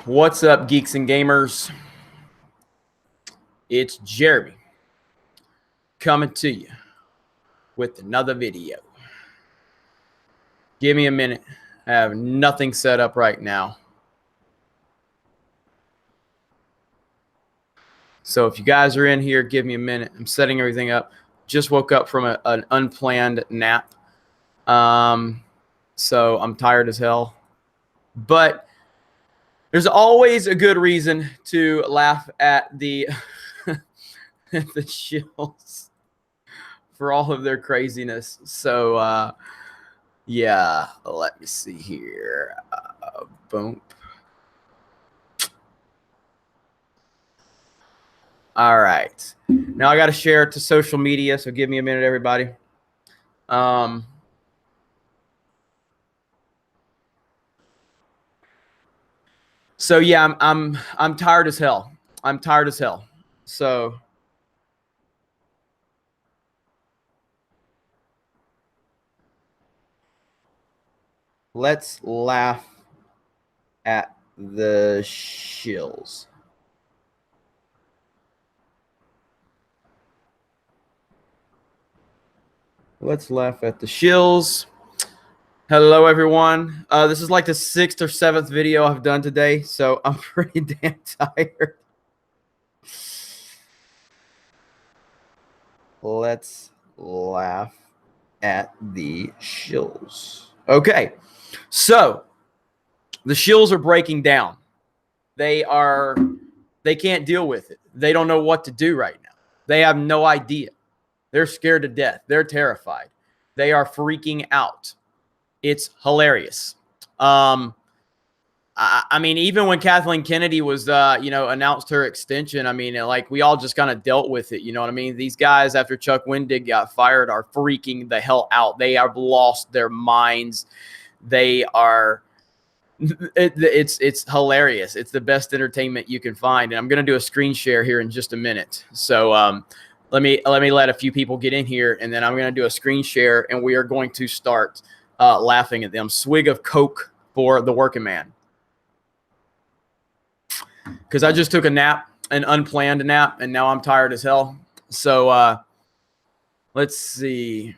What's up, geeks and gamers? It's Jeremy coming to you with another video. Give me a minute. I have nothing set up right now. So if you guys are in here, give me a minute. I'm setting everything up. Just woke up from an unplanned nap. So I'm tired as hell. But there's always a good reason to laugh at the the Shills for all of their craziness. So yeah, let me see here. Boom. All right. Now I got to share it to social media, so give me a minute, everybody. So yeah, I'm tired as hell. I'm tired as hell. So let's laugh at the Shills. Let's laugh at the Shills. Hello, everyone. This is like the 6th or 7th video I've done today, so I'm pretty damn tired. Let's laugh at the Shills. Okay, so the Shills are breaking down. They can't deal with it. They don't know what to do right now. They have no idea. They're scared to death. They're terrified. They are freaking out. It's hilarious. I mean, even when Kathleen Kennedy was, announced her extension, I mean, like we all just kind of dealt with it. You know what I mean? These guys, after Chuck Wendig got fired, are freaking the hell out. They have lost their minds. They are. It's hilarious. It's the best entertainment you can find. And I'm going to do a screen share here in just a minute. So let me let a few people get in here, and then I'm going to do a screen share, and we are going to start laughing at them. Swig of Coke for the working man. Because I just took a nap, an unplanned nap, and now I'm tired as hell. So let's see.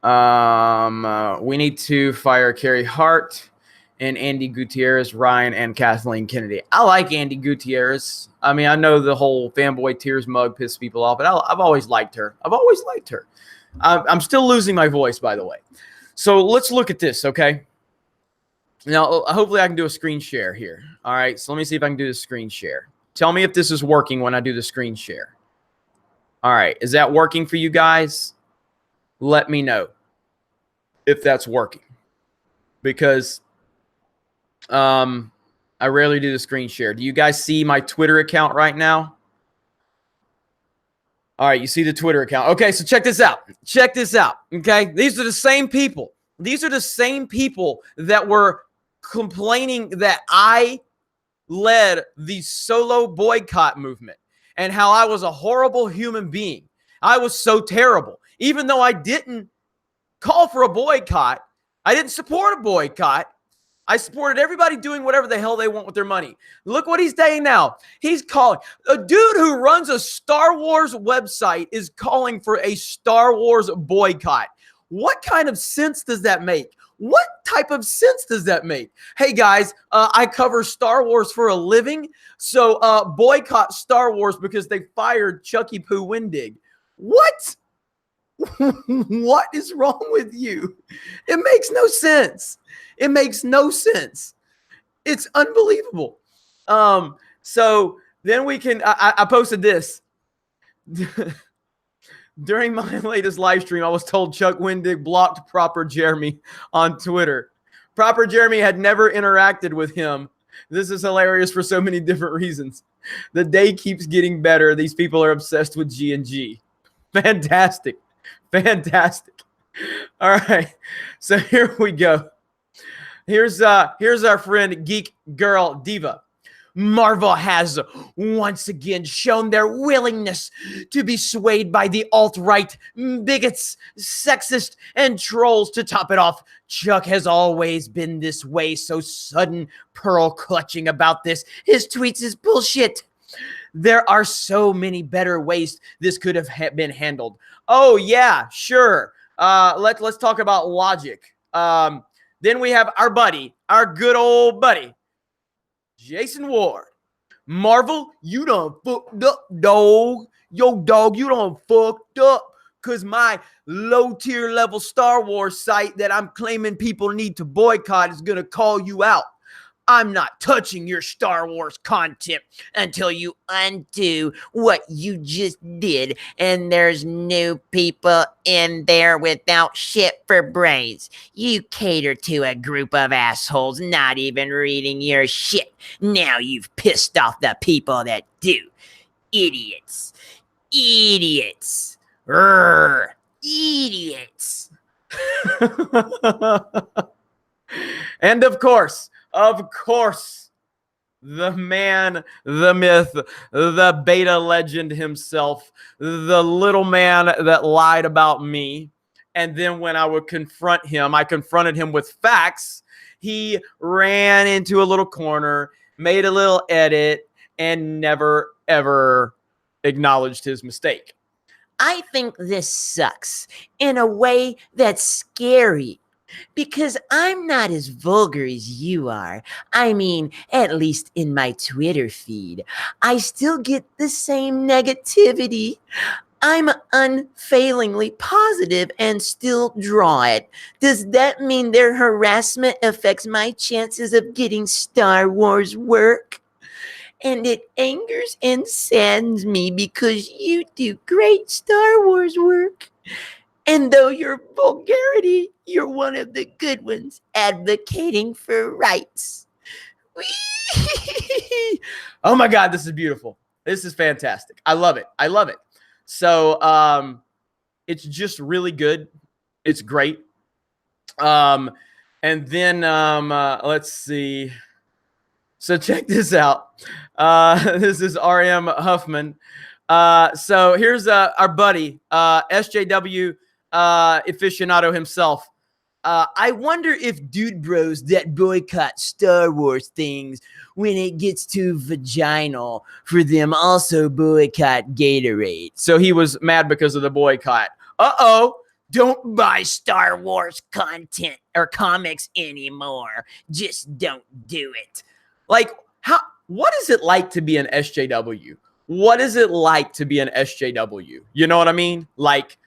We need to fire Carrie Hart and Andy Gutierrez, Ryan, and Kathleen Kennedy. I like Andy Gutierrez. I mean, I know the whole fanboy tears mug pisses people off, but I've always liked her. I've always liked her. I'm still losing my voice, by the way. So let's look at this, okay? Now, hopefully I can do a screen share here. All right, so let me see if I can do the screen share. Tell me if this is working when I do the screen share. All right, is that working for you guys? Let me know if that's working. Because I rarely do the screen share. Do you guys see my Twitter account right now? All right, you see the Twitter account. Okay, so check this out. Check this out, okay? These are the same people. These are the same people that were complaining that I led the solo boycott movement and how I was a horrible human being. I was so terrible. Even though I didn't call for a boycott, I didn't support a boycott. I supported everybody doing whatever the hell they want with their money. Look what he's saying now. He's calling. A dude who runs a Star Wars website is calling for a Star Wars boycott. What kind of sense does that make? What type of sense does that make? Hey, guys, I cover Star Wars for a living, so boycott Star Wars because they fired Chucky Poo Wendig. What? What is wrong with you? It makes no sense. It makes no sense. It's unbelievable. So then we can, I posted this. During my latest live stream, I was told Chuck Wendig blocked Proper Jeremy on Twitter. Proper Jeremy had never interacted with him. This is hilarious for so many different reasons. The day keeps getting better. These people are obsessed with G&G. Fantastic. Fantastic. All right. So here we go. Here's our friend Geek Girl Diva. Marvel has once again shown their willingness to be swayed by the alt-right, bigots, sexist, and trolls. To top it off, Chuck has always been this way, so sudden pearl clutching about this. His tweets is bullshit. There are so many better ways this could have been handled. Oh yeah, sure. Let's talk about logic. Then we have our buddy, our good old buddy, Jason Ward. Marvel, you done fucked up, dog. Yo, dog, you done fucked up. Because my low tier level Star Wars site that I'm claiming people need to boycott is going to call you out. I'm not touching your Star Wars content until you undo what you just did. And there's new people in there without shit for brains. You cater to a group of assholes not even reading your shit. Now you've pissed off the people that do. Idiots. Idiots. Idiots. And of course, the man, the myth, the beta legend himself, the little man that lied about me. And then when I would confront him, I confronted him with facts. He ran into a little corner, made a little edit, and never, ever acknowledged his mistake. I think this sucks in a way that's scary. Because I'm not as vulgar as you are. I mean, at least in my Twitter feed. I still get the same negativity. I'm unfailingly positive and still draw it. Does that mean their harassment affects my chances of getting Star Wars work? And it angers and saddens me because you do great Star Wars work. And though your vulgarity, you're one of the good ones advocating for rights. Oh my God, this is beautiful. This is fantastic. I love it. I love it. So it's just really good. It's great. And then let's see. So check this out. This is RM Huffman. So here's our buddy, SJW aficionado himself. I wonder if dude bros that boycott Star Wars things when it gets too vaginal for them also boycott Gatorade. So he was mad because of the boycott. Uh-oh. Don't buy Star Wars content or comics anymore. Just don't do it. Like, what is it like to be an SJW? What is it like to be an SJW? You know what I mean? Like,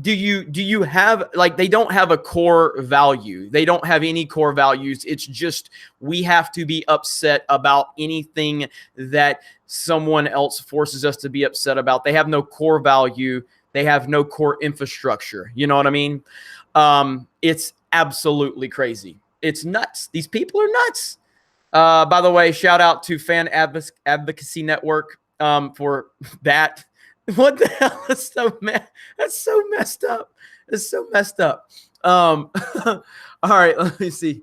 do you have, like, they don't have a core value. They don't have any core values. It's just, we have to be upset about anything that someone else forces us to be upset about. They have no core value. They have no core infrastructure. You know what I mean? It's absolutely crazy. It's nuts. These people are nuts. By the way, shout out to Fan Advocacy Network for that. What the hell is so mad? That's so messed up. It's so messed up. All right, let me see.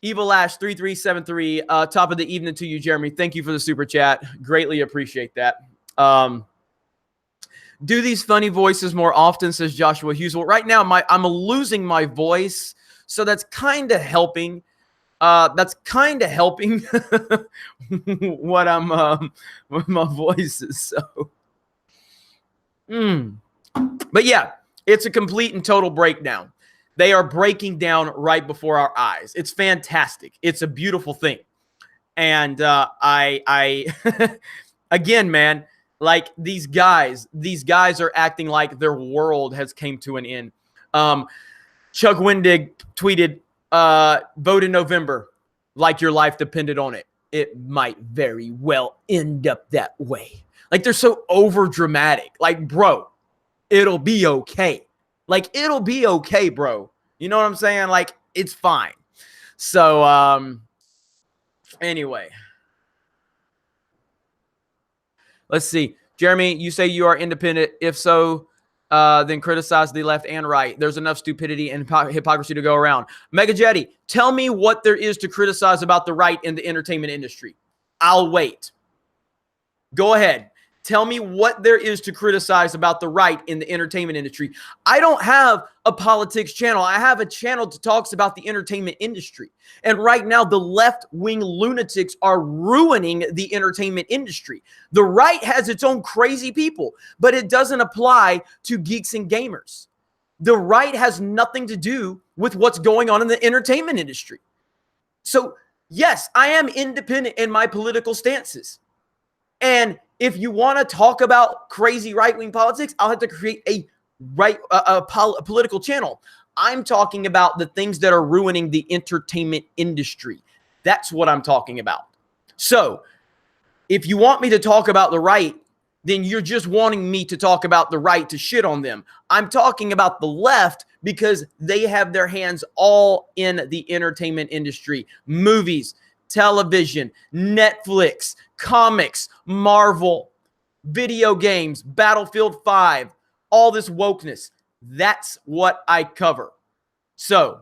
Evil Ash 3373. Top of the evening to you, Jeremy. Thank you for the super chat. Greatly appreciate that. Do these funny voices more often, says Joshua Hughes. Well, right now I'm losing my voice, so that's kind of helping. What I'm with my voices. So, but yeah, it's a complete and total breakdown. They are breaking down right before our eyes. It's fantastic. It's a beautiful thing. And I again, man, like these guys are acting like their world has came to an end. Chuck Wendig tweeted, vote in November like your life depended on it. It might very well end up that way. Like, they're so over dramatic. Like, bro, it'll be okay. Like, it'll be okay, bro. You know what I'm saying? Like, it's fine. So, anyway. Let's see. Jeremy, you say you are independent. If so, then criticize the left and right. There's enough stupidity and hypocrisy to go around. Mega Jetty, tell me what there is to criticize about the right in the entertainment industry. I'll wait. Go ahead. Tell me what there is to criticize about the right in the entertainment industry. I don't have a politics channel. I have a channel that talks about the entertainment industry. And right now, the left-wing lunatics are ruining the entertainment industry. The right has its own crazy people, but it doesn't apply to geeks and gamers. The right has nothing to do with what's going on in the entertainment industry. So, yes, I am independent in my political stances. And if you want to talk about crazy right-wing politics, I'll have to create a political channel. I'm talking about the things that are ruining the entertainment industry. That's what I'm talking about. So if you want me to talk about the right, then you're just wanting me to talk about the right to shit on them. I'm talking about the left because they have their hands all in the entertainment industry. Movies, television, Netflix, comics, Marvel, video games, Battlefield 5, all this wokeness. That's what I cover. So,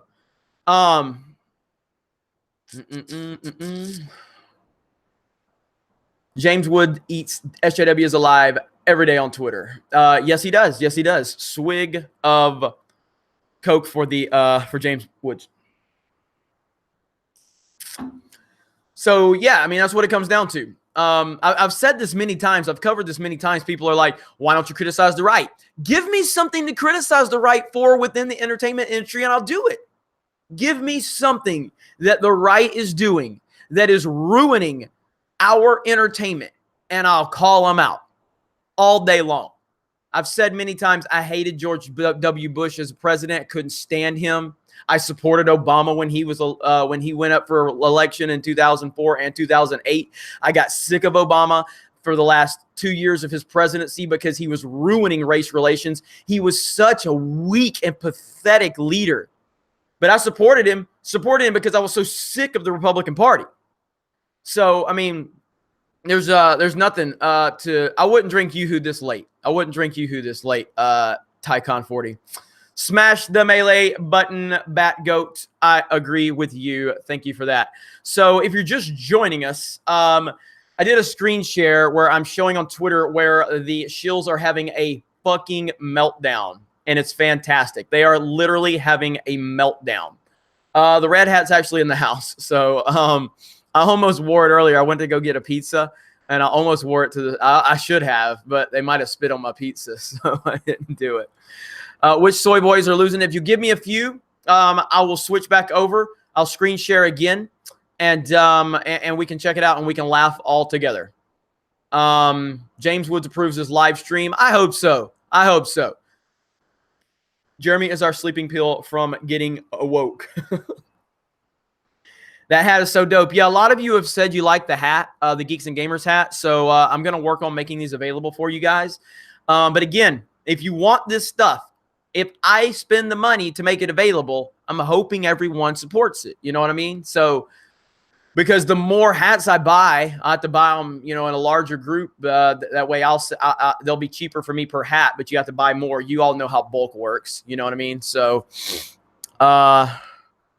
James Wood eats SJW is alive every day on Twitter. Yes, he does. Yes, he does. Swig of Coke for James Woods. So, yeah, I mean, that's what it comes down to. I've said this many times. I've covered this many times. People are like, why don't you criticize the right? Give me something to criticize the right for within the entertainment industry, and I'll do it. Give me something that the right is doing that is ruining our entertainment, and I'll call them out all day long. I've said many times I hated George W. Bush as president. Couldn't stand him. I supported Obama when he went up for election in 2004 and 2008. I got sick of Obama for the last 2 years of his presidency because he was ruining race relations. He was such a weak and pathetic leader. But I supported him because I was so sick of the Republican Party. So, I mean, there's nothing I wouldn't drink Yoo-hoo this late. I wouldn't drink Yoo-hoo this late, Tycon 40. Smash the melee button, Bat Goat. I agree with you. Thank you for that. So if you're just joining us, I did a screen share where I'm showing on Twitter where the Shills are having a fucking meltdown, and it's fantastic. They are literally having a meltdown. The Red Hat's actually in the house, so I almost wore it earlier. I went to go get a pizza, and I almost wore it to I should have, but they might have spit on my pizza, so I didn't do it. Which soy boys are losing? If you give me a few, I will switch back over. I'll screen share again, and we can check it out and we can laugh all together. James Woods approves this live stream. I hope so. I hope so. Jeremy is our sleeping pill from getting awoke. That hat is so dope. Yeah, a lot of you have said you like the hat, the Geeks and Gamers hat. So I'm going to work on making these available for you guys. But again, if you want this stuff, if I spend the money to make it available, I'm hoping everyone supports it. You know what I mean? So, because the more hats I buy, I have to buy them, in a larger group. That way they'll be cheaper for me per hat, but you have to buy more. You all know how bulk works. You know what I mean? So, all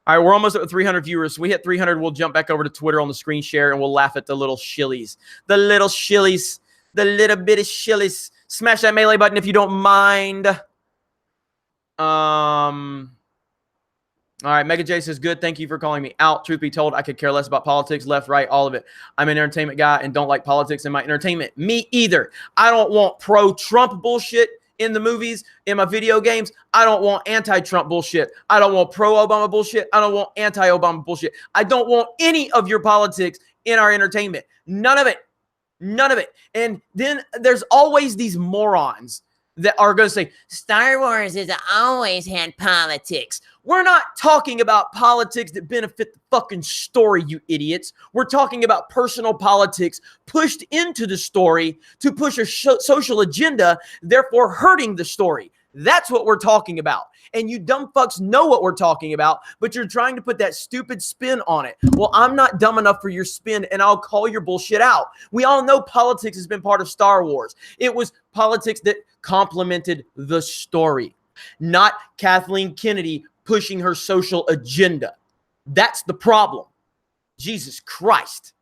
right, we're almost at 300 viewers. So we hit 300. We'll jump back over to Twitter on the screen share, and we'll laugh at the little shillies. The little shillies. The little bit of shillies. Smash that melee button if you don't mind. All right, Mega J says, good. Thank you for calling me out. Truth be told, I could care less about politics, left, right, all of it. I'm an entertainment guy and don't like politics in my entertainment. Me either. I don't want pro-Trump bullshit in the movies, in my video games. I don't want anti-Trump bullshit. I don't want pro-Obama bullshit. I don't want anti-Obama bullshit. I don't want any of your politics in our entertainment. None of it. None of it. And then there's always these morons that are going to say, Star Wars has always had politics. We're not talking about politics that benefit the fucking story, you idiots. We're talking about personal politics pushed into the story to push a social agenda, therefore hurting the story. That's what we're talking about. And you dumb fucks know what we're talking about, but you're trying to put that stupid spin on it. Well, I'm not dumb enough for your spin, and I'll call your bullshit out. We all know politics has been part of Star Wars. It was politics that complemented the story, not Kathleen Kennedy pushing her social agenda. That's the problem. Jesus Christ.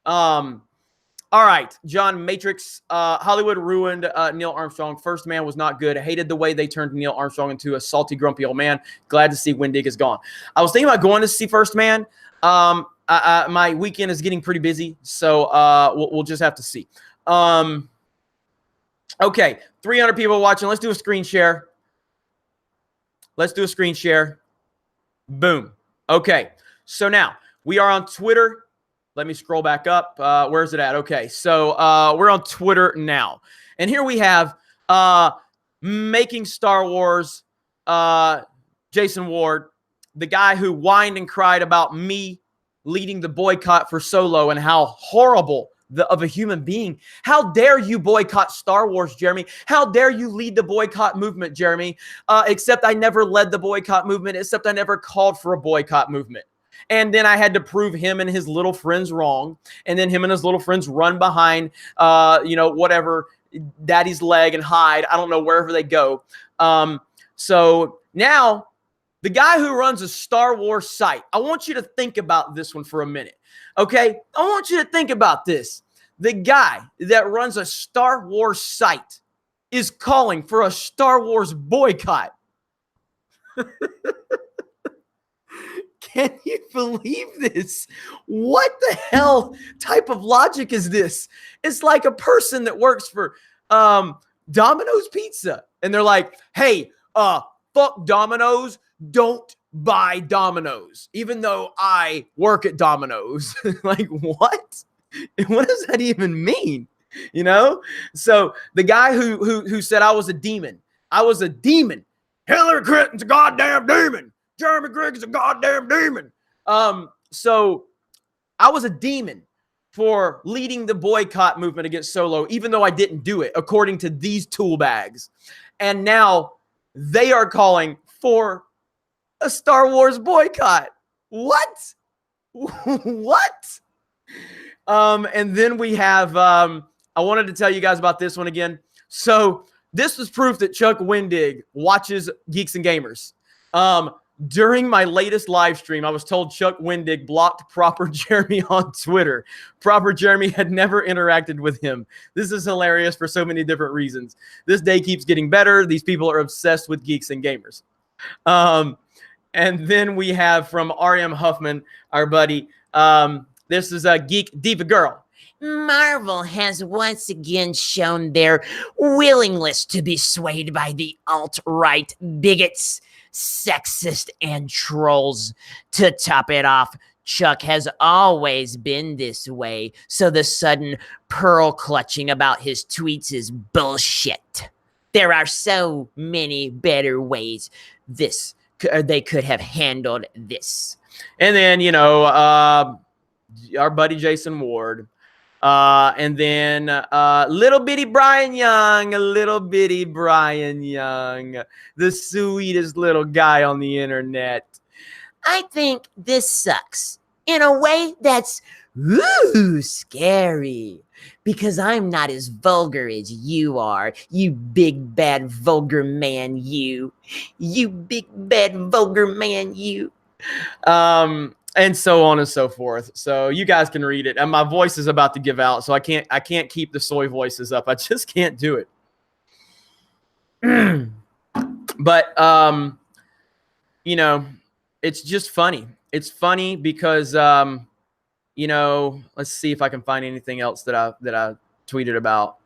All right, John Matrix. Hollywood ruined Neil Armstrong. First Man was not good. I hated the way they turned Neil Armstrong into a salty, grumpy old man. Glad to see Wendig is gone. I was thinking about going to see First Man. My weekend is getting pretty busy, so we'll just have to see. Okay, 300 people watching. Let's do a screen share. Boom. Okay, so now we are on Twitter. Let me scroll back up. Where's it at? Okay, so we're on Twitter now. And here we have Making Star Wars, Jason Ward, the guy who whined and cried about me leading the boycott for Solo and how horrible of a human being. How dare you boycott Star Wars, Jeremy? How dare you lead the boycott movement, Jeremy? Except I never led the boycott movement, except I never called for a boycott movement. And then I had to prove him and his little friends wrong. And then him and his little friends run behind, whatever, daddy's leg and hide. I don't know, wherever they go. So now the guy who runs a Star Wars site, I want you to think about this one for a minute. Okay? I want you to think about this. The guy that runs a Star Wars site is calling for a Star Wars boycott. Can you believe this? What the hell type of logic is this? It's like a person that works for Domino's Pizza. And they're like, hey, fuck Domino's. Don't buy Domino's. Even though I work at Domino's. Like, what? What does that even mean? You know? So the guy who said I was a demon. I was a demon. Hillary Clinton's a goddamn demon. Jeremy Gregg is a goddamn demon. So I was a demon for leading the boycott movement against Solo, even though I didn't do it, according to these tool bags. And now they are calling for a Star Wars boycott. What? What? And then we have, I wanted to tell you guys about this one again. So this was proof that Chuck Wendig watches Geeks and Gamers. During my latest live stream, I was told Chuck Wendig blocked Proper Jeremy on Twitter. Proper Jeremy had never interacted with him. This is hilarious for so many different reasons. This day keeps getting better. These people are obsessed with Geeks and Gamers. And then we have from R.M. Huffman, our buddy. This is a Geek Diva Girl. Marvel has once again shown their willingness to be swayed by the alt-right bigots, sexist, and trolls. To top it off, Chuck has always been this way, so the sudden pearl clutching about his tweets is bullshit. There are so many better ways they could have handled this. And then, our buddy Jason Ward. And then little bitty Brian Young, the sweetest little guy on the internet. I think this sucks in a way that's scary, because I'm not as vulgar as you are, you big bad vulgar man, you big bad vulgar man, you. And so on and so forth. So you guys can read it. And my voice is about to give out, so I can't keep the soy voices up. I just can't do it. But it's just funny. It's funny because let's see if I can find anything else that I tweeted about.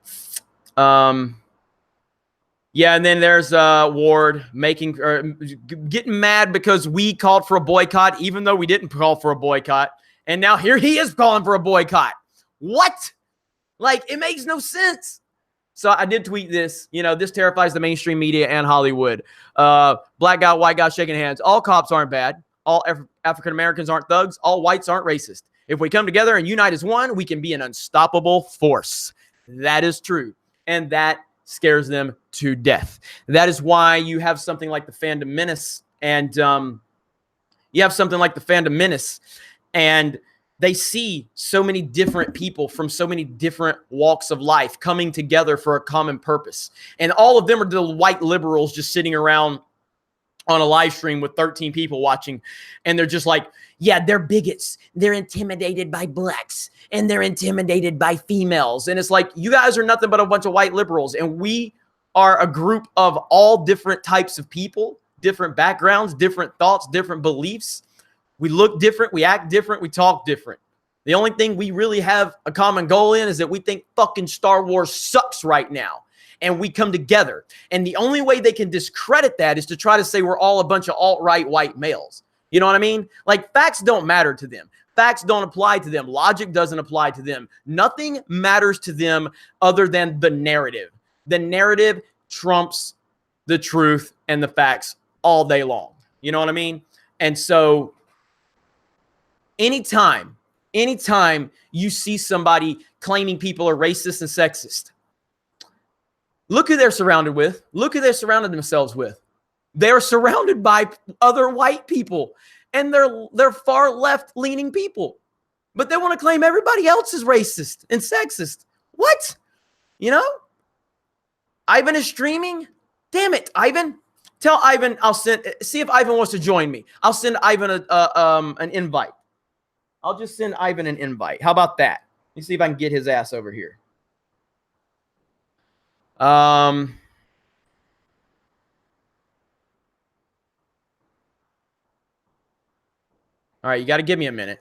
Yeah, and then there's Ward getting mad because we called for a boycott, even though we didn't call for a boycott. And now here he is calling for a boycott. What? Like, it makes no sense. So I did tweet this. This terrifies the mainstream media and Hollywood. Black guy, white guy shaking hands. All cops aren't bad. All African Americans aren't thugs. All whites aren't racist. If we come together and unite as one, we can be an unstoppable force. That is true. And that scares them to death. That is why you have something like the Phantom Menace, and and they see so many different people from so many different walks of life coming together for a common purpose. And all of them are the white liberals just sitting around on a live stream with 13 people watching. And they're just like, yeah, they're bigots. They're intimidated by blacks and they're intimidated by females. And it's like, you guys are nothing but a bunch of white liberals. And we are a group of all different types of people, different backgrounds, different thoughts, different beliefs. We look different. We act different. We talk different. The only thing we really have a common goal in is that we think fucking Star Wars sucks right now. And we come together. And the only way they can discredit that is to try to say we're all a bunch of alt-right white males. You know what I mean? Like, facts don't matter to them. Facts don't apply to them. Logic doesn't apply to them. Nothing matters to them other than the narrative. The narrative trumps the truth and the facts all day long. You know what I mean? And so anytime you see somebody claiming people are racist and sexist, look who they're surrounded with. Look who they're surrounded themselves with. They're surrounded by other white people, and they're far left-leaning people. But they want to claim everybody else is racist and sexist. What? You know? Ivan is streaming? Damn it, Ivan. Tell Ivan see if Ivan wants to join me. I'll send Ivan an invite. I'll just send Ivan an invite. How about that? Let me see if I can get his ass over here. All right, you got to give me a minute.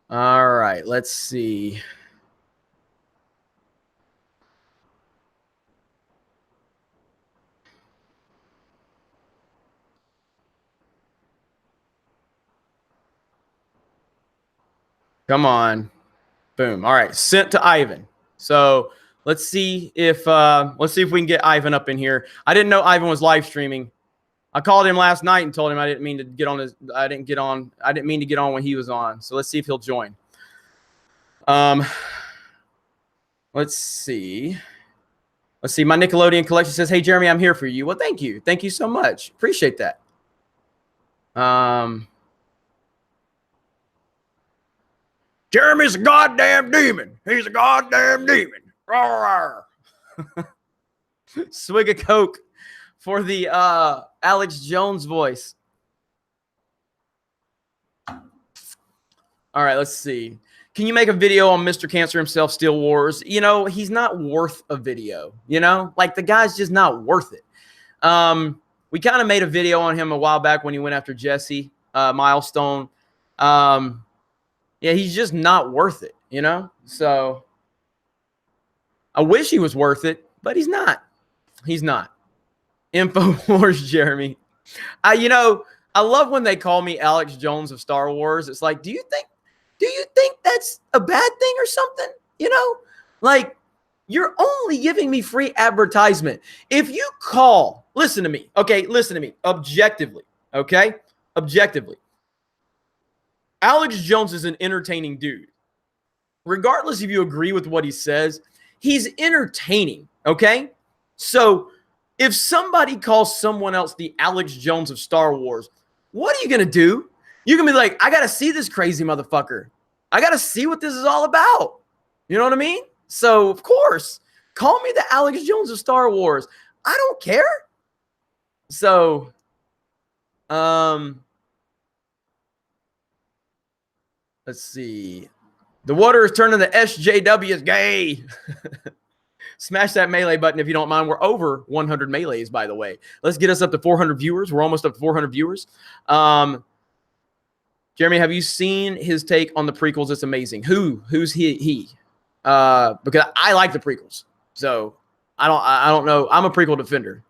All right, let's see. Come on. Boom. All right, sent to Ivan. So let's see if we can get Ivan up in here. I didn't know Ivan was live streaming. I called him last night and told him I didn't mean to get on I didn't mean to get on when he was on. So let's see if he'll join. Let's see. My Nickelodeon collection says, "Hey Jeremy, I'm here for you." Well, thank you. Thank you so much. Appreciate that. Jeremy's a goddamn demon. He's a goddamn demon. Swig of Coke for the Alex Jones voice. All right, let's see. Can you make a video on Mr. Cancer himself, Steel Wars? You know, he's not worth a video. You know, like the guy's just not worth it. We kind of made a video on him a while back when he went after Jesse Milestone. Yeah, he's just not worth it, you know? So I wish he was worth it, but he's not. He's not. InfoWars Jeremy. I love when they call me Alex Jones of Star Wars. It's like, do you think that's a bad thing or something? You know? Like, you're only giving me free advertisement. If you call, listen to me. Okay, listen to me. Objectively. Okay? Objectively. Alex Jones is an entertaining dude. Regardless if you agree with what he says, he's entertaining, okay? So if somebody calls someone else the Alex Jones of Star Wars, what are you going to do? You're going to be like, I got to see this crazy motherfucker. I got to see what this is all about. You know what I mean? So, of course, call me the Alex Jones of Star Wars. I don't care. So, let's see. The water is turning the SJW is gay. Smash that melee button if you don't mind. We're over 100 melees, by the way. Let's get us up to 400 viewers. We're almost up to 400 viewers. Jeremy, have you seen his take on the prequels? It's amazing. Who's he? Because I like the prequels. So I don't know. I'm a prequel defender.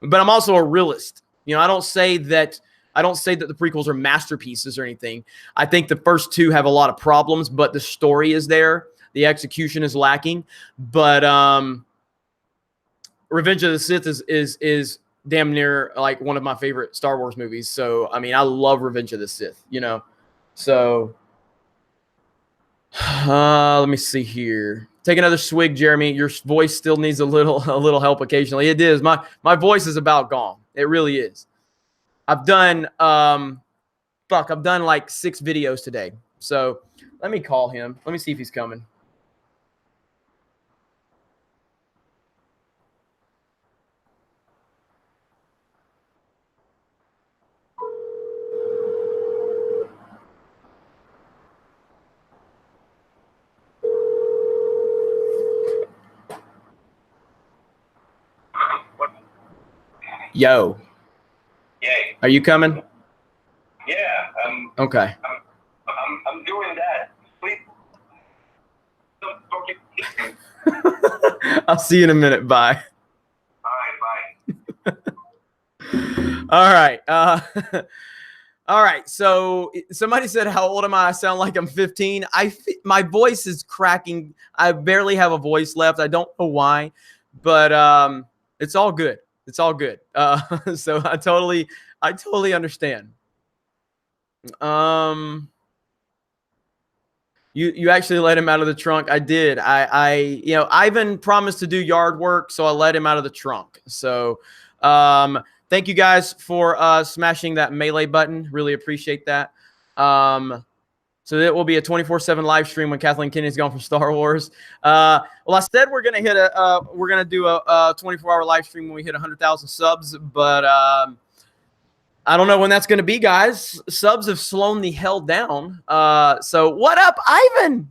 But I'm also a realist. You know, I don't say that the prequels are masterpieces or anything. I think the first two have a lot of problems, but the story is there. The execution is lacking. But Revenge of the Sith is damn near like one of my favorite Star Wars movies. So, I mean, I love Revenge of the Sith, you know? So, let me see here. Take another swig, Jeremy. Your voice still needs a little help occasionally. It is. My voice is about gone. It really is. I've done I've done like 6 videos today. So let me call him. Let me see if he's coming. Yo. Yay. Are you coming? Yeah. Okay. I'm doing that. Please. I'll see you in a minute. Bye. All right. Bye. All right. All right. So somebody said, how old am I? I sound like I'm 15. My voice is cracking. I barely have a voice left. I don't know why, but it's all good. It's all good. So I totally understand. You actually let him out of the trunk. I did. Ivan promised to do yard work, so I let him out of the trunk. So, thank you guys for smashing that melee button. Really appreciate that. So it will be a 24/7 live stream when Kathleen Kennedy's gone from Star Wars. Well, I said we're gonna do a 24-hour live stream when we hit 100,000 subs, but I don't know when that's going to be, guys. Subs have slowed the hell down. So what up, Ivan?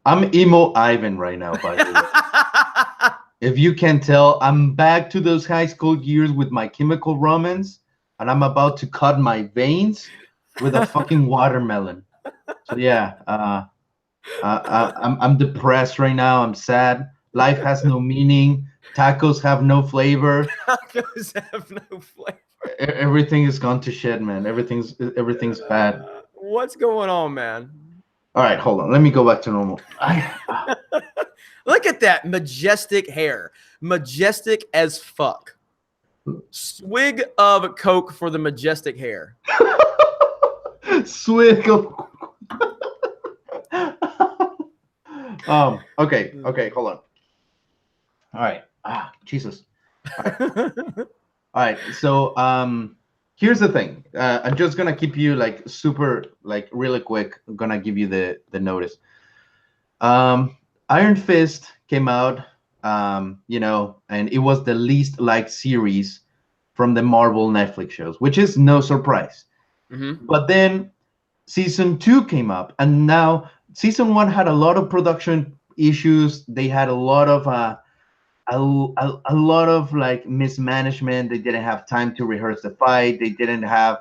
I'm emo Ivan right now, by the way. If you can tell, I'm back to those high school years with my chemical romance, and I'm about to cut my veins with a fucking watermelon. So yeah, I'm depressed right now. I'm sad. Life has no meaning. Tacos have no flavor. Tacos have no flavor. Everything is gone to shit, man. Everything's bad. What's going on, man? All right, hold on. Let me go back to normal. Look at that majestic hair. Majestic as fuck. Swig of Coke for the majestic hair. Swig of okay, hold on. All right. Jesus. All right. All right, so here's the thing. I'm just gonna keep you like super, like really quick. I'm gonna give you the notice. Iron Fist came out, and it was the least liked series from the Marvel Netflix shows, which is no surprise. Mm-hmm. But then season 2 came up, and now season 1 had a lot of production issues. They had a lot of a lot of like mismanagement. They didn't have time to rehearse the fight. They didn't have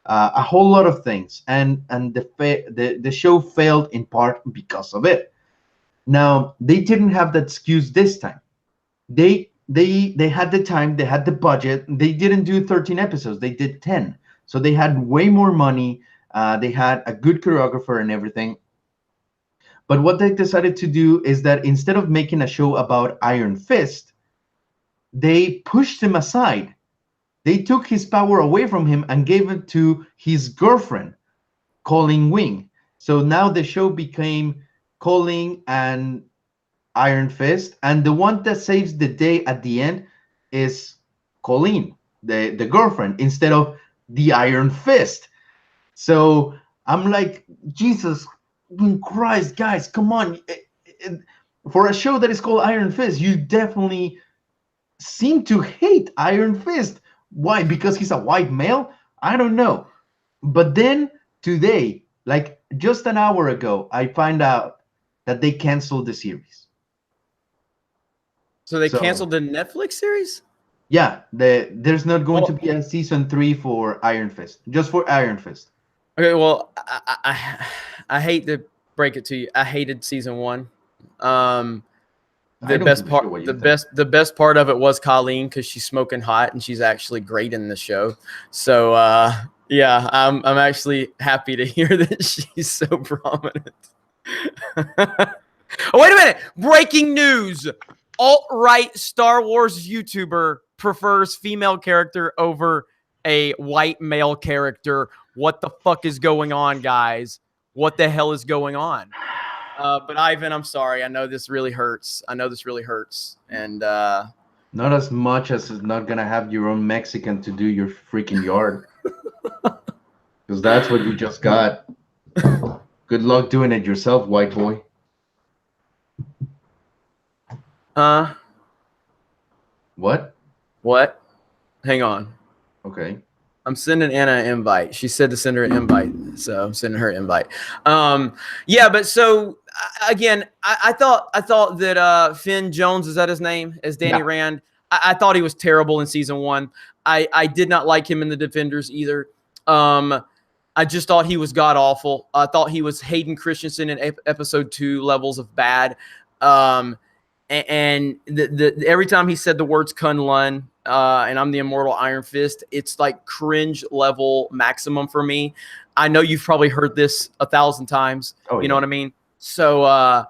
a whole lot of things, and the show failed in part because of it. Now they didn't have that excuse this time. They had the time, they had the budget. They didn't do 13 episodes. They did 10, so they had way more money. They had a good choreographer and everything. But what they decided to do is that instead of making a show about Iron Fist, they pushed him aside. They took his power away from him and gave it to his girlfriend, Colleen Wing. So now the show became Colleen and Iron Fist, and the one that saves the day at the end is Colleen, the girlfriend, instead of the Iron Fist. So I'm like, Jesus Christ, guys, come on. For a show that is called Iron Fist, you definitely seem to hate Iron Fist. Why? Because he's a white male? I don't know. But then today, like just an hour ago, I find out that they canceled the series. So they canceled the Netflix series? Yeah, there's not going to be a season 3 for Iron Fist, just for Iron Fist. Okay, well, I hate to break it to you. I hated season 1. The best part of it was Colleen, because she's smoking hot and she's actually great in the show. So yeah, I'm actually happy to hear that she's so prominent. Oh, wait a minute! Breaking news: alt-right Star Wars YouTuber prefers female character over a white male character. What the fuck is going on, guys? What the hell is going on? But Ivan, I'm sorry. I know this really hurts. And Not as much as it's not gonna have your own Mexican to do your freaking yard. Because that's what you just got. Good luck doing it yourself, white boy. What? What? Hang on. Okay. I'm sending Anna an invite. She said to send her an invite, so I'm sending her an invite. Yeah, but so again, I thought that Finn Jones, is that his name, as Danny Yeah. Rand? I thought he was terrible in season 1. I did not like him in the Defenders either. I just thought he was god awful. I thought he was Hayden Christensen in episode 2 levels of bad. And every time he said the words Kunlun, and I'm the immortal Iron Fist, it's like cringe level maximum for me. I know you've probably heard this 1,000 times. Oh, you know yeah. what I mean? So,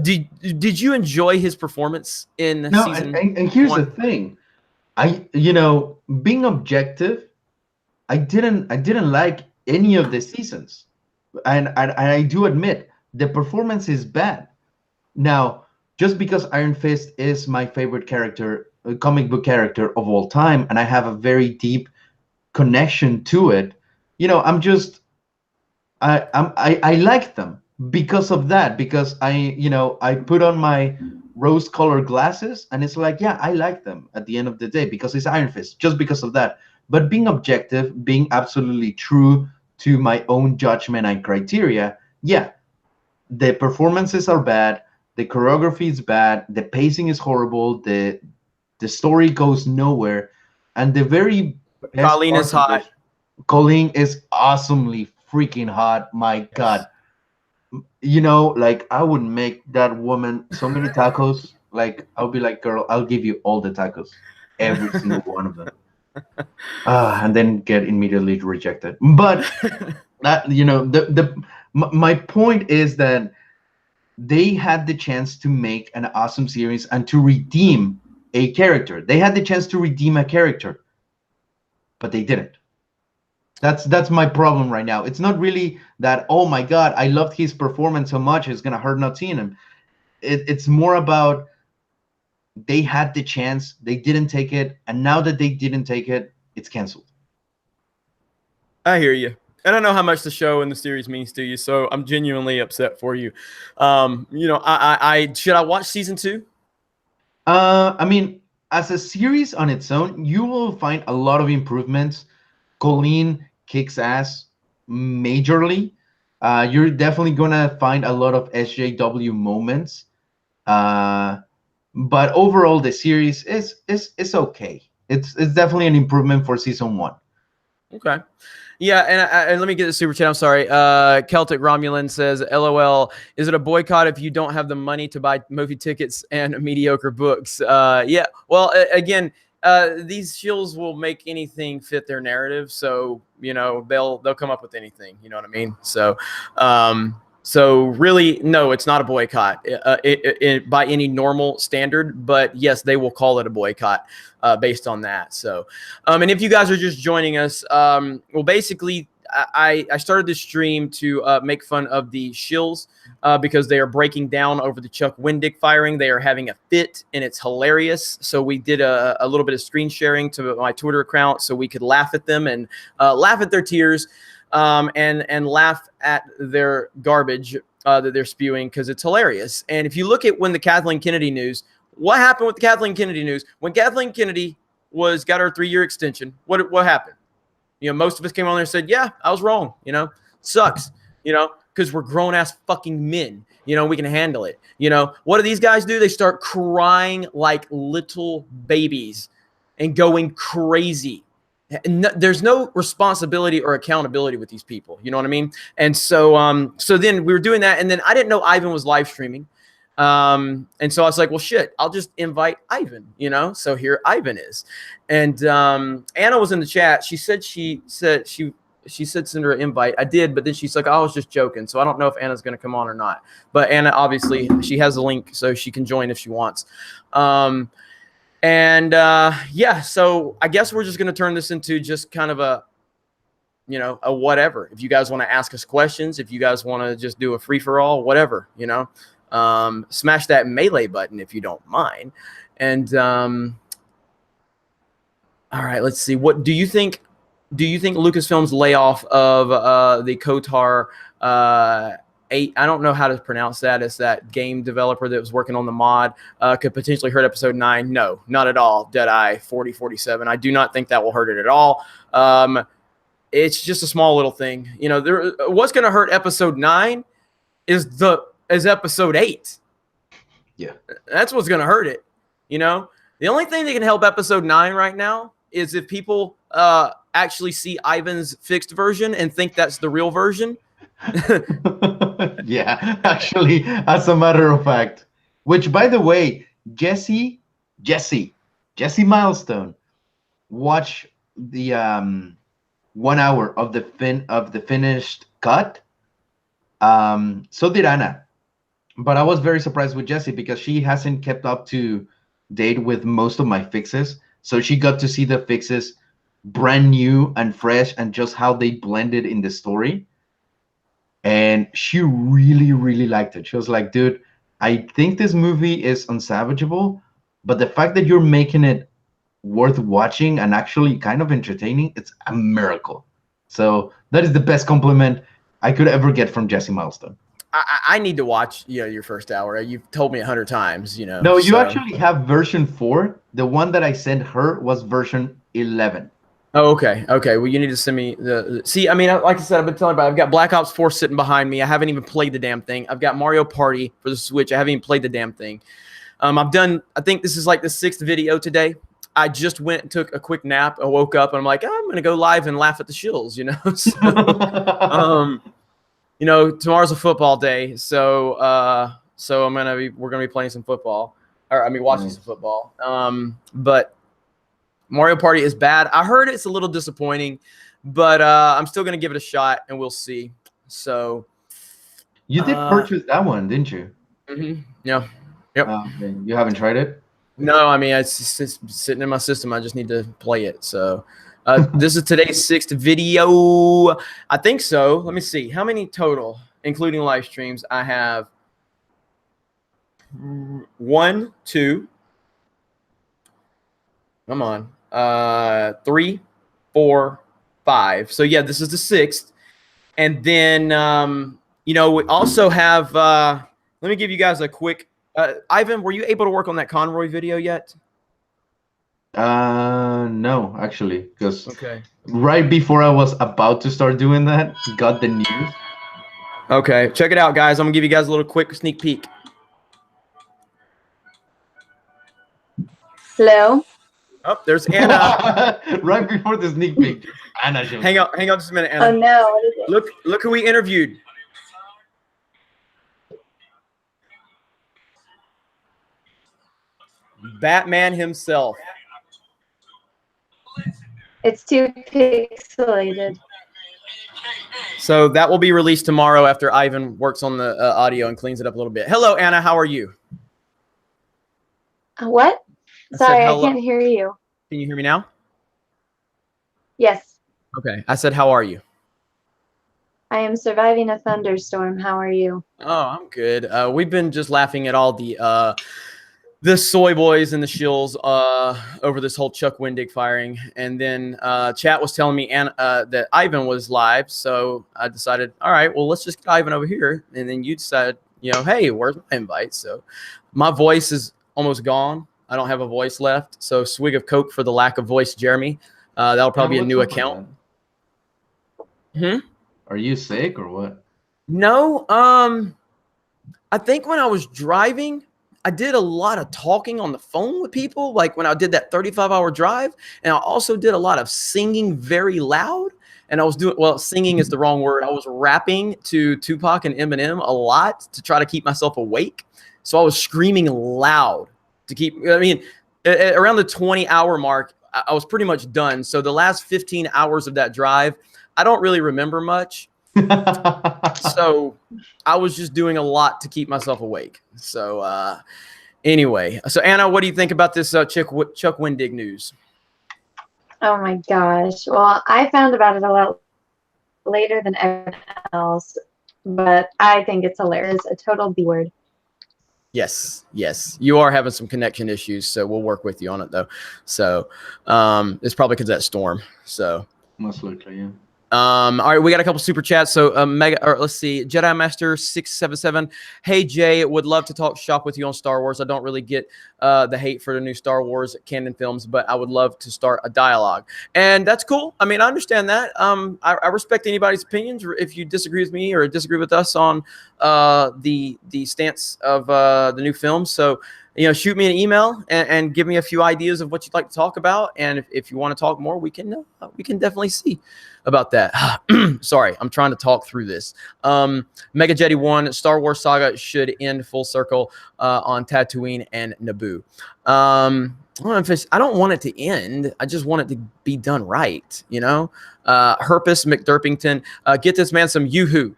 did you enjoy his performance in No, season? and here's 1? the thing. Being objective, I didn't like any of the seasons. And I do admit the performance is bad. Now, just because Iron Fist is my favorite character, comic book character of all time, and I have a very deep connection to it, I like them because of that. Because I put on my rose-colored glasses, and it's like, yeah, I like them at the end of the day because it's Iron Fist, just because of that. But being objective, being absolutely true to my own judgment and criteria, yeah, the performances are bad. The choreography is bad. The pacing is horrible. The story goes nowhere. And the very best Colleen part is of hot. it- Colleen is awesomely freaking hot. My God. Like I would make that woman so many tacos. Like I'll be like, girl, I'll give you all the tacos, every single one of them. And then get immediately rejected. But that my point is that they had the chance to make an awesome series and to redeem a character. They had the chance to redeem a character, but they didn't. That's my problem right now. It's not really that, oh my God, I loved his performance so much, it's gonna hurt not seeing him. It's more about they had the chance, they didn't take it, and now that they didn't take it, it's canceled. I hear you. And I know how much the show and the series means to you, so I'm genuinely upset for you. I should I watch season 2? I mean, as a series on its own, you will find a lot of improvements. Colleen kicks ass majorly. You're definitely gonna find a lot of SJW moments. But overall, the series is okay. It's definitely an improvement for season 1. Okay. Yeah, and let me get the super chat. I'm sorry. Celtic Romulan says, LOL, is it a boycott if you don't have the money to buy movie tickets and mediocre books? Yeah, well, again, these shills will make anything fit their narrative. So, they'll come up with anything. You know what I mean? So really, no, it's not a boycott by any normal standard. But yes, they will call it a boycott based on that. So, and if you guys are just joining us, well, basically, I started this stream to make fun of the shills because they are breaking down over the Chuck Wendick firing. They are having a fit, and it's hilarious. So we did a little bit of screen sharing to my Twitter account so we could laugh at them and laugh at their tears. And laugh at their garbage that they're spewing because it's hilarious. And if you look at when the Kathleen Kennedy news, what happened with the Kathleen Kennedy news? When Kathleen Kennedy got her 3-year extension, what happened? Most of us came on there and said, yeah, I was wrong. Sucks, because we're grown ass fucking men. We can handle it. What do these guys do? They start crying like little babies and going crazy. There's no responsibility or accountability with these people. You know what I mean? And so then we were doing that. And then I didn't know Ivan was live streaming. And so I was like, well, shit, I'll just invite Ivan, So here Ivan is. And Anna was in the chat. She said send her an invite. I did, but then she's like, I was just joking. So I don't know if Anna's going to come on or not. But Anna, obviously, she has a link, so she can join if she wants. And yeah, so I guess we're just going to turn this into just kind of a, a whatever. If you guys want to ask us questions, if you guys want to just do a free for all, whatever, smash that melee button if you don't mind. And all right, let's see. What do you think? Do you think Lucasfilm's layoff of the Kotar 8? I don't know how to pronounce that. It's that game developer that was working on the mod. Could potentially hurt episode 9. No, not at all. Deadeye 4047. I do not think that will hurt it at all. It's just a small little thing. What's going to hurt episode 9 is episode 8. Yeah, that's what's going to hurt it. The only thing that can help episode 9 right now is if people actually see Ivan's fixed version and think that's the real version. Yeah, actually, as a matter of fact, which, by the way, Jesse Milestone, watch the 1 hour of the finished cut. So did Anna, but I was very surprised with Jesse because she hasn't kept up to date with most of my fixes, so she got to see the fixes brand new and fresh and just how they blended in the story. And she really, really liked it. She was like, dude, I think this movie is unsavageable, but the fact that you're making it worth watching and actually kind of entertaining, it's a miracle. So that is the best compliment I could ever get from Jesse Milestone. I need to watch your first hour. You've told me 100 times, No, you actually have version 4. The one that I sent her was version 11. Oh, okay. Well, you need to send me see, I mean, like I said, I've been telling you about, I've got Black Ops 4 sitting behind me. I haven't even played the damn thing. I've got Mario Party for the Switch. I haven't even played the damn thing. I've done, I think this is like the 6th video today. I just went and took a quick nap. I woke up and I'm like, I'm going to go live and laugh at the Shills, So, tomorrow's a football day. So, we're going to be playing some football, or watching some football. But Mario Party is bad. I heard it's a little disappointing, but I'm still going to give it a shot and we'll see. So you did purchase that one, didn't you? Mm-hmm. Yeah. Yep. Okay. You haven't tried it? No, it's sitting in my system. I just need to play it. So this is today's 6th video. I think so. Let me see. How many total, including live streams? I have 1, 2. Come on. 3, 4, 5. So yeah, this is the 6th. And then we also have let me give you guys a quick Ivan, were you able to work on that Conroy video yet? No, actually, because right before I was about to start doing that, got the news. Okay, check it out, guys. I'm gonna give you guys a little quick sneak peek. Hello. Oh, there's Anna. Right before the sneak peek, Anna. Hang on just a minute, Anna. Oh no! What is it? Look who we interviewed. Batman himself. It's too pixelated. So that will be released tomorrow after Ivan works on the audio and cleans it up a little bit. Hello, Anna. How are you? What? Sorry, I can't hear you. Can you hear me now? Yes. Okay. I said, how are you? I am surviving a thunderstorm. How are you? Oh, I'm good. We've been just laughing at all the soy boys and the Shills over this whole Chuck Wendig firing. And then chat was telling me that Ivan was live. So I decided, all right, well, let's just get Ivan over here. And then you decided, hey, where's my invite? So my voice is almost gone. I don't have a voice left. So swig of Coke for the lack of voice, Jeremy. That'll probably be a new account. Are you sick or what? No. I think when I was driving, I did a lot of talking on the phone with people, like when I did that 35-hour drive. And I also did a lot of singing very loud. And I was singing is the wrong word. I was rapping to Tupac and Eminem a lot to try to keep myself awake. So I was screaming loud to keep, around the 20-hour mark, I was pretty much done. So the last 15 hours of that drive, I don't really remember much. So I was just doing a lot to keep myself awake. So Anyway, so Anna, what do you think about this Chuck Wendig news? Oh my gosh. Well, I found about it a lot later than everyone else, but I think it's hilarious. A total B word. Yes, you are having some connection issues, so we'll work with you on it though. So it's probably because of that storm. So Most likely, yeah. all right, we got a couple super chats. So let's see, Jedi Master 677. Hey Jay, would love to talk shop with you on Star Wars. I don't really get the hate for the new Star Wars canon films, but I would love to start a dialogue, and that's cool. I mean, I understand that. I respect anybody's opinions. If you disagree with me or disagree with us on the stance of the new film, so shoot me an email and give me a few ideas of what you'd like to talk about, and if you want to talk more, we can definitely see about that. Sorry, I'm trying to talk through this. Mega Jetty 1, Star Wars saga should end full circle on Tatooine and Naboo. I don't want it to end. I just want it to be done right, Herpes McDurpington, get this man some Yoo-hoo.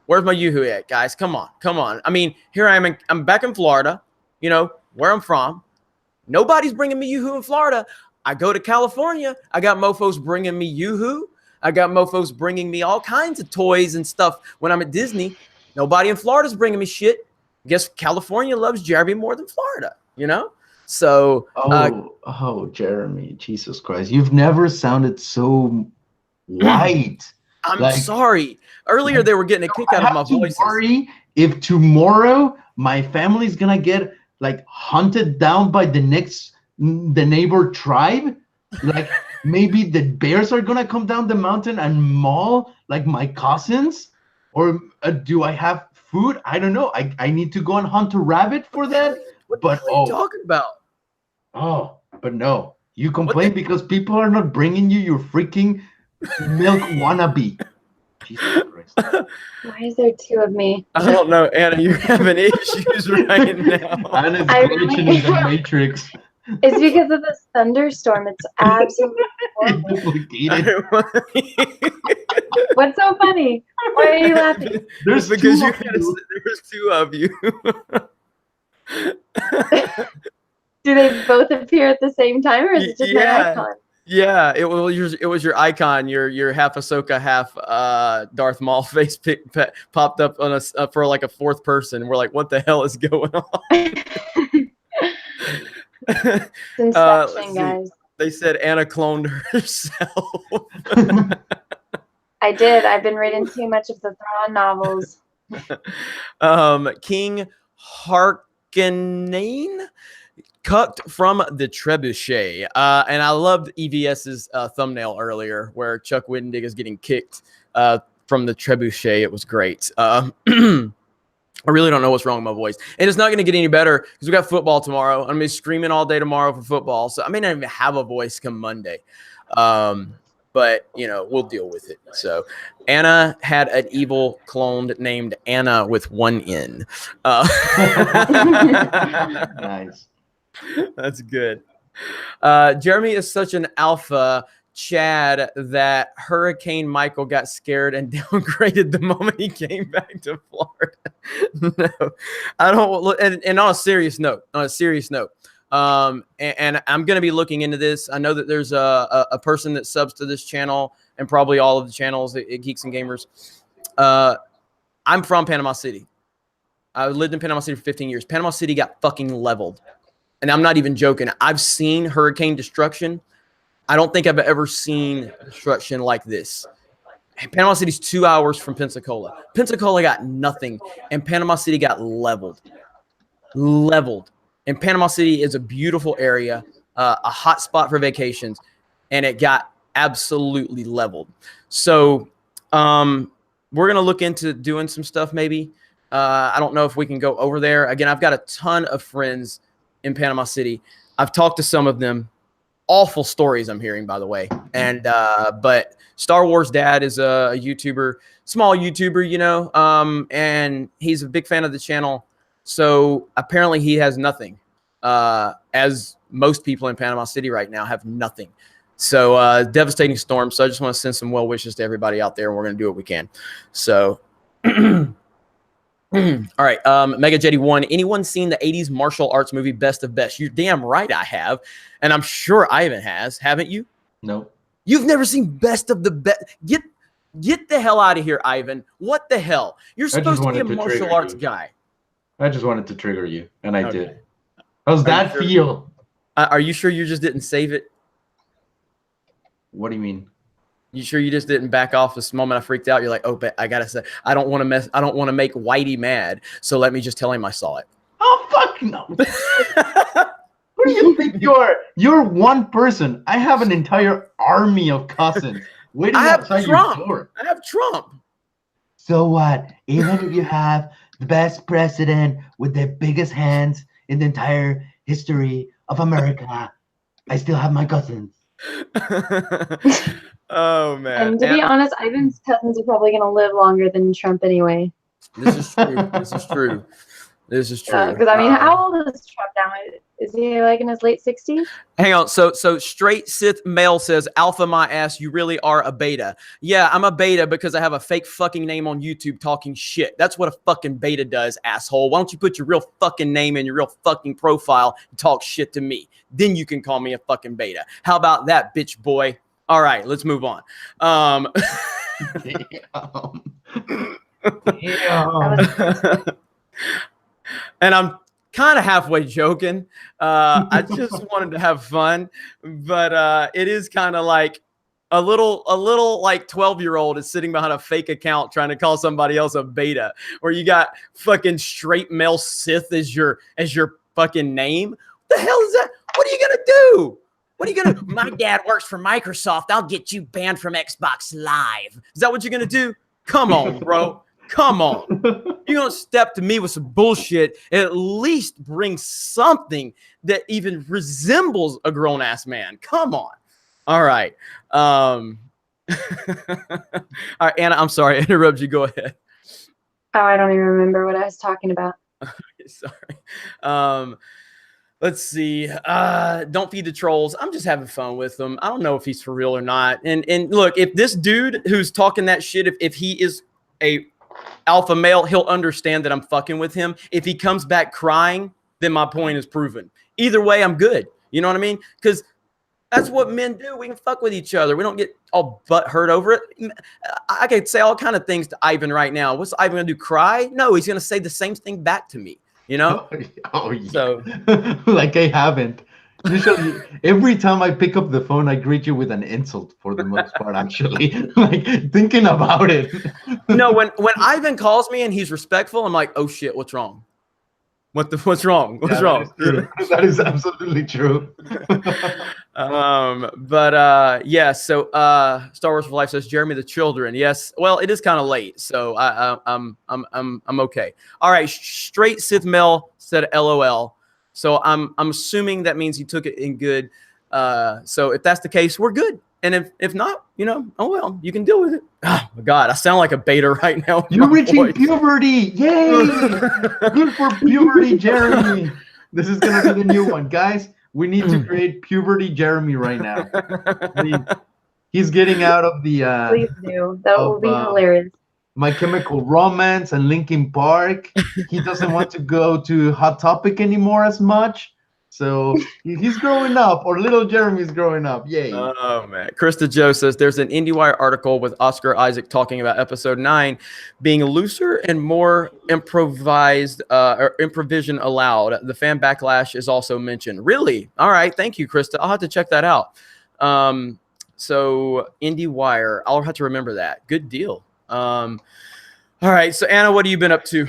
Where's my Yoo-hoo at, guys? Come on. I mean, here I am. I'm back in Florida, where I'm from. Nobody's bringing me Yoo-hoo in Florida. I go to California. I got mofos bringing me Yoo-hoo. I got mofos bringing me all kinds of toys and stuff when I'm at Disney. Nobody in Florida's bringing me shit. Guess California loves Jeremy more than Florida, So. Jeremy, Jesus Christ. You've never sounded so white. I'm sorry. Earlier they were getting a kick out of my voice. Worry if tomorrow my family's gonna get hunted down by the neighbor tribe. Maybe the bears are gonna come down the mountain and maul my cousins, or do I have food? I don't know. I need to go and hunt a rabbit for that. What are you talking about? Oh, but no, you complain because people are not bringing you your freaking milk wannabe. Jesus Christ. Why is there two of me? I don't know, Anna. You're having issues right now. Anna's glitching in the Matrix. It's because of this thunderstorm. It's absolutely horrible. What's so funny? Why are you laughing? There's two of you. Do they both appear at the same time, or is it just my icon? Yeah, it was your icon, your half Ahsoka, half Darth Maul face popped up on us for a fourth person. We're like, what the hell is going on? Inception, guys. They said Anna cloned herself. I did. I've been reading too much of the Thrawn novels. King Harkonnen cucked from the trebuchet. And I loved EVS's thumbnail earlier where Chuck Wendig is getting kicked from the trebuchet. It was great. I really don't know what's wrong with my voice. And it's not going to get any better because we got football tomorrow. I'm going to be screaming all day tomorrow for football. So I may not even have a voice come Monday. But, we'll deal with it. So Anna had an evil clone named Anna with one N. Nice. That's good. Jeremy is such an alpha Chad that Hurricane Michael got scared and downgraded the moment he came back to Florida. No, I don't. And on a serious note, and I'm going to be looking into this. I know that there's a person that subs to this channel and probably all of the channels at Geeks and Gamers. I'm from Panama City. I lived in Panama City for 15 years. Panama City got fucking leveled. And I'm not even joking. I've seen hurricane destruction. I don't think I've ever seen destruction like this. Panama City's 2 hours from Pensacola. Pensacola got nothing, and Panama City got leveled. And Panama City is a beautiful area, a hot spot for vacations, and it got absolutely leveled. So we're going to look into doing some stuff maybe. I don't know if we can go over there. Again, I've got a ton of friends in Panama City. I've talked to some of them. Awful stories I'm hearing, by the way. And but Star Wars Dad is a YouTuber, small YouTuber, and he's a big fan of the channel. So apparently he has nothing, as most people in Panama City right now have nothing. So devastating storm. So I just want to send some well wishes to everybody out there, and we're going to do what we can. So All right. Mega Jetty 1. Anyone seen the 80s martial arts movie Best of Best? You're damn right I have. And I'm sure Ivan has. Haven't you? No. You've never seen Best of the Best. Get the hell out of here, Ivan. What the hell? You're supposed to be a martial arts guy. I just wanted to trigger you, and I Okay. did. How's that sure? feel? Are you sure you just didn't save it? What do you mean? You sure you just didn't back off this moment I freaked out? You're like, oh, but I gotta say, I don't want to make Whitey mad. So let me just tell him I saw it. Oh fuck no! Who do you think you are? You're one person. I have an entire army of cousins waiting outside your door. I have Trump. So what? Even if you have the best president with the biggest hands in the entire history of America, I still have my cousins. Oh man! And to be honest, Ivan's cousins are probably going to live longer than Trump anyway. This is true. This is true. This is true. Because I mean, how old is Trump now? Is he like in his late 60s? Hang on. So straight Sith male says, "Alpha my ass, you really are a beta." Yeah, I'm a beta because I have a fake fucking name on YouTube talking shit. That's what a fucking beta does, asshole. Why don't you put your real fucking name in your real fucking profile and talk shit to me? Then you can call me a fucking beta. How about that, bitch boy? All right, let's move on. And I'm kind of halfway joking. I just wanted to have fun, but it is kind of like a little like 12-year-old is sitting behind a fake account trying to call somebody else a beta, where you got fucking straight male Sith as your fucking name. What the hell is that? What are you gonna do? What are you gonna? My dad works for Microsoft. I'll get you banned from Xbox Live. Is that what you're gonna do? Come on, bro. Come on. You're gonna step to me with some bullshit. At least bring something that even resembles a grown-ass man. Come on. All right. All right, Anna, I'm sorry I interrupted you. Go ahead. Oh, I don't even remember what I was talking about. Sorry. Let's see. Don't feed the trolls. I'm just having fun with him. I don't know if he's for real or not. And look, if this dude who's talking that shit, if he is a alpha male, he'll understand that I'm fucking with him. If he comes back crying, then my point is proven. Either way, I'm good. You know what I mean? Because that's what men do. We can fuck with each other. We don't get all butt hurt over it. I could say all kind of things to Ivan right now. What's Ivan gonna do? Cry? No, he's gonna say the same thing back to me. You know? Oh yeah. So, like I haven't. Usually, every time I pick up the phone, I greet you with an insult for the most part. Actually, like thinking about it. No, when Ivan calls me and he's respectful, I'm like, oh shit, what's wrong? What's wrong? What's wrong? That is absolutely true. Yeah. So Star Wars for Life says Jeremy the Children. Yes. Well, it is kind of late, so I'm okay. All right. Straight Sith Mel said LOL. So I'm assuming that means he took it in good. So if that's the case, we're good. And if not, you know, oh well, you can deal with it. Oh my God, I sound like a beta right now. You're reaching puberty. Yay! Good for puberty, Jeremy. This is gonna be the new one, guys. We need to create puberty Jeremy right now. I mean, he's getting out of the Please do. That will be hilarious. My Chemical Romance and Linkin Park. He doesn't want to go to Hot Topic anymore as much. So he's growing up, or little Jeremy's growing up. Yay. Oh, man. Krista Joe says there's an IndieWire article with Oscar Isaac talking about episode 9 being looser and more improvised or improvision allowed. The fan backlash is also mentioned. Really? All right. Thank you, Krista. I'll have to check that out. So IndieWire, I'll have to remember that. Good deal. All right. So Anna, what have you been up to?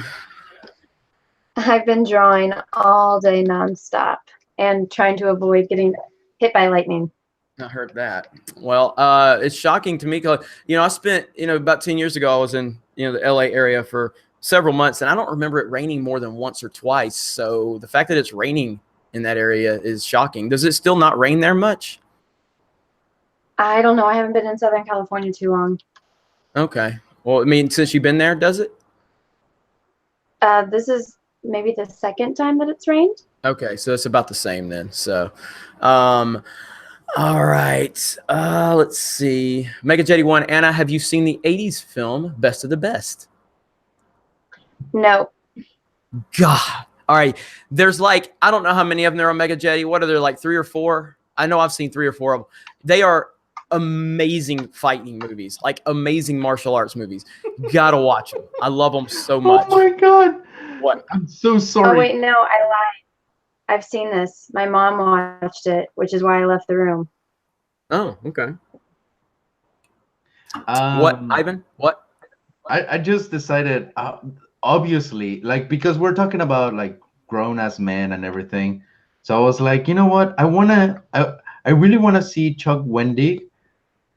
I've been drawing all day nonstop and trying to avoid getting hit by lightning. I heard that. Well, it's shocking to me because, you know, I spent, you know, about 10 years ago, I was in, you know, the LA area for several months, and I don't remember it raining more than once or twice. So the fact that it's raining in that area is shocking. Does it still not rain there much? I don't know. I haven't been in Southern California too long. Okay. Well, I mean, since you've been there, does it? This is maybe the second time that it's rained. Okay, so it's about the same then. So, all right. Let's see. Mega Jetty 1, Anna, have you seen the 80s film Best of the Best? No. God. All right. There's like, I don't know how many of them there are on Mega Jetty. What are there, like 3 or 4? I know I've seen 3 or 4 of them. They are amazing fighting movies, like amazing martial arts movies. Gotta watch them. I love them so much. Oh my god. What? I'm so Oh sorry. wait, no, I lied. I've seen this. My mom watched it, which is why I left the room. Oh, okay. What, Ivan? What? I just decided, obviously, like, because we're talking about like grown ass men and everything. So I was like, you know what? I really wanna see Chuck Wendig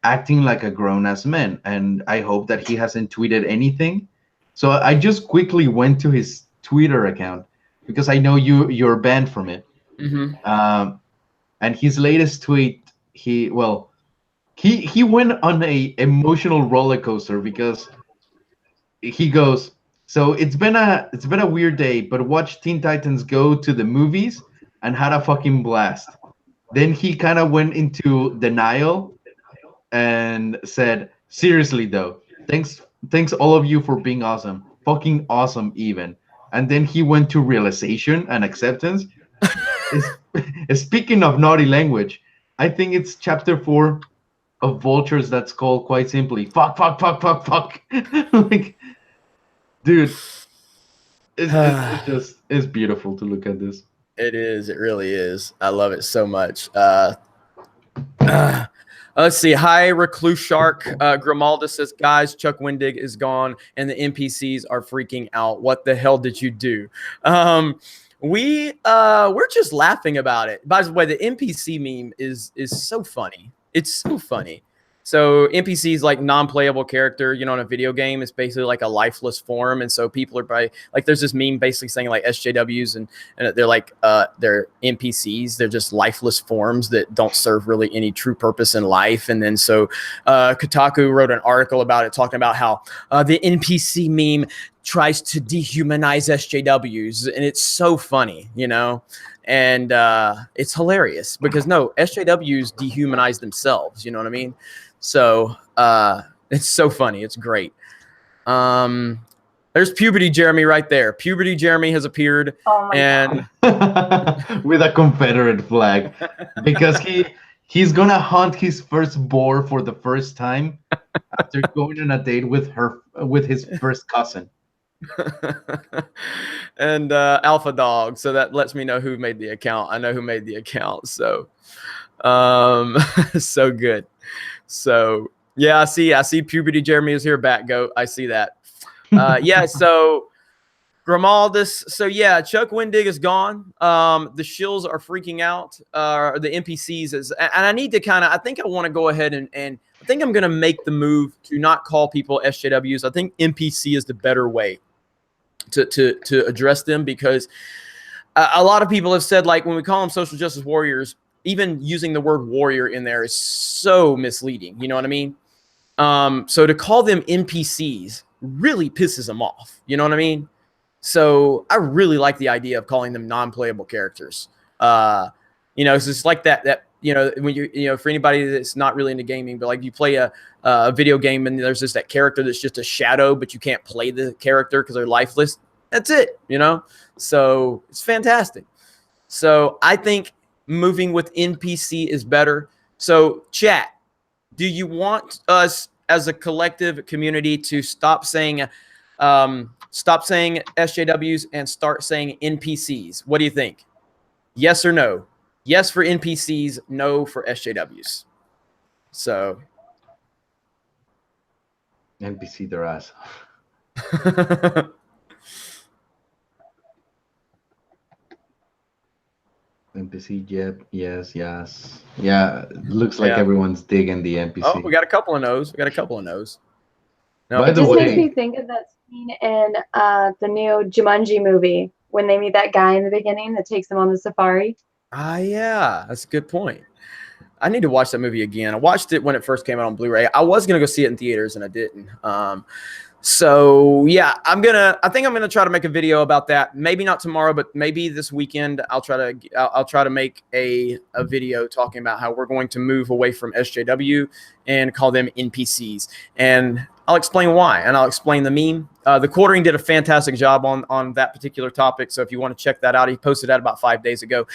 acting like a grown ass man, and I hope that he hasn't tweeted anything. So I just quickly went to his Twitter account because I know you're banned from it. Mm-hmm. And his latest tweet, he went on a emotional roller coaster because he goes, so it's been a weird day, but watched Teen Titans Go to the movies and had a fucking blast. Then he kind of went into denial and said, seriously though, thanks all of you for being awesome, fucking awesome even. And then he went to realization and acceptance. Speaking of naughty language, I think it's chapter 4 of Vultures that's called quite simply fuck fuck fuck fuck fuck. Like, dude, it's beautiful to look at this. It is. It really is. I love it so much. Let's see. Hi, Recluse Shark. Grimalda says, guys, Chuck Wendig is gone and the NPCs are freaking out. What the hell did you do? We're just laughing about it. By the way, the NPC meme is so funny. It's so funny. So NPCs like non-playable character, you know, in a video game, it's basically like a lifeless form. And so people are probably like, there's this meme basically saying like SJWs and they're like, they're NPCs. They're just lifeless forms that don't serve really any true purpose in life. And then so Kotaku wrote an article about it, talking about how the NPC meme tries to dehumanize SJWs. And it's so funny, you know? And it's hilarious because no, SJWs dehumanize themselves. You know what I mean? So it's so funny. It's great. There's Puberty Jeremy right there. Puberty Jeremy has appeared. Oh my God. With a Confederate flag, because he's gonna hunt his first boar for the first time after going on a date with his first cousin. And Alpha Dog. So that lets me know who made the account. I know who made the account. So so good. So yeah, I see Puberty Jeremy is here, Bat Goat. I see that. Yeah, so Grimaldus. So yeah, Chuck Wendig is gone. The Shills are freaking out. The NPCs is, and I need to I think I want to go ahead and I think I'm gonna make the move to not call people SJWs. I think NPC is the better way to address them, because a lot of people have said, like, when we call them social justice warriors, even using the word warrior in there is so misleading. You know what I mean? So to call them NPCs really pisses them off. You know what I mean? So I really like the idea of calling them non-playable characters. You know, it's just like that, you know, when you know, for anybody that's not really into gaming, but like you play a video game and there's just that character that's just a shadow, but you can't play the character because they're lifeless. That's it, you know? So it's fantastic. So I think moving with NPC is better. So chat, do you want us as a collective community to stop saying SJWs and start saying NPCs? What do you think? Yes or no? Yes for NPCs, no for SJWs. So NPC their ass. NPC, yep, yes. Yeah, looks like everyone's digging the NPC. Oh, we got a couple of no's. No, By It the just makes way, me think of that scene in the new Jumanji movie when they meet that guy in the beginning that takes them on the safari. yeah, that's a good point. I need to watch that movie again. I watched it when it first came out on Blu-ray. I was gonna go see it in theaters and I didn't. So yeah, I think I'm gonna try to make a video about that. Maybe not tomorrow, but maybe this weekend. I'll try to make a video talking about how we're going to move away from SJW and call them NPCs. And I'll explain why, and I'll explain the meme. The Quartering did a fantastic job on that particular topic, so if you want to check that out, he posted that about 5 days ago.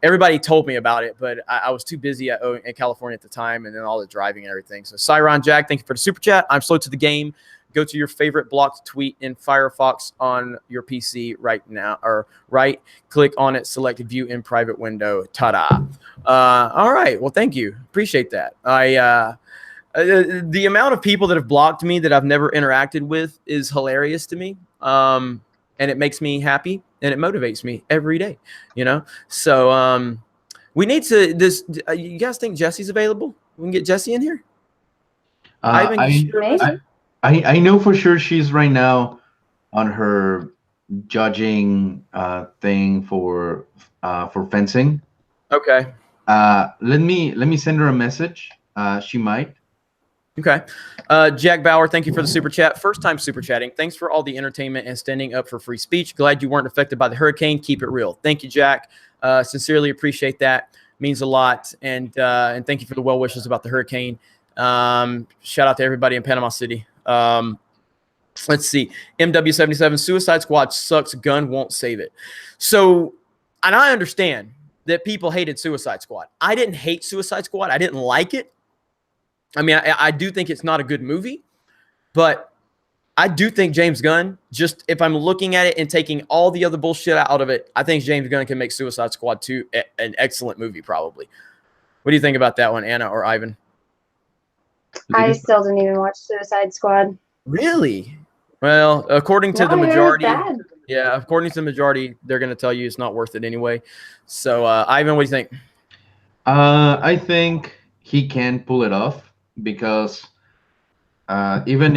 Everybody told me about it, but I was too busy in California at the time, and then all the driving and everything. So Cyron Jack, thank you for the super chat. I'm slow to the game. Go to your favorite blocked tweet in Firefox on your PC right now, or click on it, select view in private window. Ta-da. All right. Well, thank you. Appreciate that. The amount of people that have blocked me that I've never interacted with is hilarious to me. And it makes me happy and it motivates me every day, So we need to you guys think Jesse's available? We can get Jesse in here. I know for sure she's right now on her judging thing for fencing. Okay. Let me send her a message. She might. Okay. Jack Bauer, thank you for the super chat. First time super chatting. Thanks for all the entertainment and standing up for free speech. Glad you weren't affected by the hurricane. Keep it real. Thank you, Jack. Sincerely appreciate that. Means a lot. And thank you for the well wishes about the hurricane. Shout out to everybody in Panama City. Let's see. MW77, Suicide Squad sucks. Gun won't save it. So, and I understand that people hated Suicide Squad. I didn't hate Suicide Squad. I didn't like it. I mean, I do think it's not a good movie, but I do think James Gunn, just if I'm looking at it and taking all the other bullshit out of it, I think James Gunn can make Suicide Squad 2 an excellent movie, probably. What do you think about that one, Anna or Ivan? I still didn't even watch Suicide Squad. Really? Well, according to the majority, according to the majority, they're going to tell you it's not worth it anyway. So, Ivan, what do you think? I think he can pull it off because even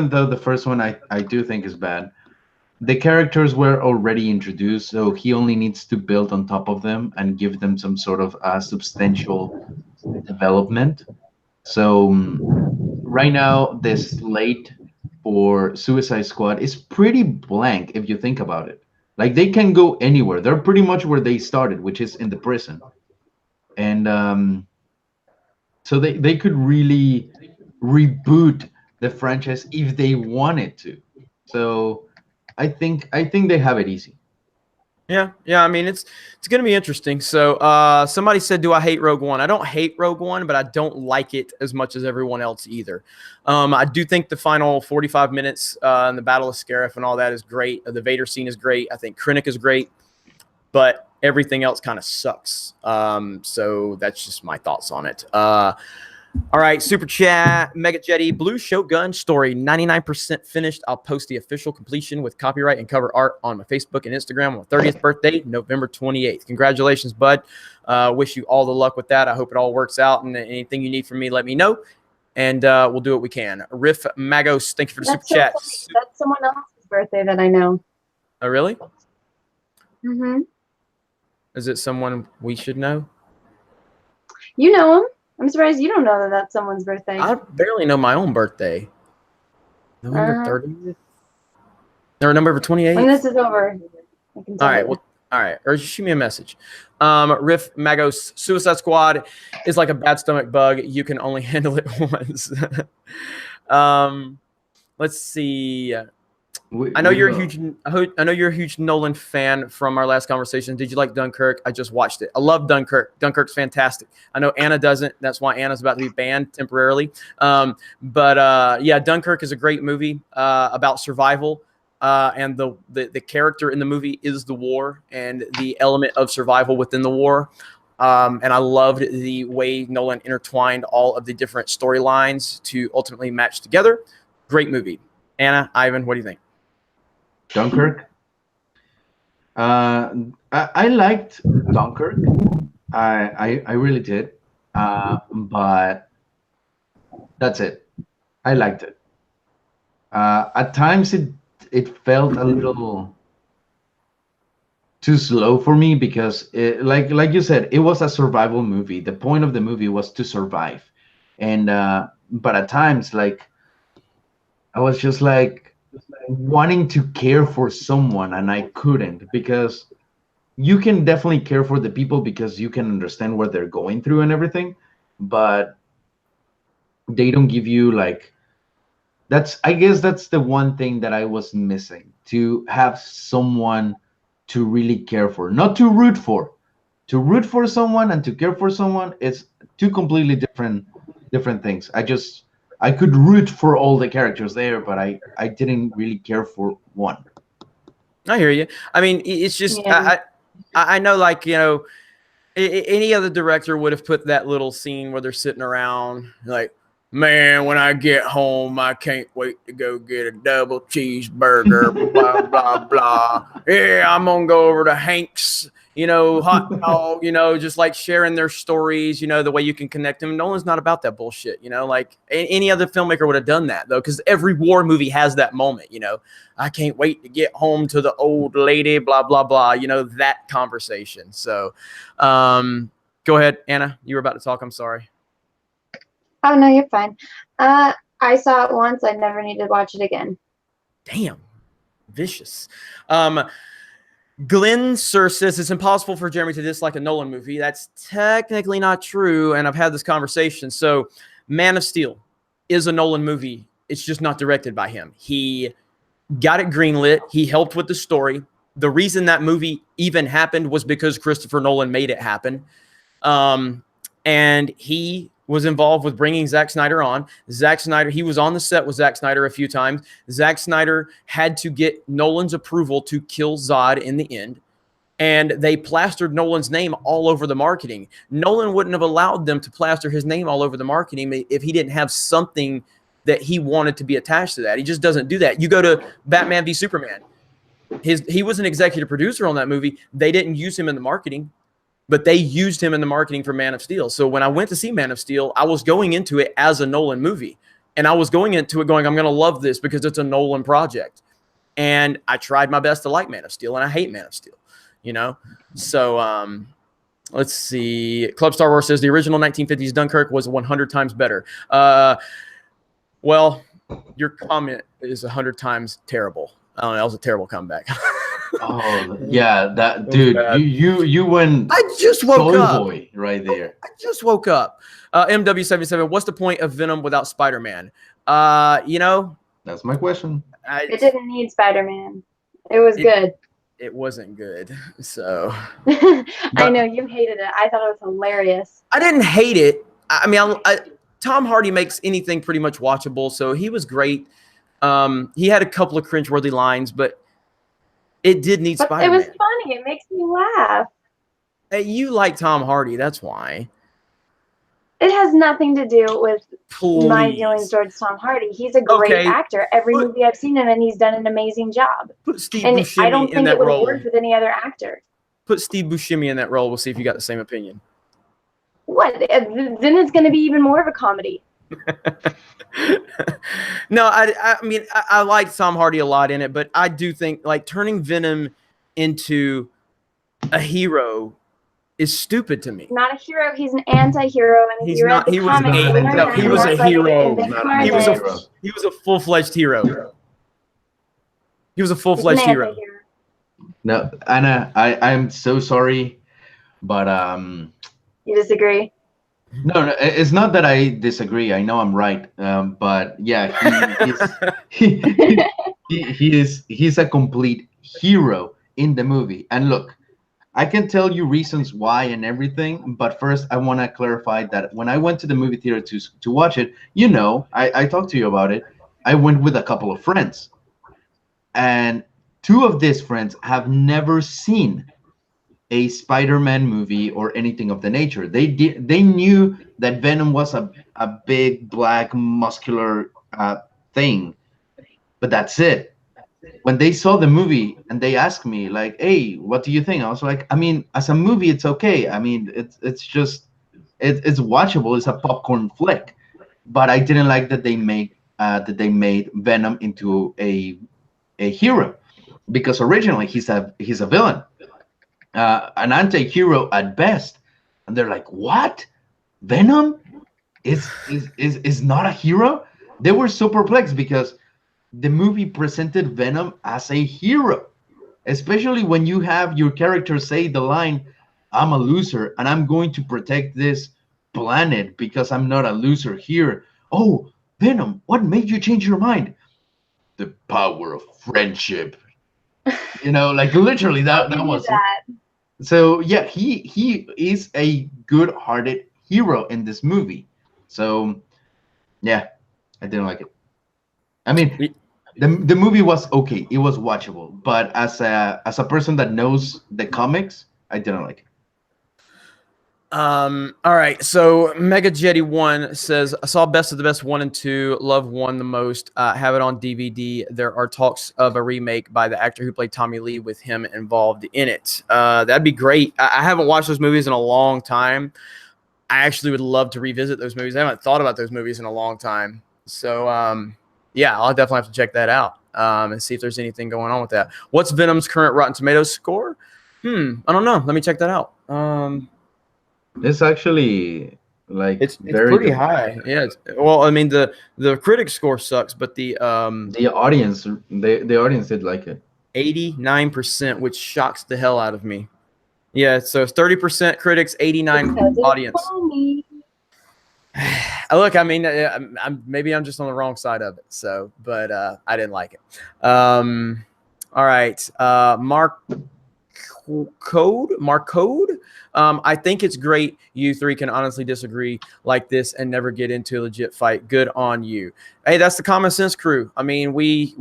though the first one I do think is bad, the characters were already introduced, so he only needs to build on top of them and give them some sort of substantial development. So right now, the slate for Suicide Squad is pretty blank if you think about it. Like, they can go anywhere. They're pretty much where they started, which is in the prison. And so they could really reboot the franchise if they wanted to. So I think they have it easy. Yeah. I mean, it's going to be interesting. So somebody said, do I hate Rogue One? I don't hate Rogue One, but I don't like it as much as everyone else either. I do think the final 45 minutes and the Battle of Scarif and all that is great. The Vader scene is great. I think Krennic is great, but everything else kind of sucks. So that's just my thoughts on it. All right, super chat, Mega Jetty, Blue Shogun story, 99% finished. I'll post the official completion with copyright and cover art on my Facebook and Instagram on my 30th birthday, November 28th. Congratulations, bud. Wish you all the luck with that. I hope it all works out, and anything you need from me, let me know, and we'll do what we can. Riff Magos, thank you for the super chat. That's someone else's birthday that I know. Oh, really? Mm-hmm. Is it someone we should know? You know him. I'm surprised you don't know that that's someone's birthday. I barely know my own birthday. November 30th? Or November 28th? When this is over, I can tell All right. you. Well, all right. Or just shoot me a message. Riff Magos, Suicide Squad is like a bad stomach bug. You can only handle it once. Let's see. I know you're a huge Nolan fan from our last conversation. Did you like Dunkirk? I just watched it. I love Dunkirk. Dunkirk's fantastic. I know Anna doesn't. That's why Anna's about to be banned temporarily. But Dunkirk is a great movie about survival. And the character in the movie is the war and the element of survival within the war. And I loved the way Nolan intertwined all of the different storylines to ultimately match together. Great movie. Anna, Ivan, what do you think? Dunkirk. I liked Dunkirk. I really did. But that's it. I liked it. At times it felt a little too slow for me because like you said, it was a survival movie. The point of the movie was to survive. And but at times, like, I was just like wanting to care for someone, and I couldn't, because you can definitely care for the people because you can understand what they're going through and everything, but they don't give you like, I guess that's the one thing that I was missing, to have someone to really care for, not to root for. To root for someone and to care for someone, it's two completely different things. I could root for all the characters there, but I didn't really care for one. I hear you. I mean, it's just Yeah. I know, like, you know, any other director would have put that little scene where they're sitting around like, man, when I get home, I can't wait to go get a double cheeseburger, blah, blah, blah. Yeah, I'm going to go over to Hank's, you know, hot dog, you know, just like sharing their stories, you know, the way you can connect them. Nolan's not about that bullshit, you know, like any other filmmaker would have done that, though, because every war movie has that moment, you know. I can't wait to get home to the old lady, blah, blah, blah, you know, that conversation. So go ahead, Anna. You were about to talk. I'm sorry. Oh no, you're fine. I saw it once. I never need to watch it again. Damn. Vicious. Glenn Sir says it's impossible for Jeremy to dislike a Nolan movie. That's technically not true, and I've had this conversation. So, Man of Steel is a Nolan movie. It's just not directed by him. He got it greenlit. He helped with the story. The reason that movie even happened was because Christopher Nolan made it happen. And he was involved with bringing Zack Snyder on. Zack Snyder, he was on the set with Zack Snyder a few times. Zack Snyder had to get Nolan's approval to kill Zod in the end. And they plastered Nolan's name all over the marketing. Nolan wouldn't have allowed them to plaster his name all over the marketing if he didn't have something that he wanted to be attached to that. He just doesn't do that. You go to Batman v Superman. He was an executive producer on that movie. They didn't use him in the marketing, but they used him in the marketing for Man of Steel. So when I went to see Man of Steel, I was going into it as a Nolan movie. And I was going into it going, I'm going to love this because it's a Nolan project. And I tried my best to like Man of Steel, and I hate Man of Steel, you know? So let's see. Club Star Wars says the original 1950s Dunkirk was 100 times better. Well, your comment is 100 times terrible. I don't know. That was a terrible comeback. Oh yeah, that dude, you went. I just woke up. Boy right there. I just woke up. MW77, what's the point of Venom without Spider-Man? You know, That's my question. It didn't need Spider-Man. It was good. It wasn't good. So I know you hated it. I thought it was hilarious. I didn't hate it. I mean, Tom Hardy makes anything pretty much watchable, so he was great. He had a couple of cringeworthy lines, but it did need Spider-Man. It was funny. It makes me laugh. Hey, you like Tom Hardy, that's why. It has nothing to do with my Please. feelings towards Tom Hardy. He's a great actor. Every movie I've seen him in, he's done an amazing job. Put Steve And Buscemi I don't in think that it would have role. worked with any other actor. Put Steve Buscemi in that role. We'll see if you got the same opinion. What? Then it's going to be even more of a comedy. No, I mean, I like Tom Hardy a lot in it, but I do think like turning Venom into a hero is stupid to me. Not a hero. He's an anti-hero. And He's if you read not- the he was comics, a- you learn no, that he was a he's like hero. incarnate. He was a full-fledged hero. He was a He's full-fledged an hero. anti-hero. No, Anna, I'm so sorry, but You disagree? no, it's not that I disagree. I know I'm right, but yeah, he's a complete hero in the movie. And look, I can tell you reasons why and everything, but first I want to clarify that when I went to the movie theater to watch it, you know, I talked to you about it. I went with a couple of friends, and two of these friends have never seen a Spider-Man movie or anything of the nature. They knew that Venom was a big black muscular thing, but that's it. When they saw the movie and they asked me like, "Hey, what do you think?" I was like, "I mean, as a movie, it's okay. I mean, it's just it's watchable. It's a popcorn flick." But I didn't like that they made Venom into a hero, because originally he's a villain. An anti-hero at best, and they're like, "What? Venom is not a hero?" They were so perplexed because the movie presented Venom as a hero, especially when you have your character say the line, "I'm a loser and I'm going to protect this planet because I'm not a loser here." "Oh, Venom, what made you change your mind?" "The power of friendship." Like literally How that do that you do was it. that? So yeah, he is a good-hearted hero in this movie. So yeah, I didn't like it. I mean, Y- the movie was okay. It was watchable, but as a person that knows the comics, I didn't like it. All right. So Mega Jetty 1 says, I saw Best of the Best 1 and 2. Love 1 the most. Have it on DVD. There are talks of a remake by the actor who played Tommy Lee with him involved in it. That'd be great. I haven't watched those movies in a long time. I actually would love to revisit those movies. I haven't thought about those movies in a long time. So, yeah, I'll definitely have to check that out and see if there's anything going on with that. What's Venom's current Rotten Tomatoes score? I don't know. Let me check that out. It's actually like It's very pretty good. high. Yeah. Well, I mean the critic score sucks, but the The audience did like it. 89%, which shocks the hell out of me. Yeah, so 30% critics, 89 Because it's audience. funny. Look, I mean, maybe I'm just on the wrong side of it. So, but I didn't like it. All right, Mark Code. I think it's great. You three can honestly disagree like this and never get into a legit fight. Good on you. Hey, that's the Common Sense crew. I mean, we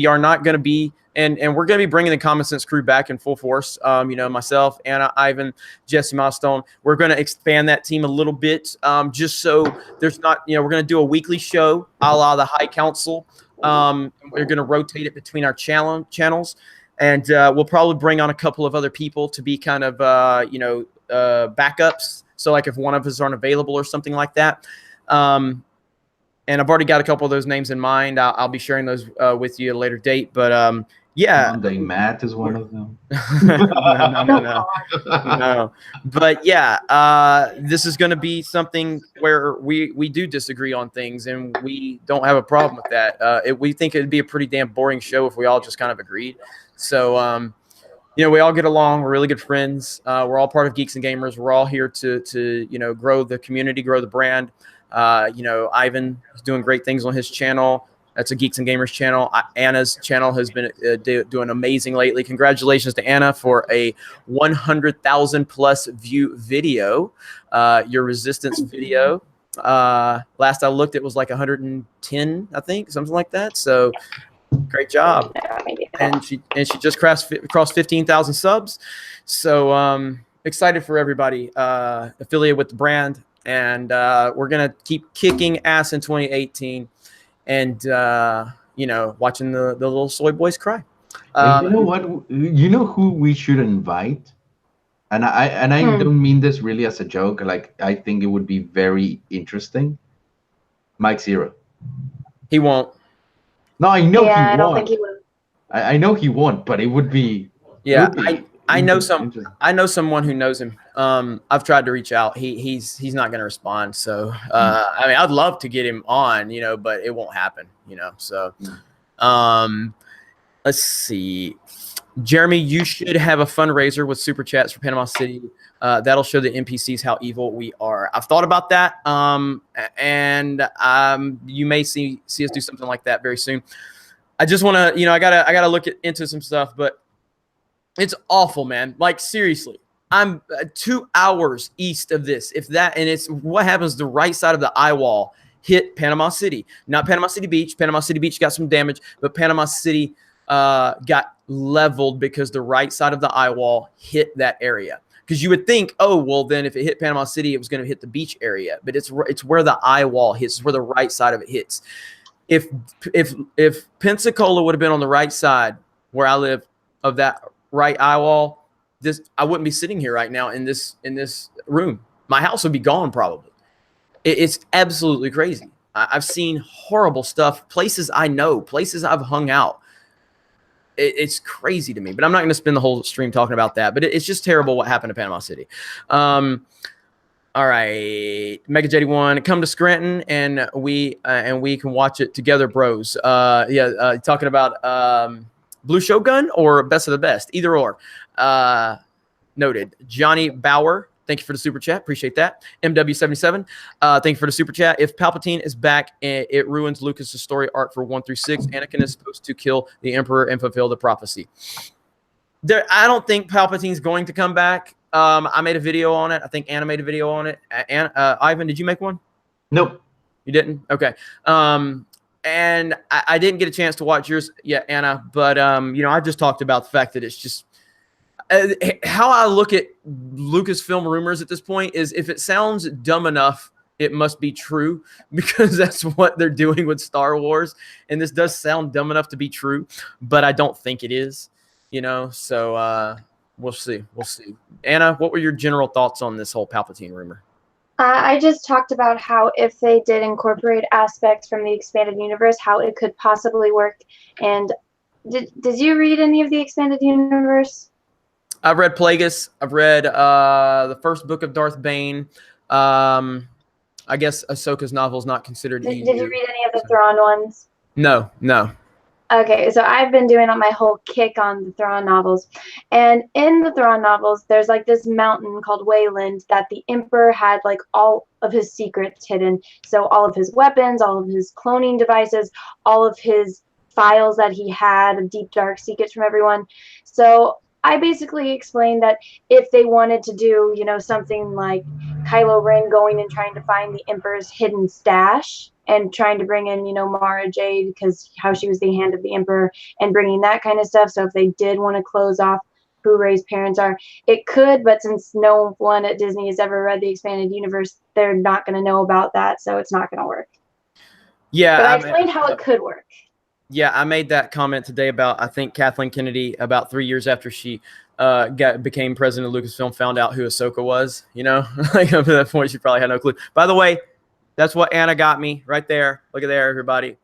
are not going to be. And we're going to be bringing the Common Sense crew back in full force. Myself, Anna, Ivan, Jesse Milestone. We're going to expand that team a little bit, just so there's not. We're going to do a weekly show, a la the High Council. We're going to rotate it between our channels, and we'll probably bring on a couple of other people to be kind of backups. So like if one of us aren't available or something like that. And I've already got a couple of those names in mind. I'll be sharing those with you at a later date. But yeah. Monday Matt is one of them. No. But yeah, this is going to be something where we do disagree on things, and we don't have a problem with that. We think it'd be a pretty damn boring show if we all just kind of agreed. So, we all get along. We're really good friends. We're all part of Geeks and Gamers. We're all here to grow the community, grow the brand. Ivan is doing great things on his channel. That's a Geeks and Gamers channel. Anna's channel has been doing amazing lately. Congratulations to Anna for a 100,000 plus view video. Your Resistance video. Last I looked, it was like 110, I think, something like that. So great job. And she just crossed 15,000 subs. So excited for everybody affiliated with the brand. And we're going to keep kicking ass in 2018 and, watching the little soy boys cry. And you know what? You know who we should invite? And I don't mean this really as a joke. Like, I think it would be very interesting. Mike Zero. He won't. No, I know he won't. I don't think he will. I know he won't, but it would be. Yeah, it would be I know interesting. I know someone who knows him. I've tried to reach out. He's not going to respond. So I mean, I'd love to get him on, but it won't happen. So let's see. Jeremy, you should have a fundraiser with super chats for Panama City. That'll show the NPCs how evil we are. I've thought about that, and you may see us do something like that very soon. I just want to, I gotta look into some stuff, but it's awful, man. Like, seriously, I'm 2 hours east of this, if that, and it's what happens. The right side of the eye wall hit Panama City, not Panama City Beach. Panama City Beach got some damage, but Panama City got leveled because the right side of the eye wall hit that area. Because you would think, oh, well, then if it hit Panama City, it was going to hit the beach area, but it's where the eye wall hits, it's where the right side of it hits. If Pensacola would have been on the right side where I live of that right eye wall, I wouldn't be sitting here right now in this room. My house would be gone probably. It's absolutely crazy. I've seen horrible stuff, places I know, places I've hung out. It's crazy to me, but I'm not going to spend the whole stream talking about that. But it's just terrible what happened to Panama City. All right, Mega Jetty 1, come to Scranton and we can watch it together, bros. Talking about Blue Shogun or Best of the Best, either or. Noted. Johnny Bauer thank you for the super chat. Appreciate that. MW77, thank you for the super chat. If Palpatine is back, it ruins Lucas's story arc for 1 through 6. Anakin is supposed to kill the Emperor and fulfill the prophecy. I don't think Palpatine's going to come back. I made a video on it. I think Anna made a video on it. Ivan, did you make one? Nope. You didn't? Okay. And I didn't get a chance to watch yours yet, Anna. But, I just talked about the fact that it's just how I look at Lucasfilm rumors at this point is if it sounds dumb enough, it must be true, because that's what they're doing with Star Wars. And this does sound dumb enough to be true, but I don't think it is, so we'll see. Anna, what were your general thoughts on this whole Palpatine rumor? I just talked about how if they did incorporate aspects from the expanded universe, how it could possibly work. And did you read any of the expanded universe? I've read Plagueis. I've read the first book of Darth Bane. I guess Ahsoka's novel is not considered Did EU. you read any of the Thrawn ones? No. Okay, so I've been doing my whole kick on the Thrawn novels. And in the Thrawn novels, there's like this mountain called Wayland that the Emperor had like all of his secrets hidden. So all of his weapons, all of his cloning devices, all of his files that he had of deep, dark secrets from everyone. So I basically explained that if they wanted to do, something like Kylo Ren going and trying to find the Emperor's hidden stash and trying to bring in, Mara Jade, because how she was the hand of the Emperor, and bringing that kind of stuff. So if they did want to close off who Rey's parents are, it could, but since no one at Disney has ever read the expanded universe, they're not going to know about that, so it's not going to work. Yeah, but I explained how it could work. Yeah, I made that comment today about, I think, Kathleen Kennedy, about 3 years after she became president of Lucasfilm, found out who Ahsoka was, like up to that point, she probably had no clue. By the way, that's what Anna got me right there. Look at there, everybody.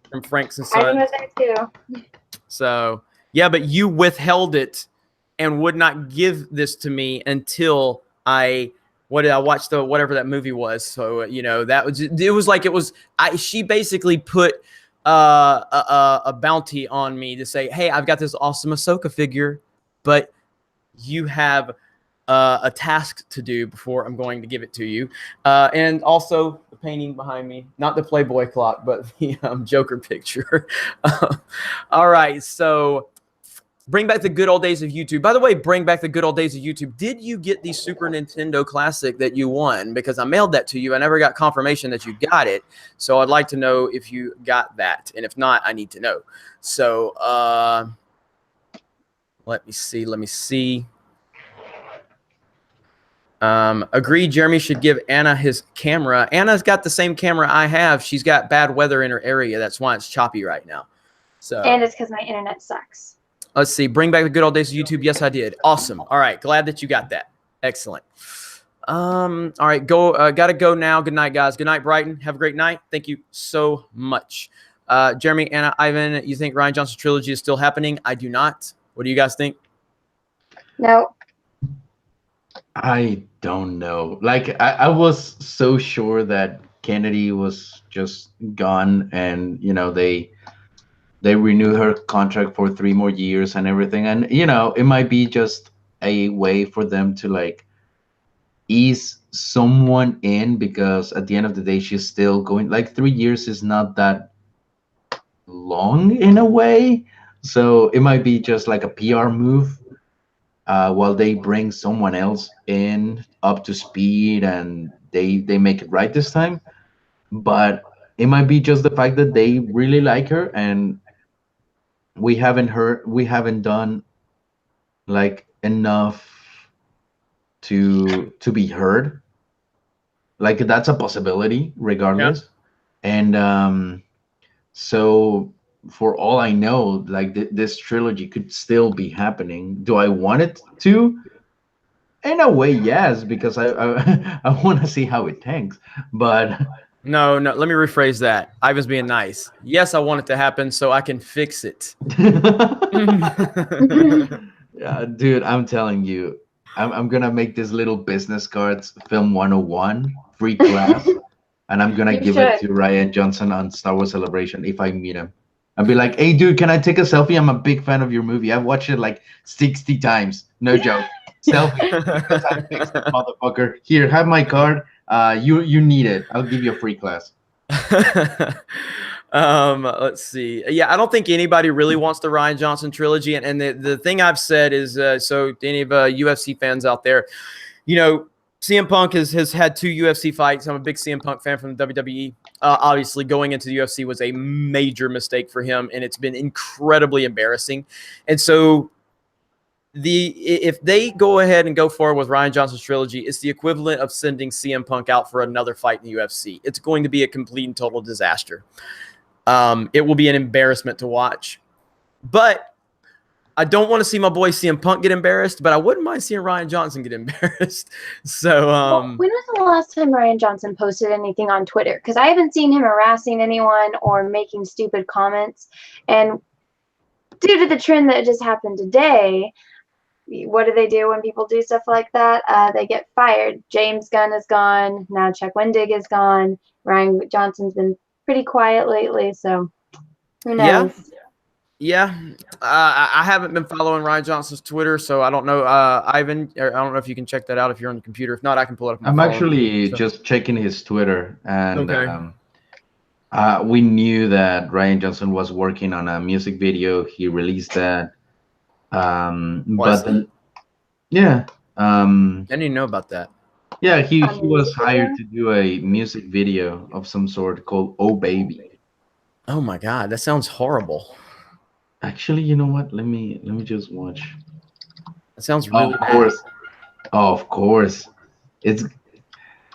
From Franks and Sons. I think that's there too. So, yeah, but you withheld it and would not give this to me until I watched whatever that movie was. So, she basically put a bounty on me to say, hey, I've got this awesome Ahsoka figure, but you have a task to do before I'm going to give it to you. And also the painting behind me, not the Playboy clock, but the Joker picture. All right, so bring back the good old days of YouTube. By the way, bring back the good old days of YouTube. Did you get the Super Nintendo Classic that you won? Because I mailed that to you. I never got confirmation that you got it. So I'd like to know if you got that. And if not, I need to know. So let me see. Agree, Jeremy should give Anna his camera. Anna's got the same camera I have. She's got bad weather in her area. That's why it's choppy right now. So, and it's because my internet sucks. Let's see. Bring back the good old days of YouTube. Yes, I did. Awesome. All right. Glad that you got that. Excellent. All right. Gotta go now. Good night, guys. Good night, Brighton. Have a great night. Thank you so much. Jeremy, Anna, Ivan, you think Rian Johnson trilogy is still happening? I do not. What do you guys think? No. I don't know. Like, I was so sure that Kennedy was just gone, and they renewed her contract for 3 more years and everything. And it might be just a way for them to like ease someone in, because at the end of the day, she's still going. Like 3 years is not that long in a way, so it might be just like a PR move. While they bring someone else in up to speed and they make it right this time. But it might be just the fact that they really like her, and we haven't done like enough to be heard. Like, that's a possibility regardless. Yeah. And so for all I know, like this trilogy could still be happening. Do I want it to? In a way, yes, because I want to see how it tanks. But no, let me rephrase that. I was being nice. Yes, I want it to happen so I can fix it. Yeah, dude, I'm telling you, I'm gonna make this little business cards, Film 101, free class, and I'm gonna give it to Rian Johnson on Star Wars Celebration if I meet him. I'd be like, hey, dude, can I take a selfie? I'm a big fan of your movie. I've watched it like 60 times. No joke. selfie because I fixed it, motherfucker. Here, have my card. You need it. I'll give you a free class. Let's see. Yeah, I don't think anybody really wants the Ryan Johnson trilogy. And the thing I've said is, so to any of UFC fans out there, you know, CM Punk has had 2 UFC fights. I'm a big CM Punk fan from the WWE. Obviously, going into the UFC was a major mistake for him, and it's been incredibly embarrassing. And so if they go ahead and go forward with Ryan Johnson's trilogy, it's the equivalent of sending CM Punk out for another fight in the UFC. It's going to be a complete and total disaster. It will be an embarrassment to watch. But I don't want to see my boy CM Punk get embarrassed, but I wouldn't mind seeing Ryan Johnson get embarrassed. So, when was the last time Ryan Johnson posted anything on Twitter? Because I haven't seen him harassing anyone or making stupid comments. And due to the trend that just happened today, what do they do when people do stuff like that? They get fired. James Gunn is gone. Now Chuck Wendig is gone. Ryan Johnson's been pretty quiet lately, so who knows? Yeah. I haven't been following Ryan Johnson's Twitter, so I don't know. Ivan, I don't know if you can check that out if you're on the computer. If not, I can pull it up. I'm actually just checking his Twitter, and okay. We knew that Ryan Johnson was working on a music video. He released that. But then, yeah. I didn't even know about that. Yeah, he was hired to do a music video of some sort called "Oh Baby." Oh my God, that sounds horrible. Actually, you know what? Let me just watch. That sounds really bad. Course. Oh, of course. It's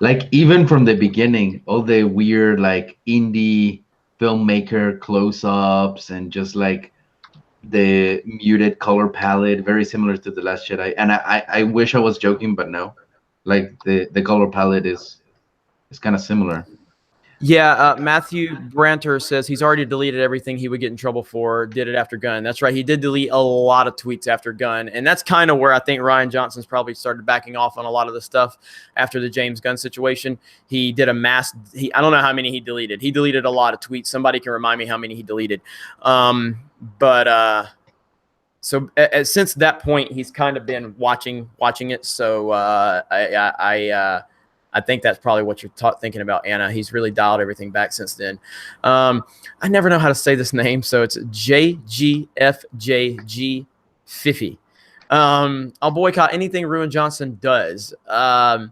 like even from the beginning, all the weird like indie filmmaker close-ups and just like the muted color palette, very similar to The Last Jedi. And I wish I was joking, but no. Like the color palette is kind of similar. Yeah, Matthew Branter says he's already deleted everything he would get in trouble for. Did it after Gunn. That's right. He did delete a lot of tweets after Gunn, and that's kind of where I think Ryan Johnson's probably started backing off on a lot of the stuff after the James Gunn situation. He did a mass. I don't know how many he deleted. He deleted a lot of tweets. Somebody can remind me how many he deleted. So since that point, he's kind of been watching it. So I think that's probably what you're thinking about, Anna. He's really dialed everything back since then. I never know how to say this name, so it's JGFJG Fifi. I'll boycott anything Ruin Johnson does. I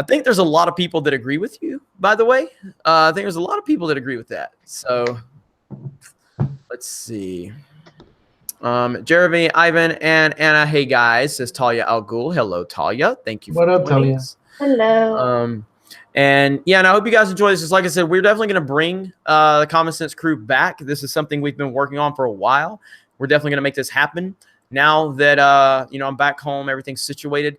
think there's a lot of people that agree with you, by the way. I think there's a lot of people that agree with that. So let's see. Jeremy, Ivan, and Anna. Hey guys, says Talia Al Ghul. Hello, Talia. Thank you for joining us. Hello. And yeah, and I hope you guys enjoy this. Just like I said, we're definitely going to bring the Common Sense crew back. This is something we've been working on for a while. We're definitely going to make this happen. Now that I'm back home, everything's situated.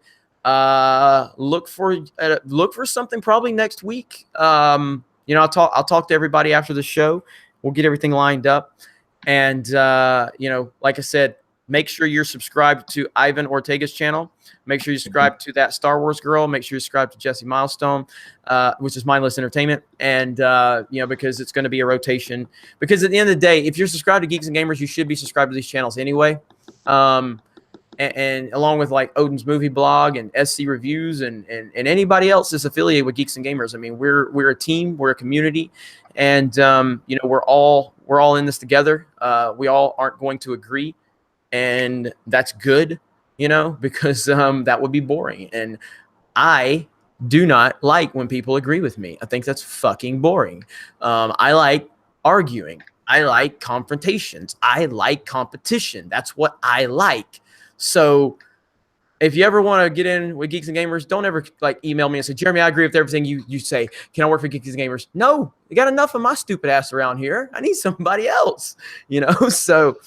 Look for something probably next week. I'll talk to everybody after the show. We'll get everything lined up. And like I said, make sure you're subscribed to Ivan Ortega's channel. Make sure you subscribe to that Star Wars girl. Make sure you subscribe to Jesse Milestone, which is Mindless Entertainment. And, because it's going to be a rotation. Because at the end of the day, if you're subscribed to Geeks and Gamers, you should be subscribed to these channels anyway. And along with like Odin's Movie Blog and SC Reviews and anybody else that's affiliated with Geeks and Gamers. I mean, we're a team. We're a community. And, we're all in this together. We all aren't going to agree. And that's good, because that would be boring. And I do not like when people agree with me. I think that's fucking boring. I like arguing. I like confrontations. I like competition. That's what I like. So if you ever want to get in with Geeks and Gamers, don't ever email me and say, Jeremy, I agree with everything you say. Can I work for Geeks and Gamers? No, you got enough of my stupid ass around here. I need somebody else, So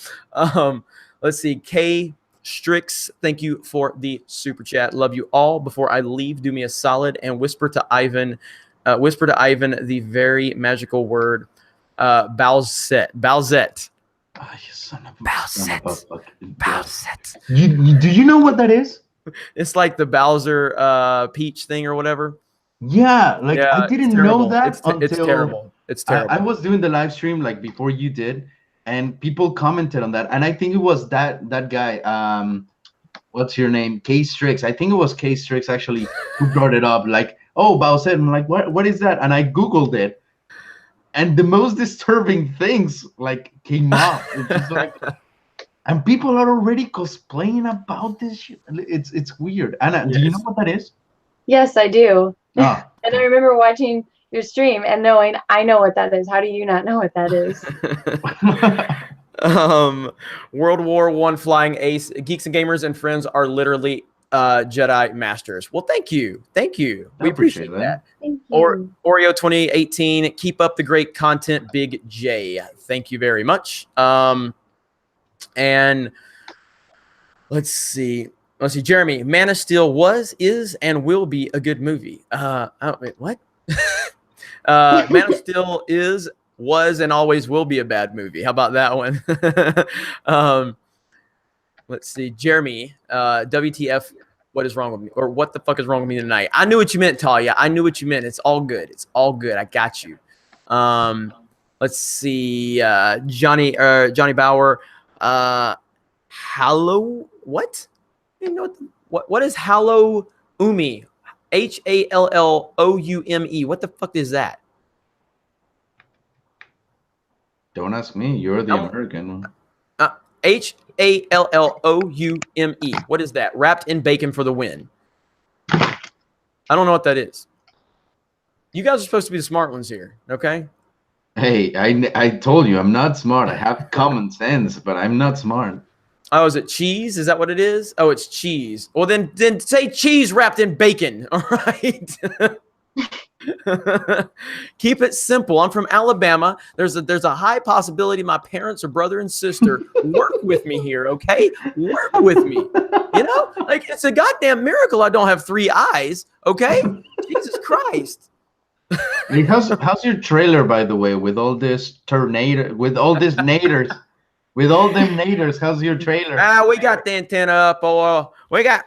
let's see. K Strix, thank you for the super chat. Love you all. Before I leave, do me a solid and whisper to Ivan the very magical word, Bowsette. Bowsette. Oh, you son of a Bowsette. Do you know what that is? It's like the Bowser peach thing or whatever. Yeah, I didn't know that until it's terrible. It's terrible. I was doing the live stream before you did, and people commented on that, and I think it was that guy. what's your name? Case Strix. I think it was Case Strix actually who brought it up. Like, oh, Bowser. I'm like, what is that? And I Googled it. And the most disturbing things like came up. It's just like, and people are already cosplaying about this shit. It's weird. Anna, do you know Yes. what that is? Yes, I do. Ah, And I remember watching your stream and knowing I know what that is. How do you not know what that is? World War One flying ace. Geeks and gamers and friends are literally Jedi masters. Well, thank you. We appreciate that. Thank Or you. Oreo 2018. Keep up the great content, Big J. Thank you very much. And let's see. Jeremy, Man of Steel was, is, and will be a good movie. Wait, what? Man of Steel was, and always will be a bad movie. How about that one? Let's see. Jeremy, WTF, what is wrong with me? Or what the fuck is wrong with me tonight? I knew what you meant, Talia. I knew what you meant. It's all good. I got you. Let's see. Johnny Bauer. Hallow, what? You know what is Hallow Umi? HALLOUME. What the fuck is that? don't ask me. You're the American one. HALLOUME. What is that? Wrapped in bacon for the win. I don't know what that is. You guys are supposed to be the smart ones here, okay? Hey, I told you I'm not smart. I have common sense, but I'm not smart. Oh, is it cheese? Is that what it is? Oh, it's cheese. Well, then say cheese wrapped in bacon. All right. Keep it simple. I'm from Alabama. There's a high possibility my parents or brother and sister work with me here. Okay, work with me. You know, like it's a goddamn miracle I don't have 3 eyes. Okay, Jesus Christ. Hey, how's your trailer, by the way, with all this tornado, with all these naders, with all them naders? How's your trailer? We got the antenna up. We got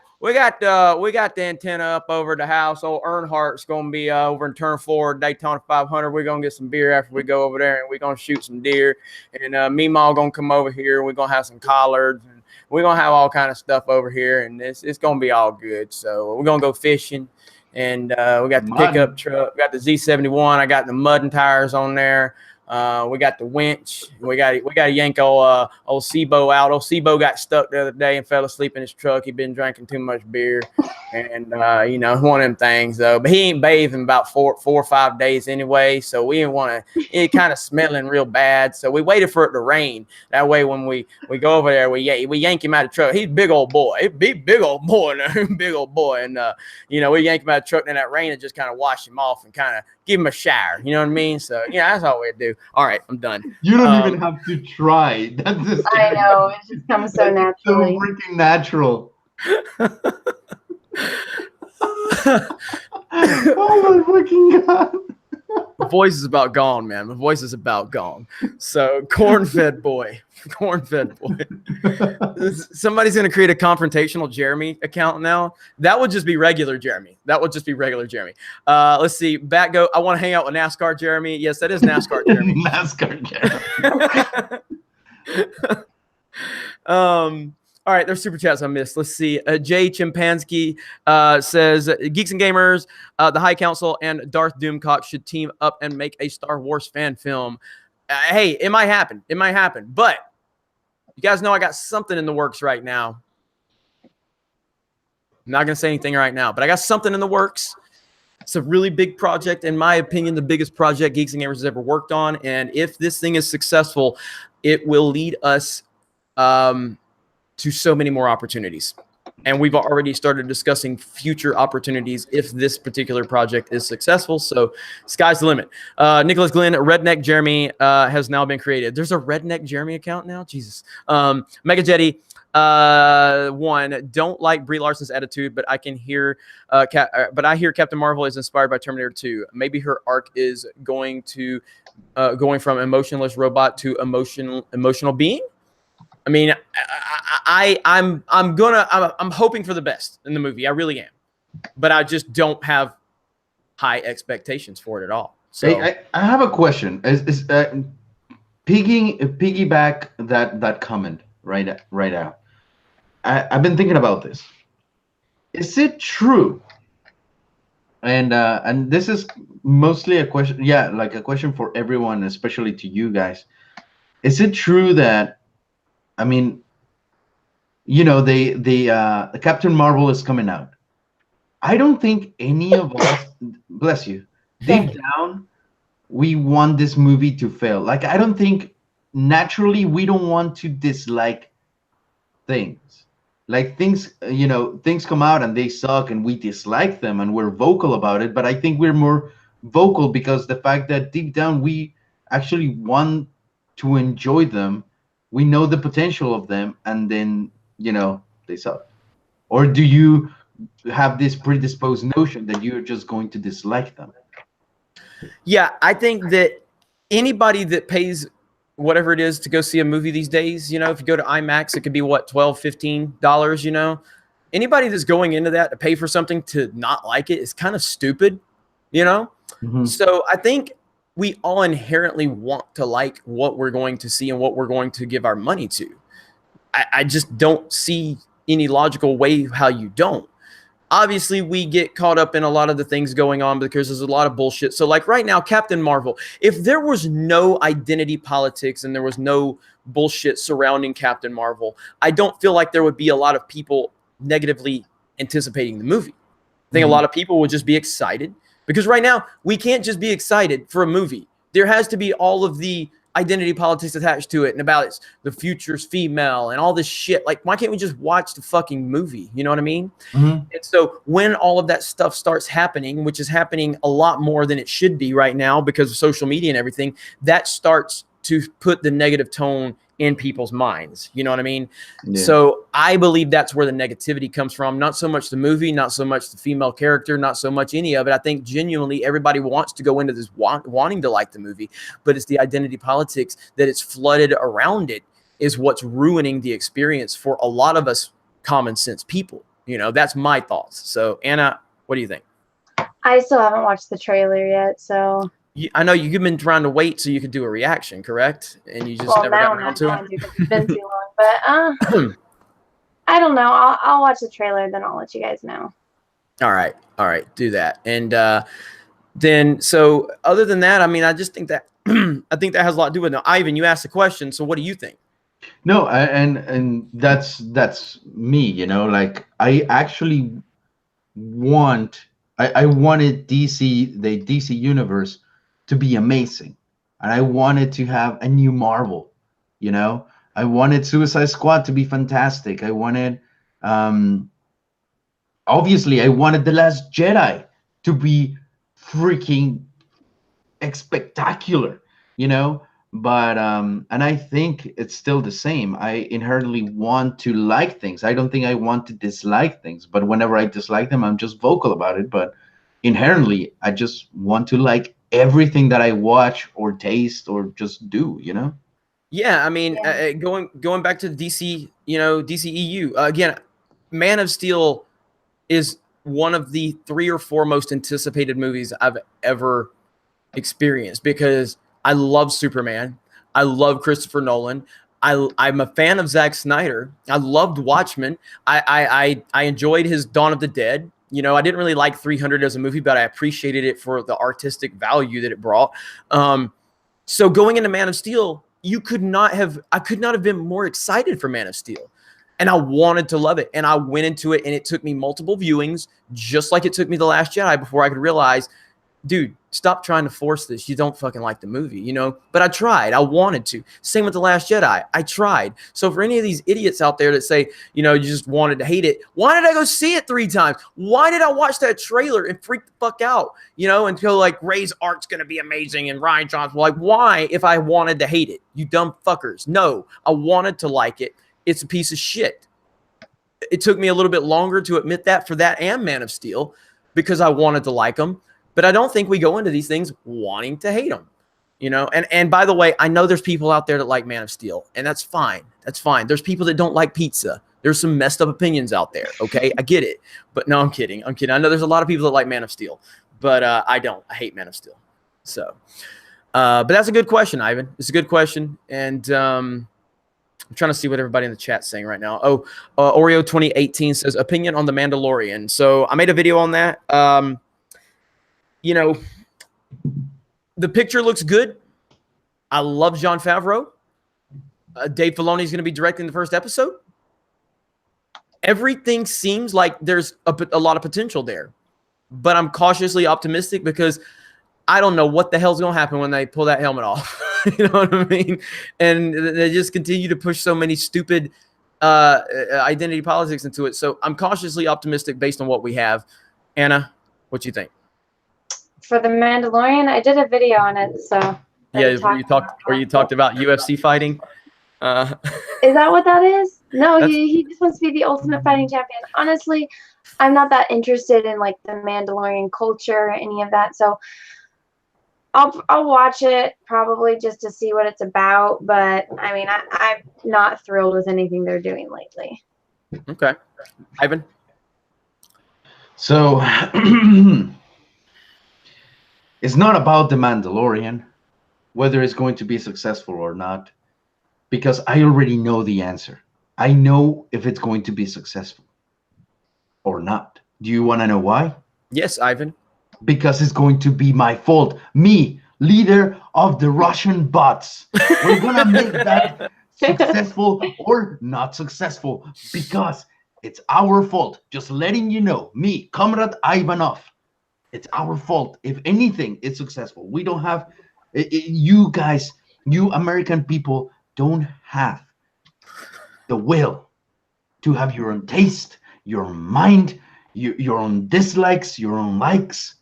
the antenna up over the house. Old Earnhardt's gonna be over in Turn 4 Daytona 500. We're gonna get some beer after we go over there, and we're gonna shoot some deer. And Meemaw gonna come over here. We're gonna have some collards, and we're gonna have all kind of stuff over here, and it's gonna be all good. So we're gonna go fishing. And we got the pickup truck, we got the Z71. I got the mudding tires on there. We got the winch. We got to yank old Sebo out. Old Sebo got stuck the other day and fell asleep in his truck. He'd been drinking too much beer, and one of them things though. But he ain't bathed in about 4 or 5 days anyway, so we didn't want to. It kind of smelling real bad, so we waited for it to rain. That way, when we go over there, we yank him out of the truck. He's a big old boy. He's a big old boy, big old boy, and we yank him out of the truck, and that rain and just kind of wash him off and kind of give him a shower. You know what I mean? So yeah, that's all we do. All right, I'm done. You don't even have to try. That's just I know. It just comes so naturally. so freaking natural. Oh my fucking god. My voice is about gone, man. My voice is about gone. So corn-fed boy. Somebody's going to create a confrontational Jeremy account now. That would just be regular Jeremy. Let's see. Batgo. I want to hang out with NASCAR Jeremy. Yes, that is NASCAR Jeremy. NASCAR Jeremy. All right, there's super chats I missed. Let's see. Jay Chimpanski says, Geeks and Gamers, the High Council, and Darth Doomcock should team up and make a Star Wars fan film. Hey, it might happen. But you guys know I got something in the works right now. I'm not going to say anything right now, but I got something in the works. It's a really big project. In my opinion, the biggest project Geeks and Gamers has ever worked on. And if this thing is successful, it will lead us to so many more opportunities. And we've already started discussing future opportunities if this particular project is successful. So sky's the limit. Nicholas Glenn, Redneck Jeremy has now been created. There's a Redneck Jeremy account now? Jesus. Mega Jetty, 1, don't like Brie Larson's attitude, but I can hear, but I hear Captain Marvel is inspired by Terminator 2. Maybe her arc is going from emotionless robot to emotional being. I mean, I'm hoping for the best in the movie. I really am, but I just don't have high expectations for it at all. So hey, I have a question. Is piggyback that comment right out? I've been thinking about this. Is it true? And this is mostly a question, yeah, like a question for everyone, especially to you guys. Is it true that, I mean, the Captain Marvel is coming out. I don't think any of us, bless you, deep Thank you. down, we want this movie to fail. Like, I don't think naturally we don't want to dislike things. Like things, things come out and they suck and we dislike them and we're vocal about it. But I think we're more vocal because the fact that deep down we actually want to enjoy them. We know the potential of them, and then, they suck. Or do you have this predisposed notion that you're just going to dislike them? Yeah, I think that anybody that pays whatever it is to go see a movie these days, if you go to IMAX, it could be what, $12, $15, Anybody that's going into that to pay for something to not like it is kind of stupid, Mhm. So I think we all inherently want to like what we're going to see and what we're going to give our money to. I just don't see any logical way how you don't. Obviously, we get caught up in a lot of the things going on because there's a lot of bullshit. So like right now, Captain Marvel, if there was no identity politics and there was no bullshit surrounding Captain Marvel, I don't feel like there would be a lot of people negatively anticipating the movie. I think a lot of people would just be excited because right now we can't just be excited for a movie. There has to be all of the identity politics attached to it and about it's the future's female and all this shit. Like, why can't we just watch the fucking movie? You know what I mean? Mhm. And so when all of that stuff starts happening, which is happening a lot more than it should be right now because of social media and everything, that starts to put the negative tone in people's minds. You know what I mean? Yeah. So I believe that's where the negativity comes from. Not so much the movie, not so much the female character, not so much any of it. I think genuinely everybody wants to go into this wanting to like the movie, but it's the identity politics that it's flooded around it is what's ruining the experience for a lot of us common sense people. That's my thoughts. So Anna, what do you think? I still haven't watched the trailer yet, so I know you've been trying to wait so you could do a reaction, correct? And you just well never now got I'm around not to going to it. because it's been too long. But I don't know. I'll watch the trailer, then I'll let you guys know. All right, do that. And then, so other than that, I mean, I just think that I think that has a lot to do with it. Now, Ivan, you asked the question, so what do you think? No, and that's me. Like I actually I wanted the DC universe to be amazing, and I wanted to have a new Marvel. I wanted Suicide Squad to be fantastic. I wanted, obviously, I wanted The Last Jedi to be freaking spectacular, you know. But and I think it's still the same. I inherently want to like things. I don't think I want to dislike things. But whenever I dislike them, I'm just vocal about it. But inherently, I just want to like everything that I watch or taste or just do. Yeah, I mean, Yeah. going back to DC, DCEU again, Man of Steel is one of the 3 or 4 most anticipated movies I've ever experienced because I love Superman. I love Christopher Nolan. I'm a fan of Zack Snyder. I loved Watchmen. I enjoyed his Dawn of the Dead. I didn't really like 300 as a movie, but I appreciated it for the artistic value that it brought. So going into Man of Steel, I could not have been more excited for Man of Steel. And I wanted to love it. And I went into it and it took me multiple viewings, just like it took me The Last Jedi before I could realize, dude, stop trying to force this. You don't fucking like the movie, But I tried. I wanted to. Same with The Last Jedi. I tried. So for any of these idiots out there that say, you just wanted to hate it, why did I go see it 3 times? Why did I watch that trailer and freak the fuck out, until like Ray's art's going to be amazing and Ryan Johnson? Like, why if I wanted to hate it? You dumb fuckers. No, I wanted to like it. It's a piece of shit. It took me a little bit longer to admit that for that and Man of Steel because I wanted to like them. But I don't think we go into these things wanting to hate them, And by the way, I know there's people out there that like Man of Steel, and that's fine. That's fine. There's people that don't like pizza. There's some messed up opinions out there. Okay, I get it. But no, I'm kidding. I know there's a lot of people that like Man of Steel, but I don't. I hate Man of Steel. So, but that's a good question, Ivan. It's a good question, and I'm trying to see what everybody in the chat's saying right now. Oh, Oreo 2018 says opinion on the Mandalorian. So I made a video on that. You know, the picture looks good. I love Jon Favreau. Dave Filoni is going to be directing the first episode. Everything seems like there's a lot of potential there, but I'm cautiously optimistic because I don't know what the hell's going to happen when they pull that helmet off. You know what I mean? And they just continue to push so many stupid identity politics into it. So I'm cautiously optimistic based on what we have. Anna, what you think? For The Mandalorian, I did a video on it, so. Yeah, where you talked about UFC fighting. Is that what that is? No, he just wants to be the ultimate fighting champion. Honestly, I'm not that interested in like the Mandalorian culture or any of that. So I'll watch it probably just to see what it's about. But I mean, I'm not thrilled with anything they're doing lately. Okay, Ivan. So it's not about the Mandalorian, whether it's going to be successful or not, because I already know the answer. I know if it's going to be successful or not. Do you want to know why? Yes, Ivan. Because it's going to be my fault. Me, leader of the Russian bots. We're going to make that successful or not successful because it's our fault. Just letting you know, me, Comrade Ivanov, it's our fault. If anything, it's successful. We don't have, you guys, you American people don't have the will to have your own taste, your own mind, your own dislikes, your own likes.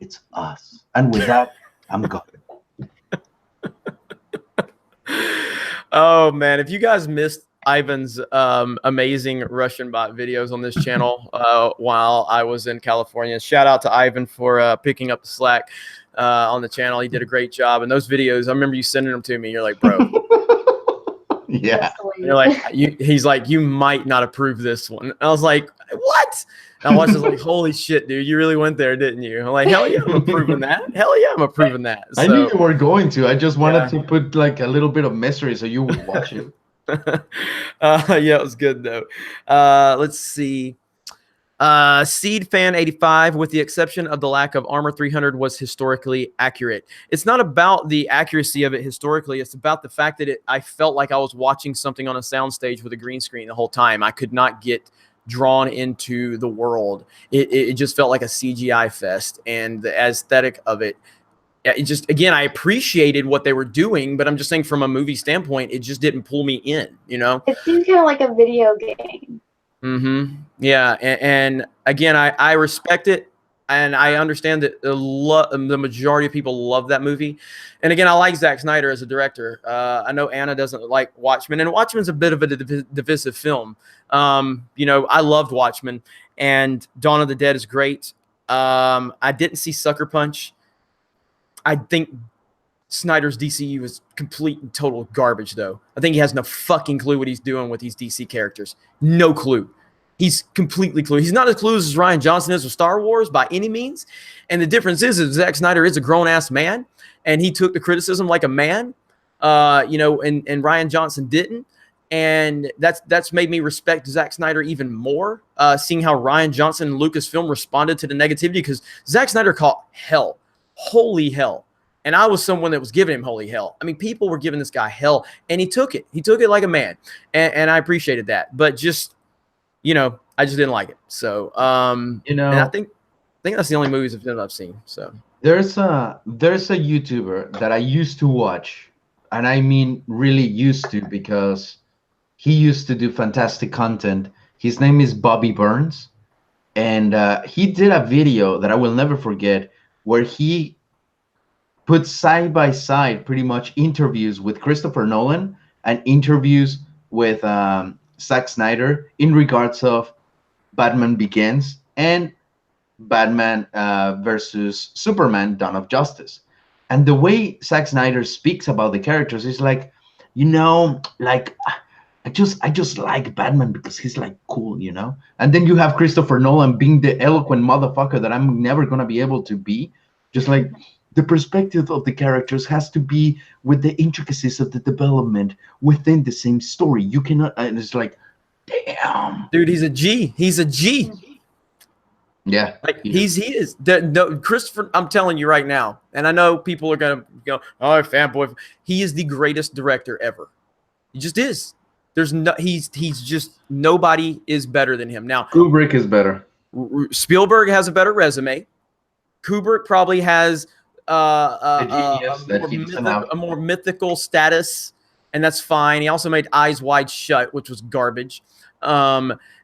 It's us. And with that, I'm gone. Oh man, if you guys missed Ivan's amazing Russian bot videos on this channel while I was in California, shout out to Ivan for picking up the slack on the channel. He did a great job. And those videos, I remember you sending them to me. You're like, bro. Yeah. You're like, he's like, you might not approve this one. I was like, what? And I watched this like, holy shit, dude, you really went there, didn't you? I'm like, hell yeah, I'm approving that. Hell yeah, I'm approving that. So, I knew you were going to. I just wanted to put like a little bit of mystery so you would watch it. Yeah, it was good though. Let's see. Seed Fan 85, with the exception of the lack of Armor 300, was historically accurate. It's not about the accuracy of it historically. It's about the fact that I felt like I was watching something on a soundstage with a green screen the whole time. I could not get drawn into the world. It just felt like a CGI fest, and the aesthetic of it just, again, I appreciated what they were doing, but I'm just saying from a movie standpoint, it just didn't pull me in, you know? It seems kind of like a video game. Mm-hmm. Yeah. And again, I respect it. And I understand that the majority of people love that movie. And again, I like Zack Snyder as a director. I know Anna doesn't like Watchmen, and Watchmen's a bit of a divisive film. You know, I loved Watchmen, and Dawn of the Dead is great. I didn't see Sucker Punch. I think Snyder's DCU is complete and total garbage, though. I think he has no fucking clue what he's doing with these DC characters. No clue. He's completely clueless. He's not as clueless as Rian Johnson is with Star Wars by any means. And the difference is Zack Snyder is a grown-ass man, and he took the criticism like a man, you know, and Rian Johnson didn't. And that's made me respect Zack Snyder even more, seeing how Rian Johnson and Lucasfilm responded to the negativity, because Zack Snyder caught hell. Holy hell. And I was someone that was giving him holy hell. I mean, people were giving this guy hell, and he took it. He took it like a man, and I appreciated that. But just, you know, I just didn't like it. So, you know, and I think that's the only movies that I've seen. So there's a YouTuber that I used to watch, and I mean really used to, because he used to do fantastic content. His name is Bobby Burns, and he did a video that I will never forget, where he put side by side pretty much interviews with Christopher Nolan and interviews with Zack Snyder in regards of Batman Begins and Batman versus Superman: Dawn of Justice. And the way Zack Snyder speaks about the characters is like, you know, like, I just like Batman because he's like cool, you know? And then you have Christopher Nolan being the eloquent motherfucker that I'm never gonna be able to be. Just like, the perspective of the characters has to be with the intricacies of the development within the same story. You cannot, and it's like, damn. Dude, he's a G. He's a G. Yeah. Like he is. No, Christopher, I'm telling you right now, and I know people are gonna go, oh, fanboy. He is the greatest director ever. He just is. There's no. He's just nobody is better than him. Now Kubrick is better. Spielberg has a better resume. Kubrick probably has a more mythical status, and that's fine. He also made Eyes Wide Shut, which was garbage.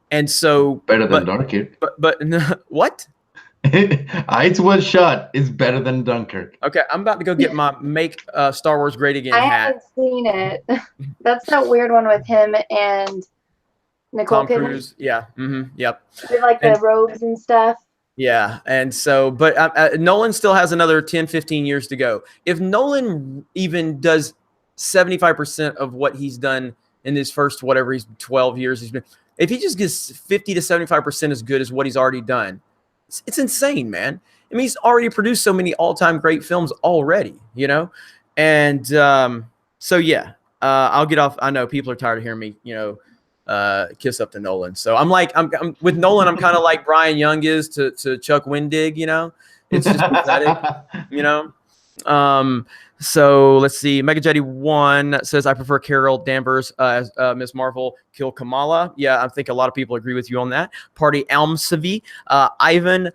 And so better than Dunkirk. But what? Eyes Wide Shut is better than Dunkirk. Okay, I'm about to go get my Make Star Wars Great Again hat. I haven't seen it. That's that weird one with him and Nicole Tom Kidman. Cruise. Yeah. Yep. With like the robes and stuff. Yeah, and so, but Nolan still has another 10, 15 years to go. If Nolan even does 75% of what he's done in his first, whatever he's 12 years, he's been, if he just gets 50 to 75% as good as what he's already done, it's insane, man. I mean, he's already produced so many all-time great films already, you know? And so, yeah, I'll get off. I know people are tired of hearing me, you know, kiss up to Nolan. So I'm like, I'm with Nolan, I'm kind of like Brian Young is to Chuck Wendig, you know? It's just pathetic, you know? So let's see. Mega Jetty 1 says, I prefer Carol Danvers as Miss Marvel, kill Kamala. Yeah, I think a lot of people agree with you on that. Party Almsevi, Ivanoski.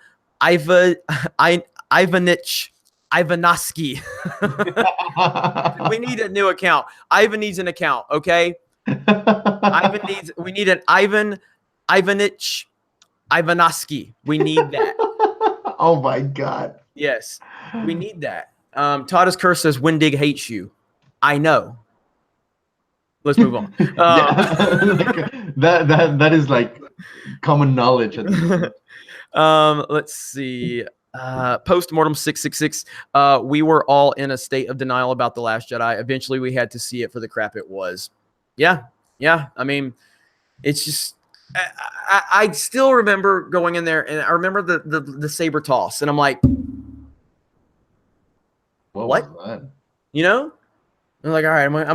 We need a new account. Ivan needs an account, okay? We need an Ivanich Ivanoski. We need that. Oh my God. Yes, we need that. Todd's Curse says Wendig hates you. I know. Let's move on. That is like common knowledge. Let's see. Postmortem 666. We were all in a state of denial about The Last Jedi. Eventually, we had to see it for the crap it was. Yeah. I mean, it's just. I still remember going in there, and I remember the saber toss, and I'm like, what? You know? I'm like, all right, maybe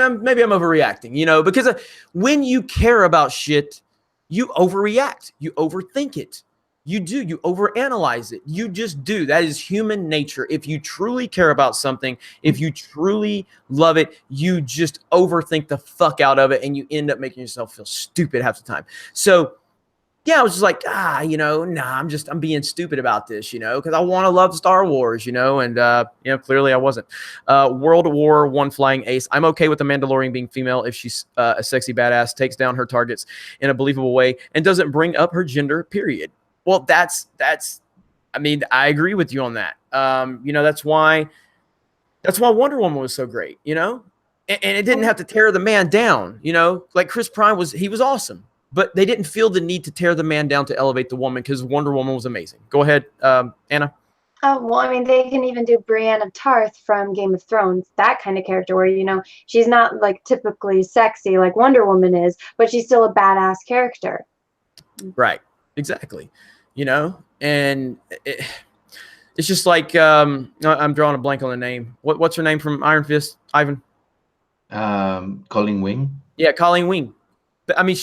I'm overreacting, you know, because when you care about shit, you overreact, you overthink it. You overanalyze it. You just do. That is human nature. If you truly care about something, if you truly love it, you just overthink the fuck out of it, and you end up making yourself feel stupid half the time. So, yeah, I was just like, you know, I'm being stupid about this, you know, because I want to love Star Wars, you know, and, you know, clearly I wasn't. World War I Flying Ace. I'm okay with the Mandalorian being female if she's a sexy badass, takes down her targets in a believable way, and doesn't bring up her gender, period. Well, that's. I mean, I agree with you on that. You know, that's why Wonder Woman was so great. You know, and it didn't have to tear the man down. You know, like Chris Pine was awesome, but they didn't feel the need to tear the man down to elevate the woman because Wonder Woman was amazing. Go ahead, Anna. Oh, well, I mean, they can even do Brienne of Tarth from Game of Thrones, that kind of character where, you know, she's not like typically sexy like Wonder Woman is, but she's still a badass character. Right. Exactly. You know, and it's just like I'm drawing a blank on the name. What's her name from Iron Fist, Ivan? Colleen Wing. Yeah, Colleen Wing. But I mean,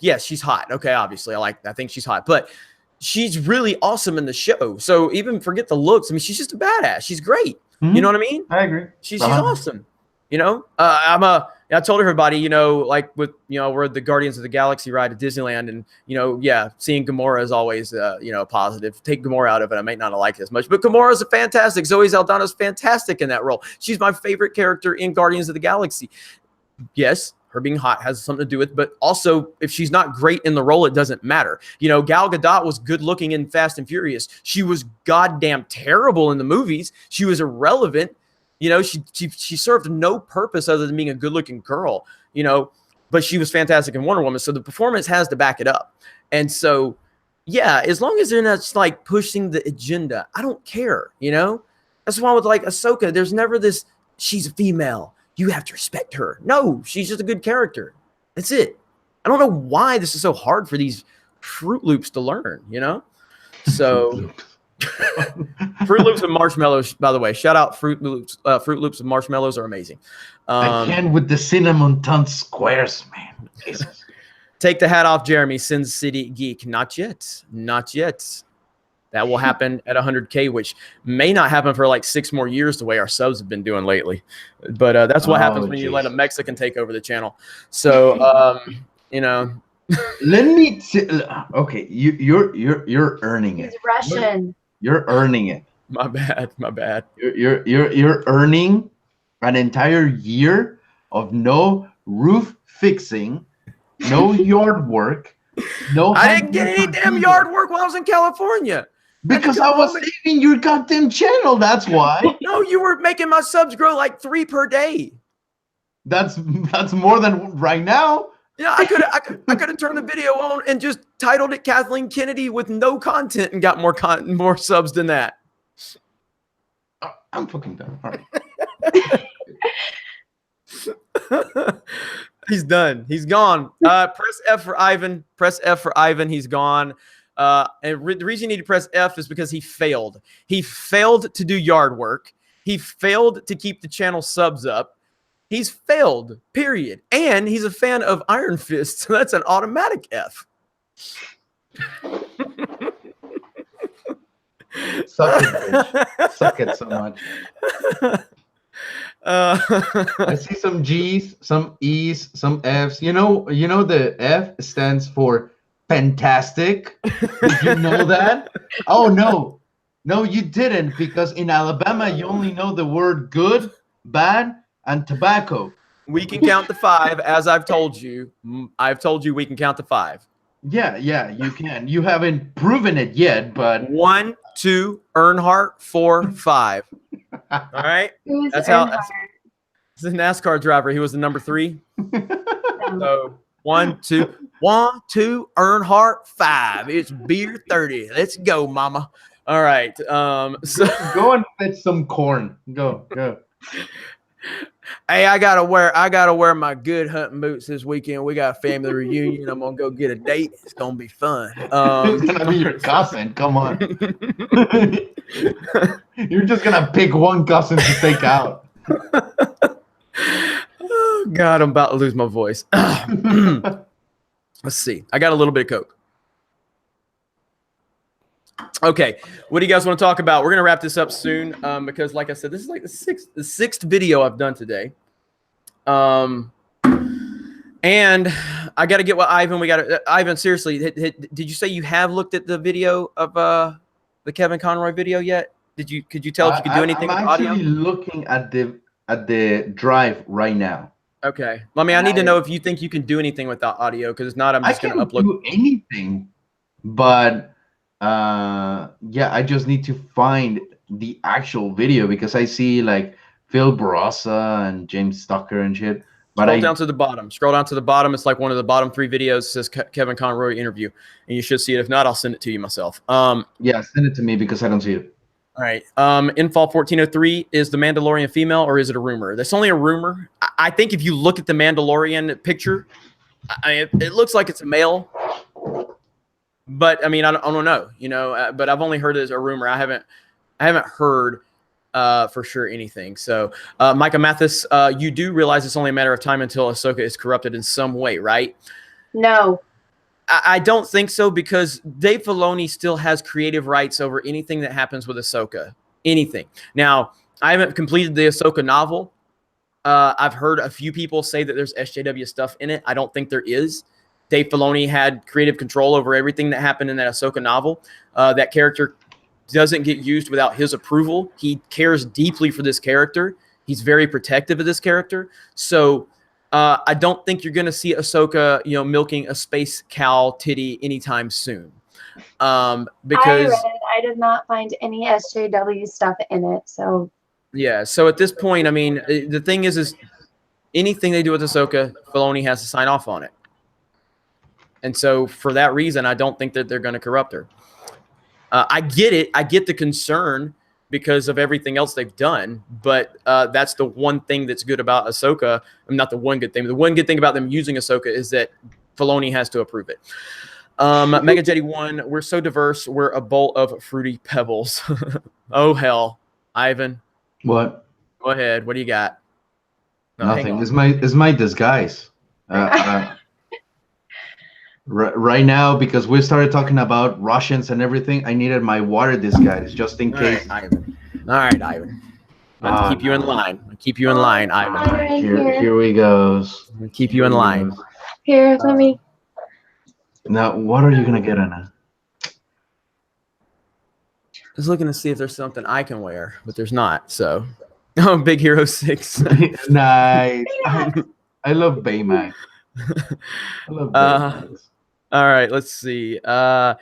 yes, she's hot. Okay, obviously, I think she's hot, but she's really awesome in the show. So even forget the looks. I mean, she's just a badass. She's great. Mm-hmm. You know what I mean? I agree. She's awesome. You know, I told everybody, you know, like with, you know, we're the Guardians of the Galaxy ride at Disneyland, and, you know, yeah, seeing Gamora is always, you know, positive. Take Gamora out of it, I might not like it as much, but Gamora's a fantastic. Zoe Saldana's fantastic in that role. She's my favorite character in Guardians of the Galaxy. Yes, her being hot has something to do with it, but also if she's not great in the role, it doesn't matter. You know, Gal Gadot was good looking in Fast and Furious. She was goddamn terrible in the movies. She was irrelevant. You know, she served no purpose other than being a good-looking girl, you know, but she was fantastic in Wonder Woman. So the performance has to back it up. And so, yeah, as long as they're not just like pushing the agenda, I don't care, you know? That's why with like Ahsoka, there's never this, she's a female, you have to respect her. No, she's just a good character. That's it. I don't know why this is so hard for these Fruit Loops to learn, you know? So... Fruit Loops and marshmallows, by the way. Shout out Fruit Loops. Fruit Loops and marshmallows are amazing. Again with the cinnamon ton squares, man. Jesus. Take the hat off, Jeremy. Sin City Geek. Not yet. Not yet. That will happen at 100K, which may not happen for like 6 more years the way our subs have been doing lately. But that's what happens when you let a Mexican take over the channel. So, you know. Let me okay, you're earning it. He's Russian. You're earning it. My bad. My bad. You're earning an entire year of no roof fixing, no yard work, no. I didn't get any damn yard work while I was in California. Because I was saving your goddamn channel. That's why. No, you were making my subs grow like 3 per day. That's more than right now. Yeah, I could have turned the video on and just titled it Kathleen Kennedy with no content and got more subs than that. I'm fucking done. All right. He's done. He's gone. Press F for Ivan. Press F for Ivan. He's gone. And the reason you need to press F is because he failed. He failed to do yard work. He failed to keep the channel subs up. He's failed, period. And he's a fan of Iron Fist, so that's an automatic F. Suck it, bitch. Suck it so much. I see some G's, some E's, some F's. You know the F stands for fantastic. Did you know that? Oh no, you didn't, because in Alabama you only know the word good, bad, and tobacco. We can count to 5, as I've told you. I've told you we can count to 5. Yeah, you can. You haven't proven it yet, but 1, 2, Earnhardt, 4, 5. All right. That's how. This is a NASCAR driver. He was the number 3. So 1, 2, Earnhardt, 5. It's beer 30. Let's go, mama. All right. So go and fetch some corn. Go. Hey, I gotta wear my good hunting boots this weekend. We got a family reunion. I'm gonna go get a date. It's gonna be fun. It's gonna be your cousin. Come on. You're just gonna pick one cousin to take out. Oh, God, I'm about to lose my voice. Let's see. I got a little bit of Coke. Okay, what do you guys want to talk about? We're gonna wrap this up soon because, like I said, this is like the sixth video I've done today. And I got to get what Ivan. Ivan. Seriously, did you say you have looked at the video of the Kevin Conroy video yet? Could you tell if you could do anything with audio? I'm actually looking at the drive right now. Okay. I mean, I need to know if you think you can do anything without audio, because if not, I'm just going to upload. I can do anything, but yeah, I just need to find the actual video, because I see like Phil Barossa and James Tucker and shit. But Scroll down to the bottom. Scroll down to the bottom. It's like one of the bottom 3 videos. It says Kevin Conroy interview, and you should see it. If not, I'll send it to you myself. Yeah, send it to me because I don't see it. All right. Infall 1403, is the Mandalorian female or is it a rumor? That's only a rumor. I think if you look at the Mandalorian picture, it looks like it's a male. But I mean, I don't know, but I've only heard it as a rumor. I haven't heard for sure anything. So, Micah Mathis, you do realize it's only a matter of time until Ahsoka is corrupted in some way, right? No. I don't think so, because Dave Filoni still has creative rights over anything that happens with Ahsoka. Anything. Now, I haven't completed the Ahsoka novel. I've heard a few people say that there's SJW stuff in it. I don't think there is. Dave Filoni had creative control over everything that happened in that Ahsoka novel. That character doesn't get used without his approval. He cares deeply for this character. He's very protective of this character. So I don't think you're going to see Ahsoka, milking a space cow titty anytime soon. Because I read it. I did not find any SJW stuff in it. So yeah. So at this point, I mean, the thing is anything they do with Ahsoka, Filoni has to sign off on it. And so for that reason, I don't think that they're going to corrupt her. I get it. I get the concern because of everything else they've done. But that's the one thing that's good about Ahsoka. Not the one good thing. The one good thing about them using Ahsoka is that Filoni has to approve it. Mega Jetty 1, we're so diverse. We're a bowl of fruity pebbles. Oh, hell. Ivan, What? go ahead. What do you got? No, hang Nothing. on. It's my disguise. Right now, because we started talking about Russians and everything, I needed my water disguise just in All right, case. Ivan. All right, Ivan. I'll Oh, keep you in no. line. I'll keep you in line, Ivan. Mine right Here here. we goes. I'll keep you in line. Here, let me. Now, what are you gonna get, Anna? Just looking to see if there's something I can wear, but there's not. So, oh, Big Hero 6. Nice. I love Baymax. I love Baymax. All right, let's see. Infall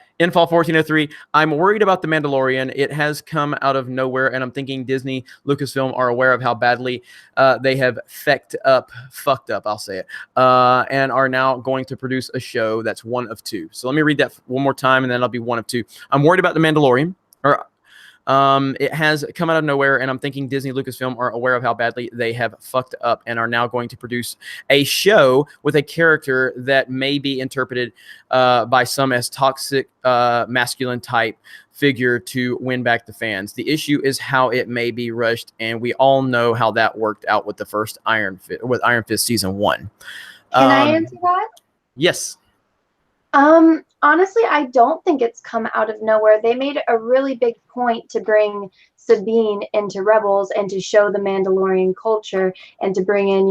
1403. I'm worried about The Mandalorian. It has come out of nowhere, and I'm thinking Disney, Lucasfilm are aware of how badly they have fucked up, I'll say it, and are now going to produce a show that's one of two. So let me read that one more time, and then I'll be one of two. I'm worried about The Mandalorian. It has come out of nowhere, and I'm thinking Disney, Lucasfilm are aware of how badly they have fucked up and are now going to produce a show with a character that may be interpreted by some as toxic masculine type figure to win back the fans. The issue is how it may be rushed, and we all know how that worked out with the first Iron Fist season 1. Can I answer that? Yes. Honestly, I don't think it's come out of nowhere. They made a really big point to bring Sabine into Rebels and to show the Mandalorian culture and to bring in,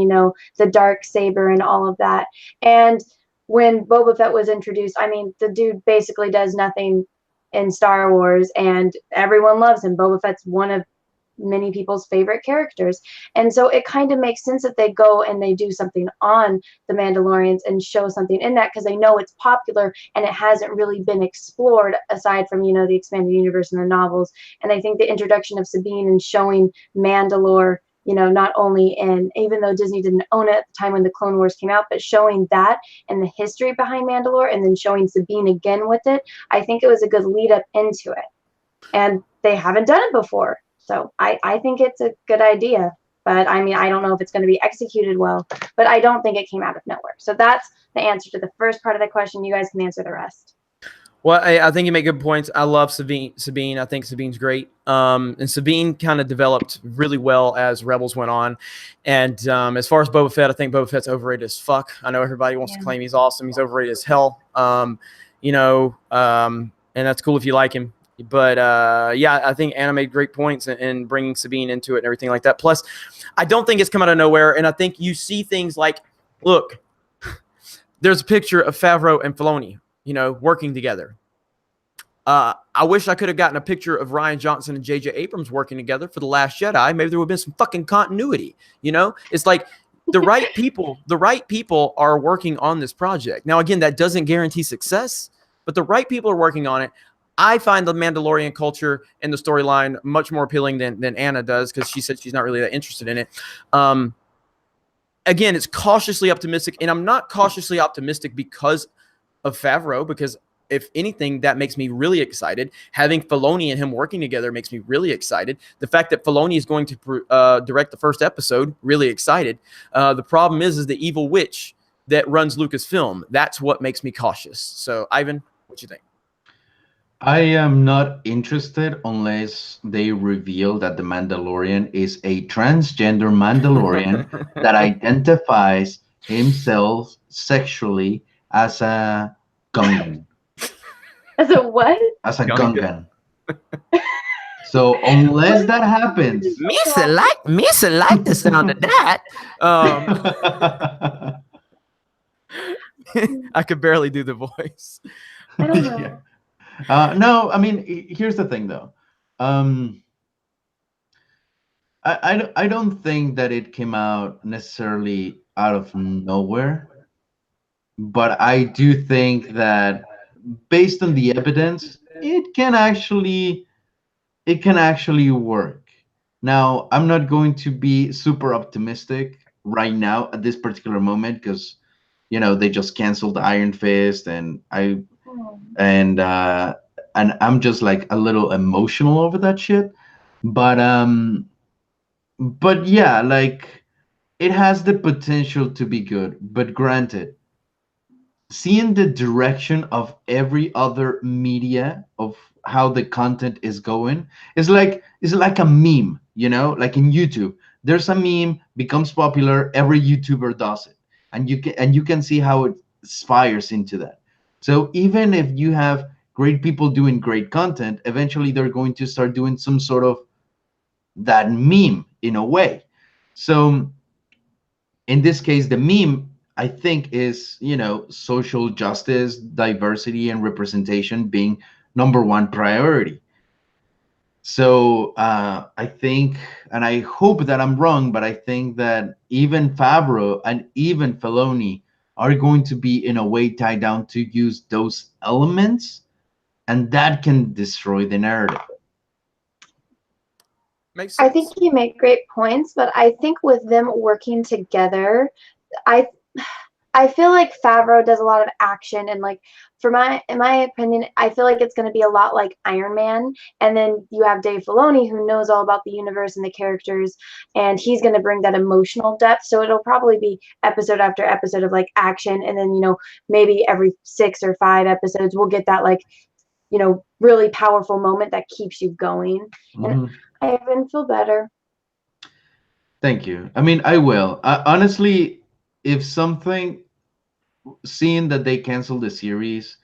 the dark saber and all of that. And when Boba Fett was introduced, I mean, the dude basically does nothing in Star Wars and everyone loves him. Boba Fett's one of many people's favorite characters. And so it kind of makes sense that they go and they do something on the Mandalorians and show something in that because they know it's popular and it hasn't really been explored aside from, the expanded universe and the novels. And I think the introduction of Sabine and showing Mandalore, not only in, even though Disney didn't own it at the time when the Clone Wars came out, but showing that and the history behind Mandalore and then showing Sabine again with it, I think it was a good lead up into it. And they haven't done it before. So I think it's a good idea, but I mean, I don't know if it's going to be executed well, but I don't think it came out of nowhere. So that's the answer to the first part of the question. You guys can answer the rest. Well, I think you make good points. I love Sabine. I think Sabine's great. And Sabine kind of developed really well as Rebels went on. And as far as Boba Fett, I think Boba Fett's overrated as fuck. I know everybody wants to claim he's awesome. He's overrated as hell. And that's cool if you like him. But yeah, I think Anna made great points in bringing Sabine into it and everything like that. Plus, I don't think it's come out of nowhere. And I think you see things like, look, there's a picture of Favreau and Filoni, working together. I wish I could have gotten a picture of Rian Johnson and J.J. Abrams working together for The Last Jedi. Maybe there would have been some fucking continuity. It's like the right people are working on this project. Now, again, that doesn't guarantee success, but the right people are working on it. I find the Mandalorian culture and the storyline much more appealing than Anna does because she said she's not really that interested in it. Again, it's cautiously optimistic, and I'm not cautiously optimistic because of Favreau, because if anything, that makes me really excited. Having Filoni and him working together makes me really excited. The fact that Filoni is going to direct the first episode, really excited. The problem is the evil witch that runs Lucasfilm. That's what makes me cautious. So, Ivan, what you think? I am not interested unless they reveal that the Mandalorian is a transgender Mandalorian that identifies himself sexually as a Gungan. As a what? As a Gungan. So unless that happens, Misa like the sound of that. I could barely do the voice. I don't know. Yeah. No, I mean, here's the thing, though. I don't think that it came out necessarily out of nowhere, but I do think that based on the evidence, it can actually work. Now, I'm not going to be super optimistic right now at this particular moment because, they just canceled Iron Fist, and and I'm just like a little emotional over that shit. But yeah, like it has the potential to be good. But granted, seeing the direction of every other media of how the content is going is like a meme, you know, like in YouTube. There's a meme becomes popular, every YouTuber does it, and you can see how it spires into that. So even if you have great people doing great content, eventually they're going to start doing some sort of that meme in a way. So in this case, the meme, I think, is, you know, social justice, diversity, and representation being number one priority. So I think, and I hope that I'm wrong, but I think that even Favreau and even Filoni are going to be in a way tied down to use those elements, and that can destroy the narrative. Makes I sense. think you make great points, but I think with them working together, I I feel like Favreau does a lot of action, and like in my opinion, I feel like it's going to be a lot like Iron Man, and then you have Dave Filoni who knows all about the universe and the characters, and he's going to bring that emotional depth. So it'll probably be episode after episode of like action, and then maybe every 6 or 5 episodes we'll get that like really powerful moment that keeps you going. And Mhm. I even feel better. Thank you. I mean, I will. Honestly, if something, seeing that they canceled the series,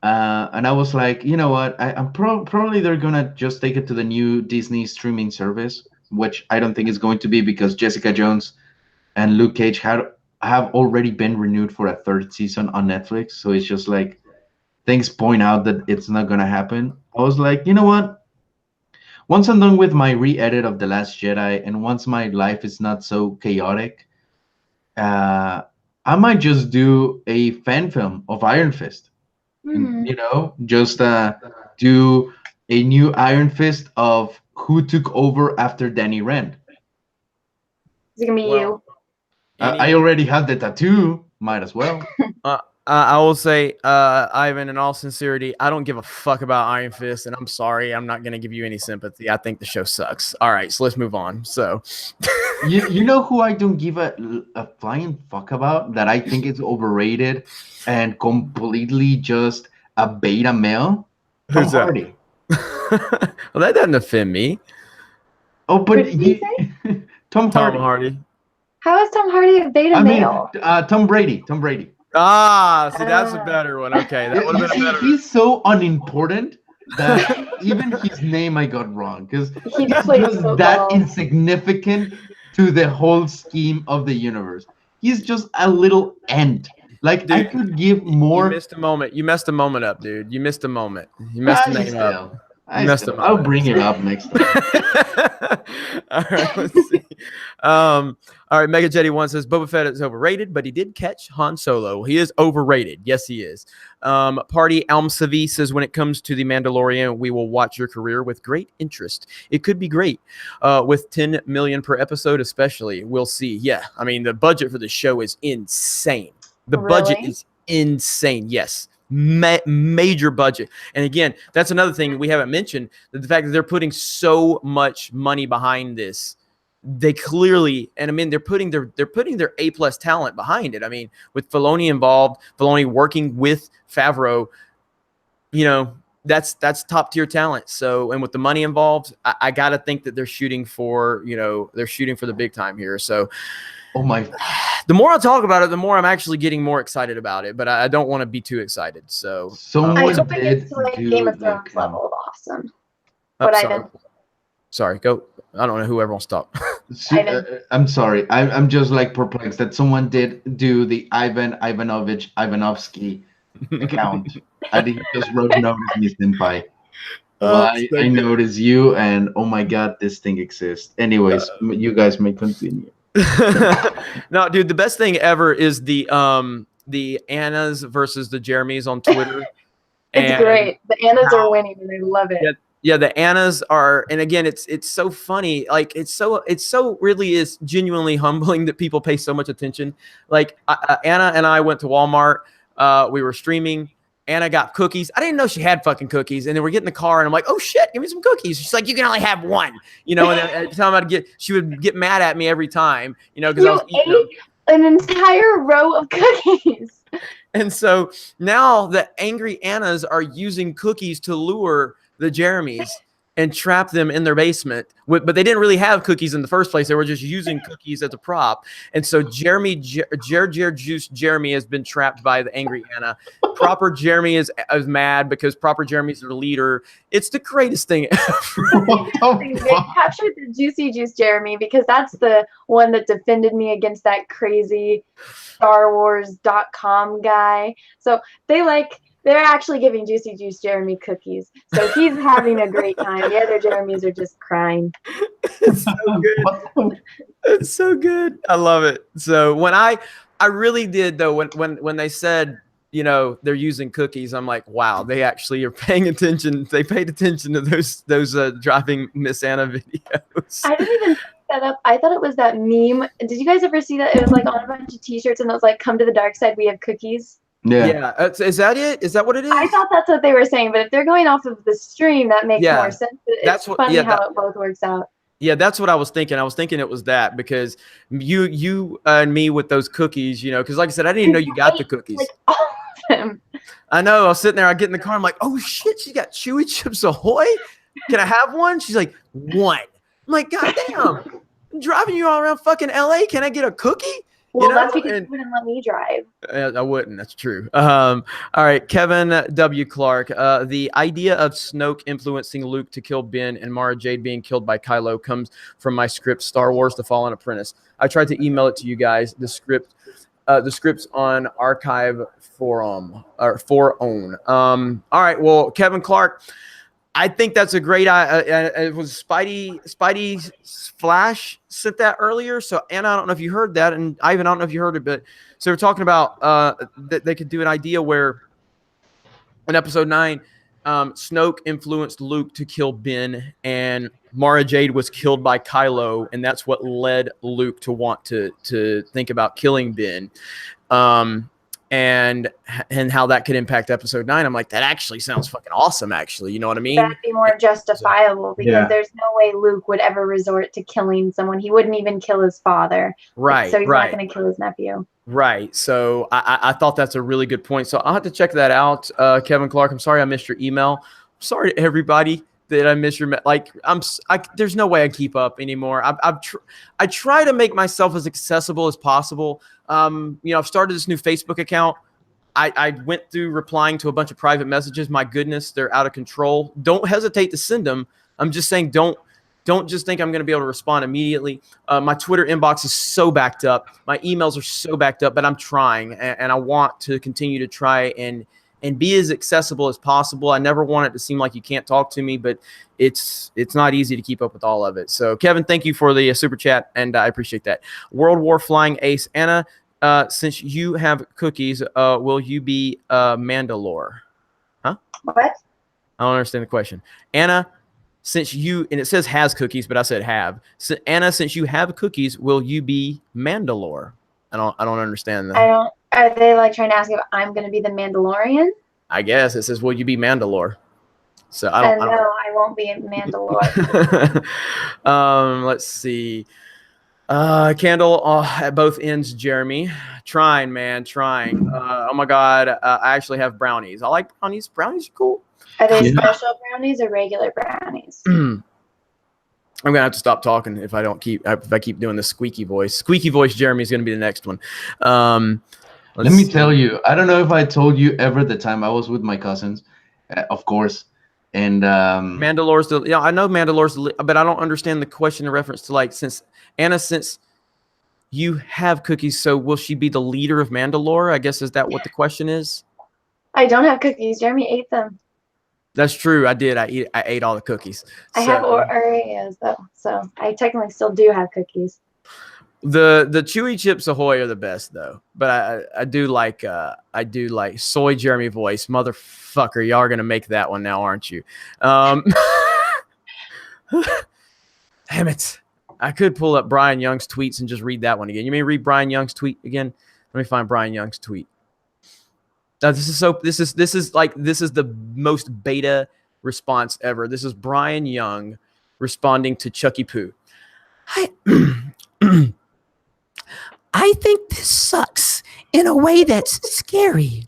and I was like, you know what? I'm probably they're gonna just take it to the new Disney streaming service, which I don't think is going to be, because Jessica Jones and Luke Cage have already been renewed for a third season on Netflix. So it's just like things point out that it's not gonna happen. I was like, you know what? Once I'm done with my re-edit of The Last Jedi, and once my life is not so chaotic, uh, I might just do a fan film of Iron Fist, and Hmm. just do a new Iron Fist of who took over after Danny Rand. Is it gonna be Well, I already have the tattoo. Might as well. I will say, Ivan, in all sincerity, I don't give a fuck about Iron Fist, and I'm sorry, I'm not going to give you any sympathy. I think the show sucks. All right, so let's move on. So, You know who I don't give a flying fuck about, that I think is overrated and completely just a beta male? Tom who's that? Hardy. Well, that doesn't offend me. Oh, Who but did you say? Tom Tom Hardy. Hardy. How is Tom Hardy a beta I mean, male? Tom Brady. Tom Brady. Ah, see, that's a better one. Okay, that would You have been a see, better. he's so unimportant that even his name I got wrong, because He he's plays just that football. insignificant to the whole scheme of the universe. He's just a little ant. Like, I Dude, could give you more. missed a moment. You messed a moment up, dude. You missed a moment. You messed the name up. You messed a I'll moment. bring it up next time. All right, let's see. All right, Mega Jetty One says Boba Fett is overrated, but he did catch Han Solo. He is overrated. Yes, he is. Party Alm Savi says, when it comes to the Mandalorian, we will watch your career with great interest. It could be great, with 10 million per episode, especially. We'll see. Yeah, I mean the budget for the show is insane. The budget Really? is insane. Yes. Major budget. And again, that's another thing we haven't mentioned, that the fact that they're putting so much money behind this. They clearly, and I mean, they're putting their A+ talent behind it. I mean, with Filoni involved, Filoni working with Favreau, that's top tier talent. So, and with the money involved, I gotta think that they're shooting for the big time here. So, Oh my! the more I talk about it, the more I'm actually getting more excited about it. But I don't want to be too excited. So, I Someone hope it did gets to like do Game of like Thrones level of awesome. oh, What sorry. Ivan? Sorry, go. I don't know whoever wants to stop. Ivan. I'm sorry. I'm just like perplexed that someone did do the Ivan Ivanovich Ivanovsky account. I think he just wrote notice me senpai. Well, I notice you, and oh my god, this thing exists. Anyways, you guys may continue. No, dude, the best thing ever is the Annas versus the Jeremys on Twitter. It's great. The Annas are winning, and I love it. Yeah, the Annas are, and again, it's so funny. Like it's so really is genuinely humbling that people pay so much attention. Like Anna and I went to Walmart. We were streaming. Anna got cookies. I didn't know she had fucking cookies. And then we're getting in the car, and I'm like, oh shit, give me some cookies. She's like, you can only have one. And then every time she would get mad at me every time, because I was eating them. An entire row of cookies. And so now the angry Annas are using cookies to lure the Jeremys and trap them in their basement. But they didn't really have cookies in the first place. They were just using cookies as a prop. And so Juice Jeremy has been trapped by the angry Anna. Proper Jeremy is mad because Proper Jeremy's their leader. It's the greatest thing ever. What the They fuck? captured the Juicy Juice Jeremy because that's the one that defended me against that crazy StarWars.com guy. So they're actually giving Juicy Juice Jeremy cookies. So he's having a great time. The other Jeremys are just crying. It's so good. What the- It's so good. I love it. So when I really did though, when they said, you know, they're using cookies, I'm like, wow, they actually are paying attention. They paid attention to those driving Miss Anna videos. I didn't even pick that up. I thought it was that meme. Did you guys ever see that? It was like on a bunch of t-shirts and it was like, come to the dark side, we have cookies. Yeah. Is that it? Is that what it is? I thought that's what they were saying, but if they're going off of the stream, that makes Yeah, more sense. It's that's what- funny yeah, how that- it both works out. Yeah, that's what I was thinking. I was thinking it was that because you and me with those cookies, you know, because like I said, I didn't even know you got the cookies. Like all of them. I know. I was sitting there. I get in the car. I'm like, oh shit, she got Chewy Chips Ahoy. Can I have one? She's like, one. I'm like, God damn. I'm driving you all around fucking LA. Can I get a cookie? Well, know, that's because and- you wouldn't let me drive. I wouldn't. That's true. All right, Kevin W. Clark. The idea of Snoke influencing Luke to kill Ben and Mara Jade being killed by Kylo comes from my script, Star Wars: The Fallen Apprentice. I tried to email it to you guys. The script's on Archive Forum or for own. All right. Well, Kevin Clark. I think that's a great. It was Spidey Flash sent that earlier. So Anna, I don't know if you heard that, and Ivan, I don't know if you heard it, but so we're talking about that they could do an idea where in Episode 9, Snoke influenced Luke to kill Ben, and Mara Jade was killed by Kylo, and that's what led Luke to want to think about killing Ben. And how that could impact Episode 9. I'm like, that actually sounds fucking awesome, actually. You know what I mean? That'd be more justifiable because Yeah. there's no way Luke would ever resort to killing someone. He wouldn't even kill his father. Right, So he's right. not going to kill his nephew. Right. So I thought that's a really good point. So I'll have to check that out. Kevin Clark, I'm sorry I missed your email. I'm sorry to everybody that I missed your there's no way I keep up anymore. I try to make myself as accessible as possible. I've started this new Facebook account. I went through replying to a bunch of private messages. My goodness, they're out of control. Don't hesitate to send them. I'm just saying, don't just think I'm going to be able to respond immediately. My Twitter inbox is so backed up. My emails are so backed up, but I'm trying, and I want to continue to try and be as accessible as possible. I never want it to seem like you can't talk to me, but it's not easy to keep up with all of it. So, Kevin, thank you for the super chat, and I appreciate that. World War Flying Ace, Anna, since you have cookies, will you be Mandalore? Huh? What? I don't understand the question. Anna, since you, and it says has cookies, but I said have. So, Anna, since you have cookies, will you be Mandalore? I don't understand that. Are they like trying to ask if I'm going to be the Mandalorian? I guess it says, will you be Mandalore? So I And don't. no, I won't be a Mandalore. Let's see. Candle at both ends, Jeremy. Trying, man, trying. Oh my God, I actually have brownies. I like brownies. Brownies are cool. Are they Yeah. special brownies or regular brownies? I'm gonna have to stop talking if I keep doing the squeaky voice. Squeaky voice, Jeremy is gonna be the next one. Let me tell you, I don't know if I told you ever the time I was with my cousins, of course, and Mandalore's the, yeah, I know Mandalore's the, but I don't understand the question in reference to like, since you have cookies, so will she be the leader of Mandalore? I guess, is that what the question is? I don't have cookies. Jeremy ate them. That's true. I did. I ate all the cookies. I have Oreos though, so I technically still do have cookies. The Chewy Chips Ahoy are the best though, but I do like soy Jeremy voice, motherfucker. Y'all are gonna make that one now, aren't you? Damn it! I could pull up Brian Young's tweets and just read that one again. You mean read Brian Young's tweet again? Let me find Brian Young's tweet. This is the most beta response ever. This is Brian Young responding to Chucky Poo. I think this sucks in a way that's scary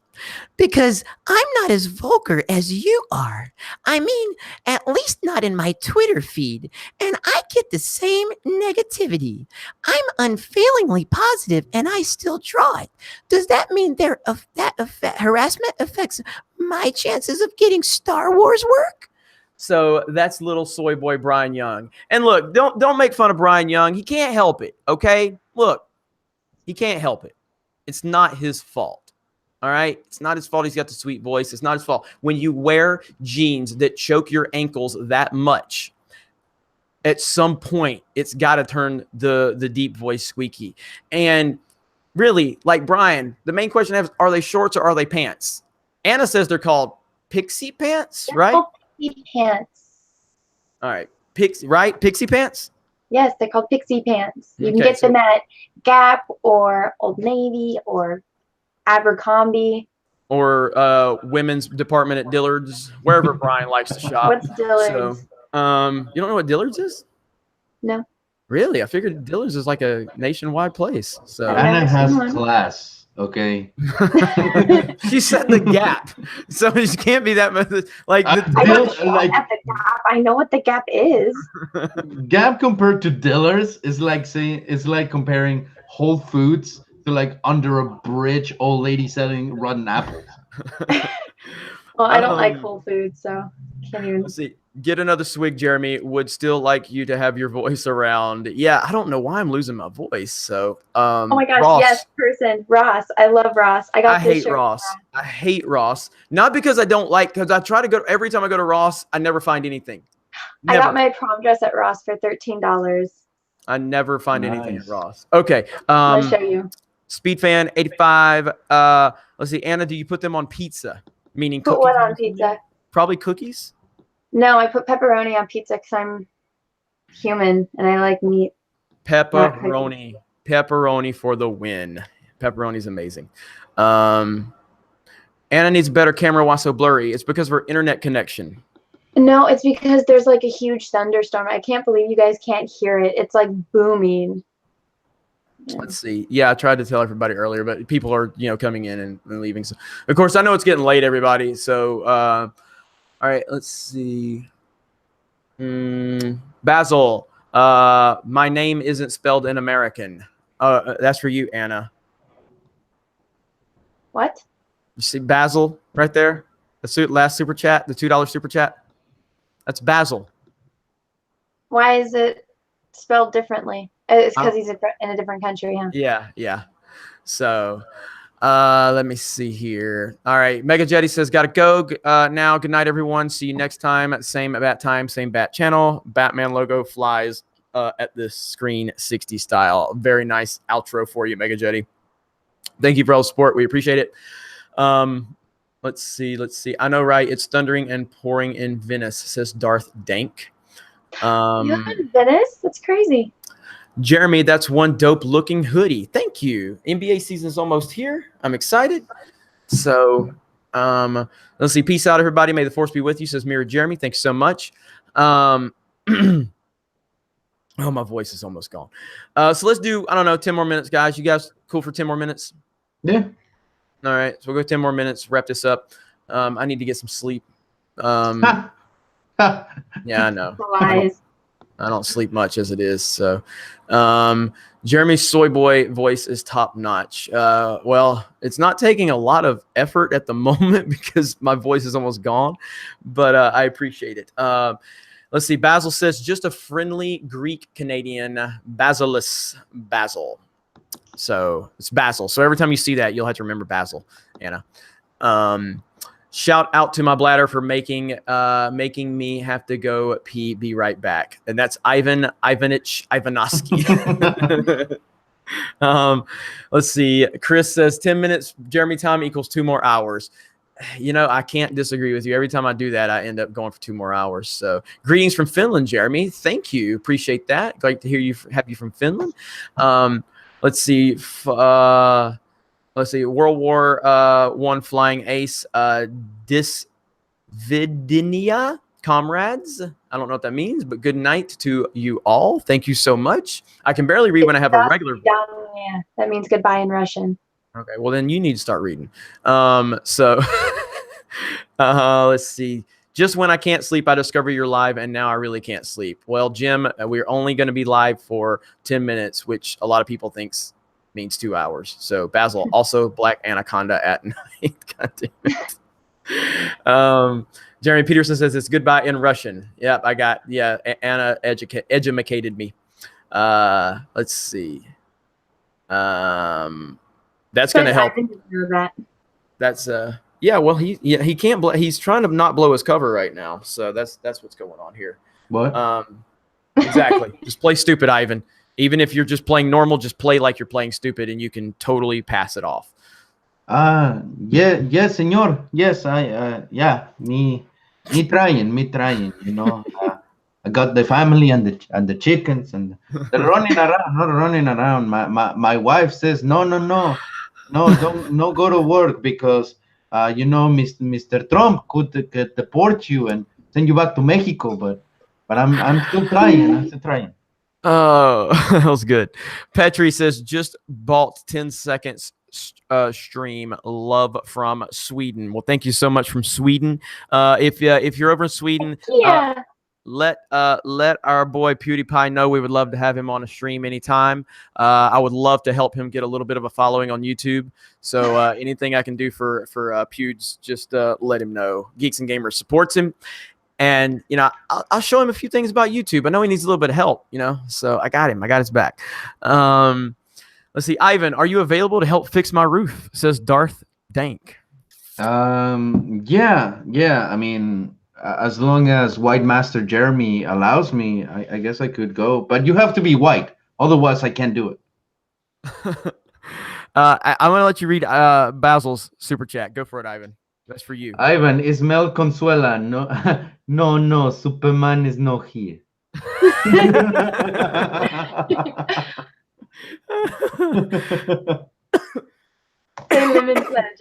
because I'm not as vulgar as you are. I mean, at least not in my Twitter feed, and I get the same negativity. I'm unfailingly positive and I still draw it. Does that mean harassment affects my chances of getting Star Wars work? So that's little soy boy Brian Young. And look, don't make fun of Brian Young. He can't help it, okay? Look, he can't help it. It's not his fault. All right? It's not his fault he's got the sweet voice. It's not his fault. When you wear jeans that choke your ankles that much, at some point, it's got to turn the deep voice squeaky. And really, like Brian, the main question is, are they shorts or are they pants? Anna says they're called pixie pants, They're right? called pixie pants. All right. Pixie pants? Yes, they're called pixie pants. You can Okay, get them at Gap or Old Navy or Abercrombie. Or women's department at Dillard's, wherever Brian likes to shop. What's Dillard's? So, you don't know what Dillard's is? No. Really? I figured Dillard's is like a nationwide place. So I've Anna never has seen one. class, okay? she said the Gap, so she can't be that much like. I Dill- don't shop like- at the Gap. I know what the Gap is. Gap compared to Dillard's is like comparing Whole Foods to like under a bridge old lady selling rotten apples. Well, I don't like Um, Whole Foods, so can't even. Let's see. Get another swig, Jeremy. Would still like you to have your voice around. Yeah, I don't know why I'm losing my voice. So, Oh my gosh, Ross. yes, person. Ross. I love Ross. I got I this hate shirt from Ross. I hate Ross. Not because I don't like, because I try to go every time I go to Ross, I never find anything. I Never. got my prom dress at Ross for $13. I never find anything at Nice. Ross. Okay. I'll show you. Speed fan 85. Let's see. Anna, do you put them on pizza? Meaning Put cookies? what on pizza? Probably cookies. No, I put pepperoni on pizza because I'm human and I like meat. Pepperoni. Pepperoni for the win. Pepperoni's amazing. Anna needs a better camera. Why so blurry? It's because of her internet connection. No, it's because there's like a huge thunderstorm. I can't believe you guys can't hear it. It's like booming. Let's see. Yeah, I tried to tell everybody earlier, but people are, coming in and leaving. So, of course, I know it's getting late, everybody. So, all right, let's see. Basil, my name isn't spelled in American. That's for you, Anna. What? You see Basil right there? The last super chat, the $2 super chat. That's Basil. Why is it spelled differently? It's because he's in a different country, huh? Yeah. So, let me see here. All right, Mega Jetty says, "Gotta go now. Good night, everyone. See you next time. Same bat time, same bat channel. Batman logo flies at the screen 60 style. Very nice outro for you, Mega Jetty. Thank you for all the support. We appreciate it. Let's see. I know, right? It's thundering and pouring in Venice," says Darth Dank. You're in Venice? That's crazy. Jeremy, that's one dope looking hoodie. Thank you. NBA season's almost here. I'm excited. So, let's see. Peace out, everybody. May the force be with you, says Mirror Jeremy. Thanks so much. Oh, my voice is almost gone. So let's do, 10 more minutes, guys. You guys cool for 10 more minutes? Yeah. All right. So we'll go 10 more minutes, wrap this up. I need to get some sleep. Ha. Yeah, I know. Lies. I don't sleep much as it is. So, Jeremy's soy boy voice is top notch. Well, it's not taking a lot of effort at the moment because my voice is almost gone, but I appreciate it. Let's see. Basil says, just a friendly Greek Canadian, Basil. So it's Basil. So every time you see that, you'll have to remember Basil, Anna. Shout out to my bladder for making me have to go pee. Be right back. And that's Ivanich Ivanovsky. Let's see. Chris says 10 minutes Jeremy time equals 2 more hours. I can't disagree with you. Every time I do that, I end up going for 2 more hours. So greetings from Finland, Jeremy. Thank you. Appreciate that. Glad to have you from Finland. Let's see. World War I flying ace, Disvidinia comrades. I don't know what that means, but good night to you all. Thank you so much. I can barely read when I have a regular. Yeah, that means goodbye in Russian. Okay, well then you need to start reading. So let's see. Just when I can't sleep, I discover you're live, and now I really can't sleep. Well, Jim, we're only going to be live for 10 minutes, which a lot of people thinks means 2 hours. So Basil, also Black Anaconda at night. God damn it. Jeremy Peterson says it's goodbye in Russian. Yep, I got, yeah, Anna educated me. Let's see. That's going to help. I didn't know that. That's yeah, well he can't he's trying to not blow his cover right now. So that's what's going on here. What? Exactly. Just play stupid, Ivan. Even if you're just playing normal, just play like you're playing stupid and you can totally pass it off. Yeah, yes, señor. Yes, yeah, me trying, you know. I got the family and the chickens and they're running around, not running around. My wife says, no, don't go to work because you know, Mr. Trump could deport you and send you back to Mexico, but I'm still trying. Oh, that was good. Petri says just bought 10 seconds stream. Love from Sweden. Well, thank you so much from Sweden. If you're over in Sweden, Yeah. let our boy PewDiePie know. We would love to have him on a stream anytime. I would love to help him get a little bit of a following on YouTube. So anything I can do for Pewds, just let him know. Geeks and Gamers supports him. And, you know, I'll show him a few things about YouTube. I know he needs a little bit of help, you know, so I got him. I got his back. Let's see. Ivan, are you available to help fix my roof? Says Darth Dank. Yeah. I mean, as long as White Master Jeremy allows me, I guess I could go. But you have to be white. Otherwise, I can't do it. I'm going to let you read Basil's super chat. Go for it, Ivan. That's for you. Ivan, Ismael Consuela. No, Superman is not here. The lemon pledge,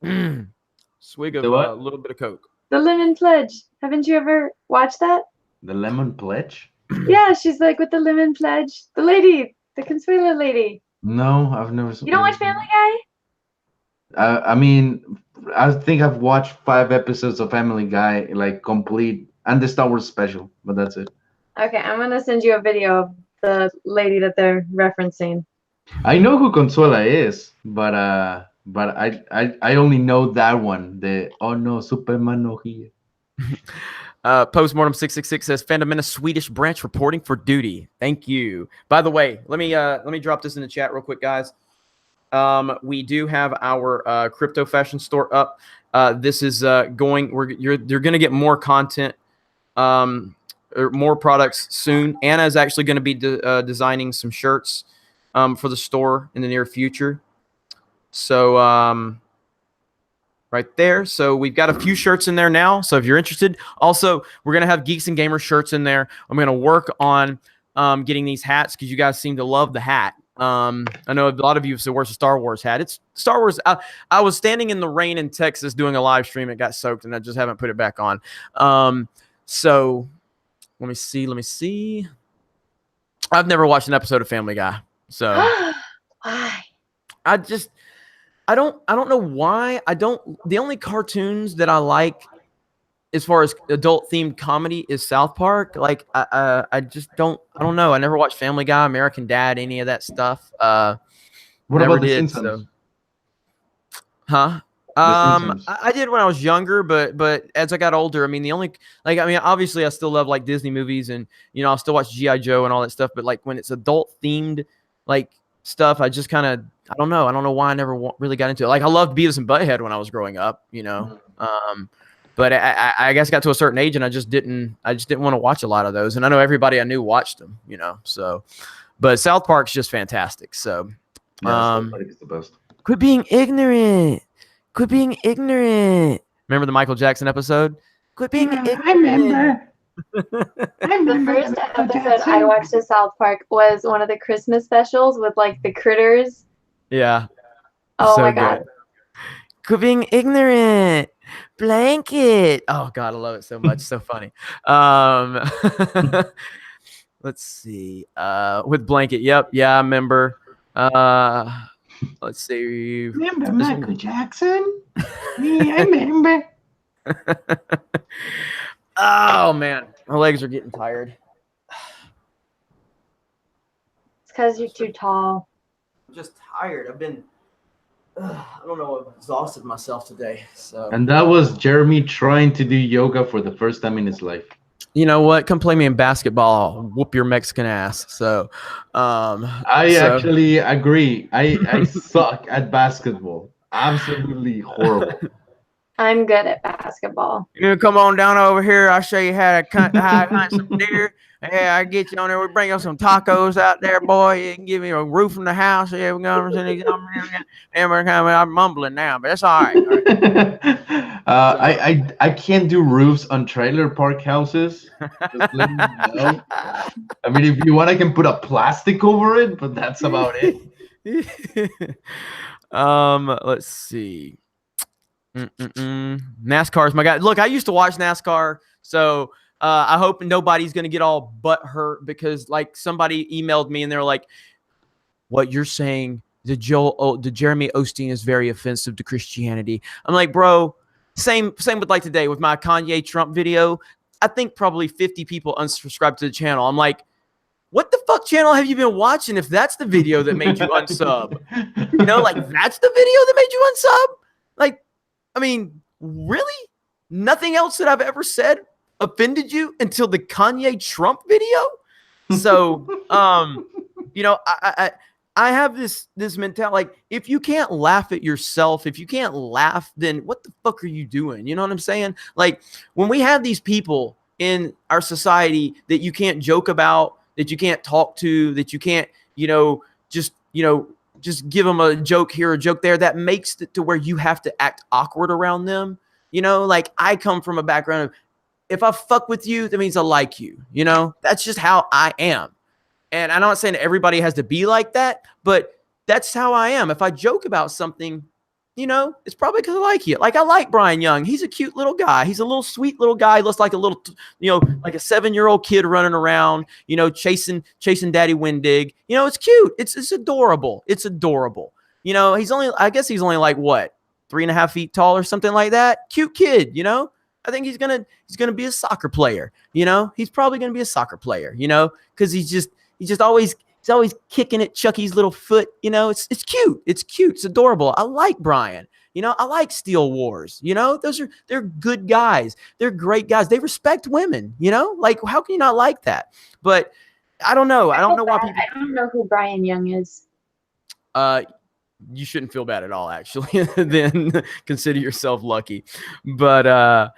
Ivan. Swig of The what? a little bit of Coke. The lemon pledge. Haven't you ever watched that? The Lemon Pledge? Yeah, she's like with the lemon pledge. The lady, the Consuela lady. No, I've never seen. You don't watch Family Guy? I mean, I think I've watched 5 episodes of Family Guy, like complete, and the Star Wars special, but that's it. Okay, I'm gonna send you a video of the lady that they're referencing. I know who Consuela is, but I only know that one. The oh no, Superman no here. Postmortem 666 says Fundamental Swedish branch reporting for duty. Thank you. By the way, let me drop this in the chat real quick, guys. We do have our crypto fashion store up. This is going. You're going to get more content, or more products soon. Anna is actually going to be designing some shirts for the store in the near future. So right there. So we've got a few shirts in there now. So if you're interested, also we're going to have Geeks and Gamers shirts in there. I'm going to work on getting these hats because you guys seem to love the hat. I know a lot of you said, where's the Star Wars hat? It's Star Wars. I was standing in the rain in Texas doing a live stream. It got soaked and I just haven't put it back on. So let me see. I've never watched an episode of Family Guy. So Why? I don't know why. The only cartoons that I like as far as adult themed comedy is South Park. Like I don't know. I never watched Family Guy, American Dad, any of that stuff. What never about the did. Simpsons? So. Huh? I did when I was younger, but as I got older, I mean, obviously I still love like Disney movies and, you know, I'll still watch G.I. Joe and all that stuff. But like when it's adult themed, like stuff, I just kind of, I don't know why I never really got into it. Like I loved Beavis and Butthead when I was growing up, you know. But I guess I got to a certain age and I just didn't want to watch a lot of those. And I know everybody I knew watched them, you know. So, but South Park's just fantastic. So, South Park is the best. Quit being ignorant. Remember the Michael Jackson episode? Quit being ignorant. I remember. The first episode I watched of South Park was one of the Christmas specials with like the critters. Yeah. Oh So my good. god. Quit being ignorant. Blanket. Oh God, I love it so much. So funny. Let's see. With blanket. Yep. Yeah, I remember. Let's see. Remember This Michael one. Jackson? Yeah, I remember. Oh man, my legs are getting tired. It's because you're too tall. I'm just tired. I've been. I don't know. I've exhausted myself today. So. And that was Jeremy trying to do yoga for the first time in his life. You know what? Come play me in basketball. I'll whoop your Mexican ass. So, I actually agree. I suck at basketball. Absolutely horrible. I'm good at basketball. you come on down over here. I'll show you how to hunt some deer. Yeah, I get you on there. We bring you some tacos out there, boy. You can give me a roof in the house. Yeah, we're going I'm mumbling now, but that's all right. All right. I can't do roofs on trailer park houses. Just let me know. I mean, if you want, I can put a plastic over it, but that's about it. Let's see. NASCAR is my guy. Look, I used to watch NASCAR, so I hope nobody's gonna get all butt hurt because like somebody emailed me and they're like, "What you're saying, the Jeremy Osteen is very offensive to Christianity." I'm like, bro, same with like today with my Kanye Trump video. I think probably 50 people unsubscribed to the channel. I'm like, what the fuck channel have you been watching if that's the video that made you unsub? You know, like that's the video that made you unsub? Like, I mean, really? Nothing else that I've ever said offended you until the Kanye Trump video? So, you know, I have this mentality, like, if you can't laugh at yourself, if you can't laugh, then what the fuck are you doing? You know what I'm saying? Like, when we have these people in our society that you can't joke about, that you can't talk to, that you can't, just give them a joke here, a joke there, that makes it to where you have to act awkward around them. Like I come from a background of, if I fuck with you, that means I like you. That's just how I am. And I'm not saying everybody has to be like that, but that's how I am. If I joke about something, it's probably because I like you. Like I like Brian Young. He's a cute little guy. He's a little sweet little guy. He looks like a little, like a 7-year-old kid running around, chasing Daddy Windig. It's cute. It's adorable. It's adorable. I guess he's only like what, 3.5 feet tall or something like that. Cute kid. I think he's gonna be a soccer player. He's probably gonna be a soccer player. Because he's always kicking at Chucky's little foot. It's cute. It's cute. It's adorable. I like Brian. I like Steel Wars. They're good guys. They're great guys. They respect women. Like how can you not like that? But I don't know. I don't know why people. I don't know who Brian Young is. You shouldn't feel bad at all, actually. Then consider yourself lucky. But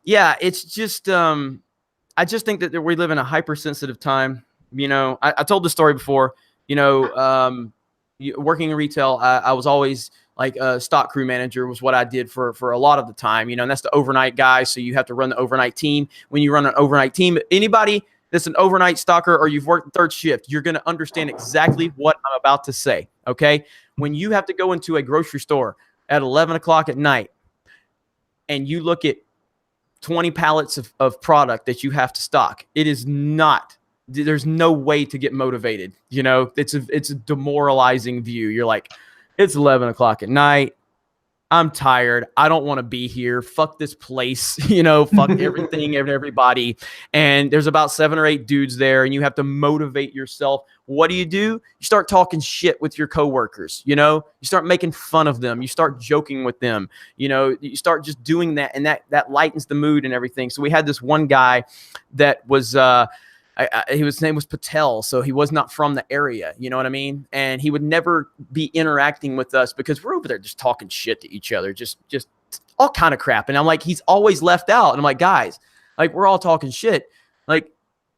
yeah, it's just I just think that we live in a hypersensitive time. I told the story before, working in retail, I was always like a stock crew manager was what I did for a lot of the time, and that's the overnight guy. So you have to run the overnight team. When you run an overnight team, anybody that's an overnight stalker or you've worked third shift, you're going to understand exactly what I'm about to say. Okay. When you have to go into a grocery store at 11 o'clock at night and you look at 20 pallets of product that you have to stock, there's no way to get motivated. It's a demoralizing view. You're like, it's 11 o'clock at night. I'm tired. I don't want to be here. Fuck this place. Fuck everything and everybody. And there's about 7 or 8 dudes there and you have to motivate yourself. What do? You start talking shit with your coworkers. You start making fun of them. You start joking with them. You start just doing that, and that lightens the mood and everything. So we had this one guy that was his name was Patel, so he was not from the area, you know what I mean? And he would never be interacting with us because we're over there just talking shit to each other, just all kind of crap. And I'm like, he's always left out. And I'm like, guys, like we're all talking shit. Like,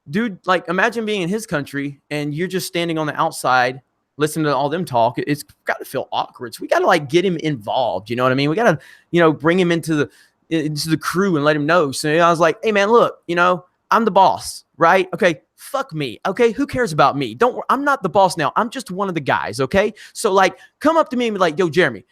dude, like imagine being in his country and you're just standing on the outside listening to all them talk. It's got to feel awkward. So we got to like get him involved. You know what I mean? We got to, bring him into the crew and let him know. So I was like, hey man, look, I'm the boss, right? Okay, fuck me. Okay, who cares about me? I'm not the boss now. I'm just one of the guys. Okay, so like, come up to me and be like, yo, Jeremy,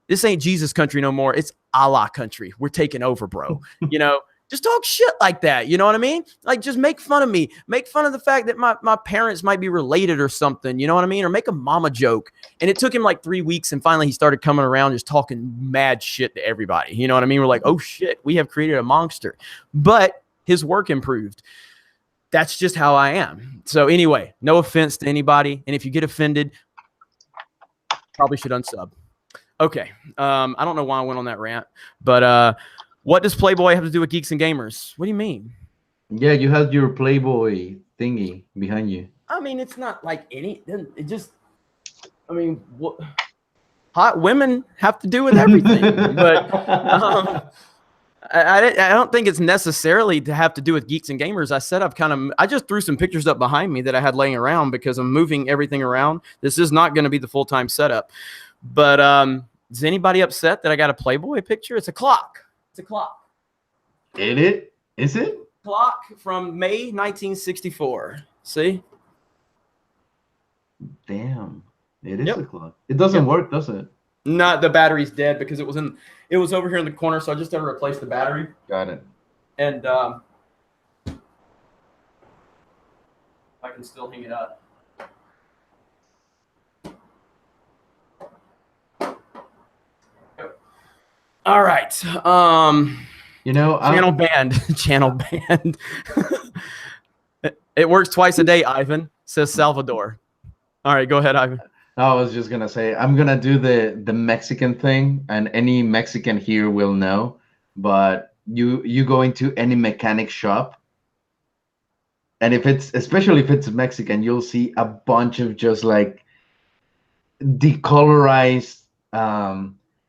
This ain't Jesus country no more. It's Allah country. We're taking over, bro. You know, just talk shit like that. You know what I mean? Like, just make fun of me. Make fun of the fact that my parents might be related or something. You know what I mean? Or make a mama joke. And it took him like 3 weeks. And finally, he started coming around just talking mad shit to everybody. You know what I mean? We're like, oh, shit, we have created a monster. But his work improved. That's just how I am. So anyway, no offense to anybody. And if you get offended, probably should unsub. Okay. I don't know why I went on that rant, but what does Playboy have to do with Geeks and Gamers? What do you mean? Yeah, you had your Playboy thingy behind you. I mean, it's not like it just, I mean, what, hot women have to do with everything, but I don't think it's necessarily to have to do with Geeks and Gamers. I just threw some pictures up behind me that I had laying around because I'm moving everything around. This is not going to be the full-time setup, but is anybody upset that I got a Playboy picture? It's a clock. It's a clock. Is it? Clock from May 1964. See? Damn. It is a clock. It doesn't work, does it? Not the battery's dead because it was over here in the corner, so I just had to replace the battery. Got it. And I can still hang it up. All right. Channel banned. It works twice a day, Ivan, says Salvador. All right, go ahead, Ivan. I was just gonna say I'm gonna do the Mexican thing, and any Mexican here will know. But you go into any mechanic shop, and especially if it's Mexican, you'll see a bunch of just like decolorized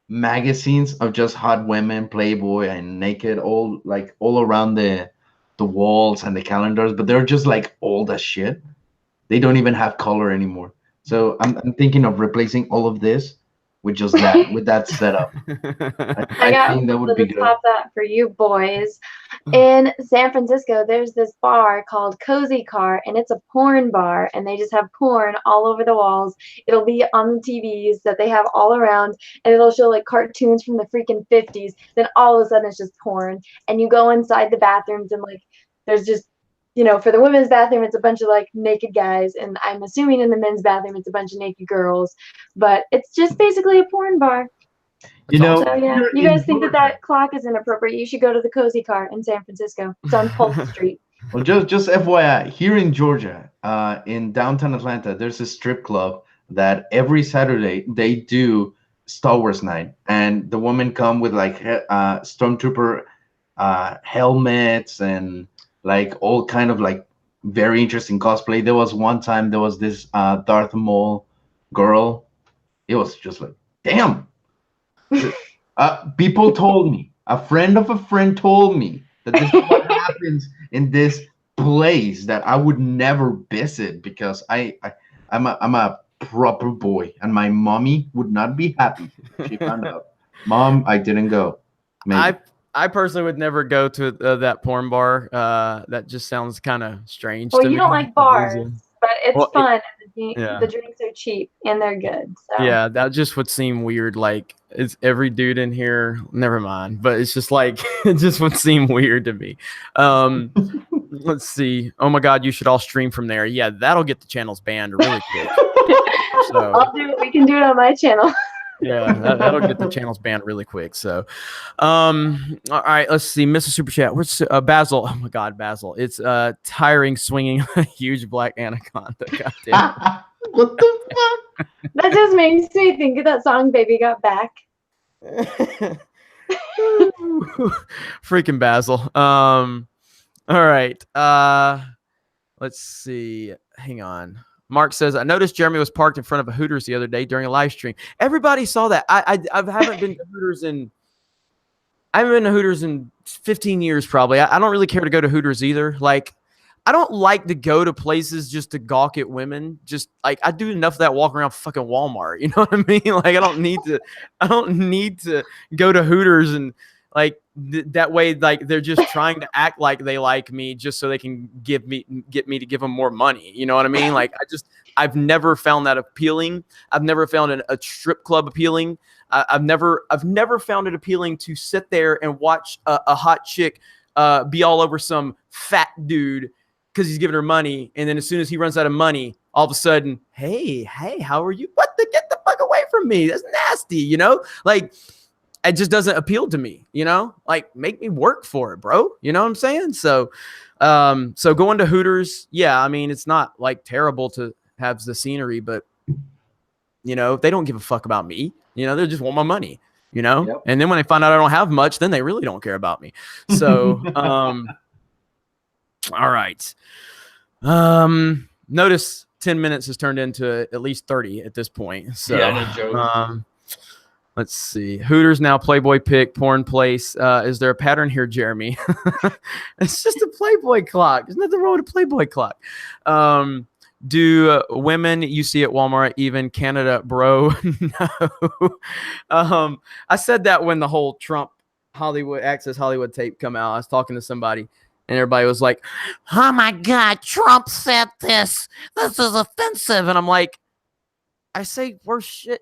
magazines of just hot women, Playboy, and naked, all around the walls and the calendars. But they're just like old as shit. They don't even have color anymore. So I'm thinking of replacing all of this with just that, with that setup. I think that would be good. Top that for you boys. In San Francisco, there's this bar called Cozy Car, and it's a porn bar, and they just have porn all over the walls. It'll be on the TVs that they have all around, and it'll show like cartoons from the freaking 50s. Then all of a sudden it's just porn, and you go inside the bathrooms, and like there's just, you know, for the women's bathroom, it's a bunch of like naked guys, and I'm assuming in the men's bathroom, it's a bunch of naked girls. But it's just basically a porn bar. You know, so yeah, you guys think that clock is inappropriate? You should go to the Cozy Car in San Francisco. It's on Pulse Street. Well, just FYI, here in Georgia, in downtown Atlanta, there's a strip club that every Saturday they do Star Wars night, and the women come with like stormtrooper helmets and like all kind of like very interesting cosplay. There was one time there was this Darth Maul girl. It was just like, damn. People told me, a friend of a friend told me that this is what happens in this place that I would never visit because I'm a proper boy, and my mommy would not be happy if she found out. Mom, I didn't go. Maybe. I personally would never go to that porn bar. That just sounds kind of strange. Well, to you me. don't like bars, but it's fun. Yeah. The drinks are cheap and they're good. So. Yeah, that just would seem weird. Like, is every dude in here? Never mind. But it's just like it just would seem weird to me. Let's see. Oh my God, you should all stream from there. Yeah, that'll get the channels banned really quick. So I'll do it. We can do it on my channel. Yeah, that'll get the channels banned really quick. So, all right, let's see. Mr. Super Chat. Where's Basil? Oh my God, Basil. It's tiring swinging a huge black anaconda. Goddamn. What the fuck? That just makes me think of that song, "Baby Got Back." Freaking Basil. All right. Let's see. Hang on. Mark says, I noticed Jeremy was parked in front of a Hooters the other day during a live stream. Everybody saw that. I haven't been to Hooters in 15 years probably. I don't really care to go to Hooters either. Like, I don't like to go to places just to gawk at women. Just like I do enough of that walking around fucking Walmart. You know what I mean? Like I don't need to go to Hooters and Like that way, like they're just trying to act like they like me just so they can get me to give them more money. You know what I mean? Like I've never found that appealing. I've never found a strip club appealing. I've never found it appealing to sit there and watch a hot chick be all over some fat dude because he's giving her money, and then as soon as he runs out of money, all of a sudden, hey, how are you? What the, get the fuck away from me? That's nasty, you know? Like, it just doesn't appeal to me, you know? Like, make me work for it, bro. You know what I'm saying? So going to Hooters, yeah, I mean, it's not like terrible to have the scenery, but you know, they don't give a fuck about me. You know, they just want my money, you know? Yep. And then when they find out I don't have much, then they really don't care about me. So, all right. Notice 10 minutes has turned into at least 30 at this point. So, Yeah, no joke. Let's see. Hooters now Playboy pick, porn place. Is there a pattern here, Jeremy? It's just a Playboy clock. There's nothing wrong with a Playboy clock. Do women you see at Walmart, even Canada, bro? No. I said that when the whole Trump Access Hollywood tape come out. I was talking to somebody, and everybody was like, Oh my God, Trump said this. This is offensive. and I'm like, I say worse shit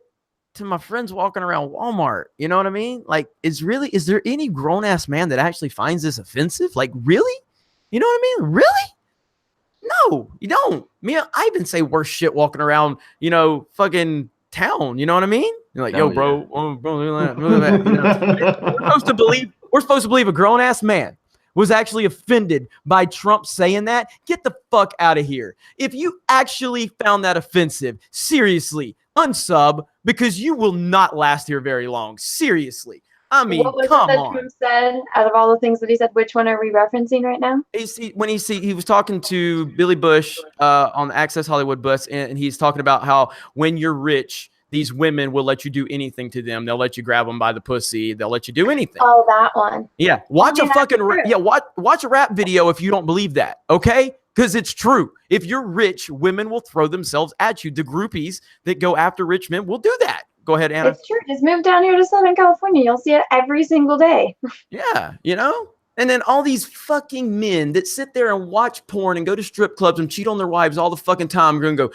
to my friends walking around Walmart. You know what I mean? Like, is there any grown ass man that actually finds this offensive? Like, really? You know what I mean? Really? No, you don't. Me, I even say worse shit walking around, you know, fucking town. You know what I mean? You're like, yo, bro, Yeah. oh, bro, look at that. You know? We're supposed to believe a grown ass man was actually offended by Trump saying that. Get the fuck out of here. If you actually found that offensive, seriously, unsub, because you will not last here very long. Seriously. I mean, What was come it that on. Trump said out of all the things that he said? Which one are we referencing right now? He was talking to Billy Bush on the Access Hollywood bus, and he's talking about how when you're rich, these women will let you do anything to them. They'll let you grab them by the pussy. They'll let you do anything. Oh, that one. Yeah, watch mean, a fucking that's true. watch a rap video if you don't believe that. Okay, because it's true. If you're rich, women will throw themselves at you. The groupies that go after rich men will do that. Go ahead, Anna. It's true. Just move down here to Southern California. You'll see it every single day. Yeah, you know? And then all these fucking men that sit there and watch porn and go to strip clubs and cheat on their wives all the fucking time are going to go,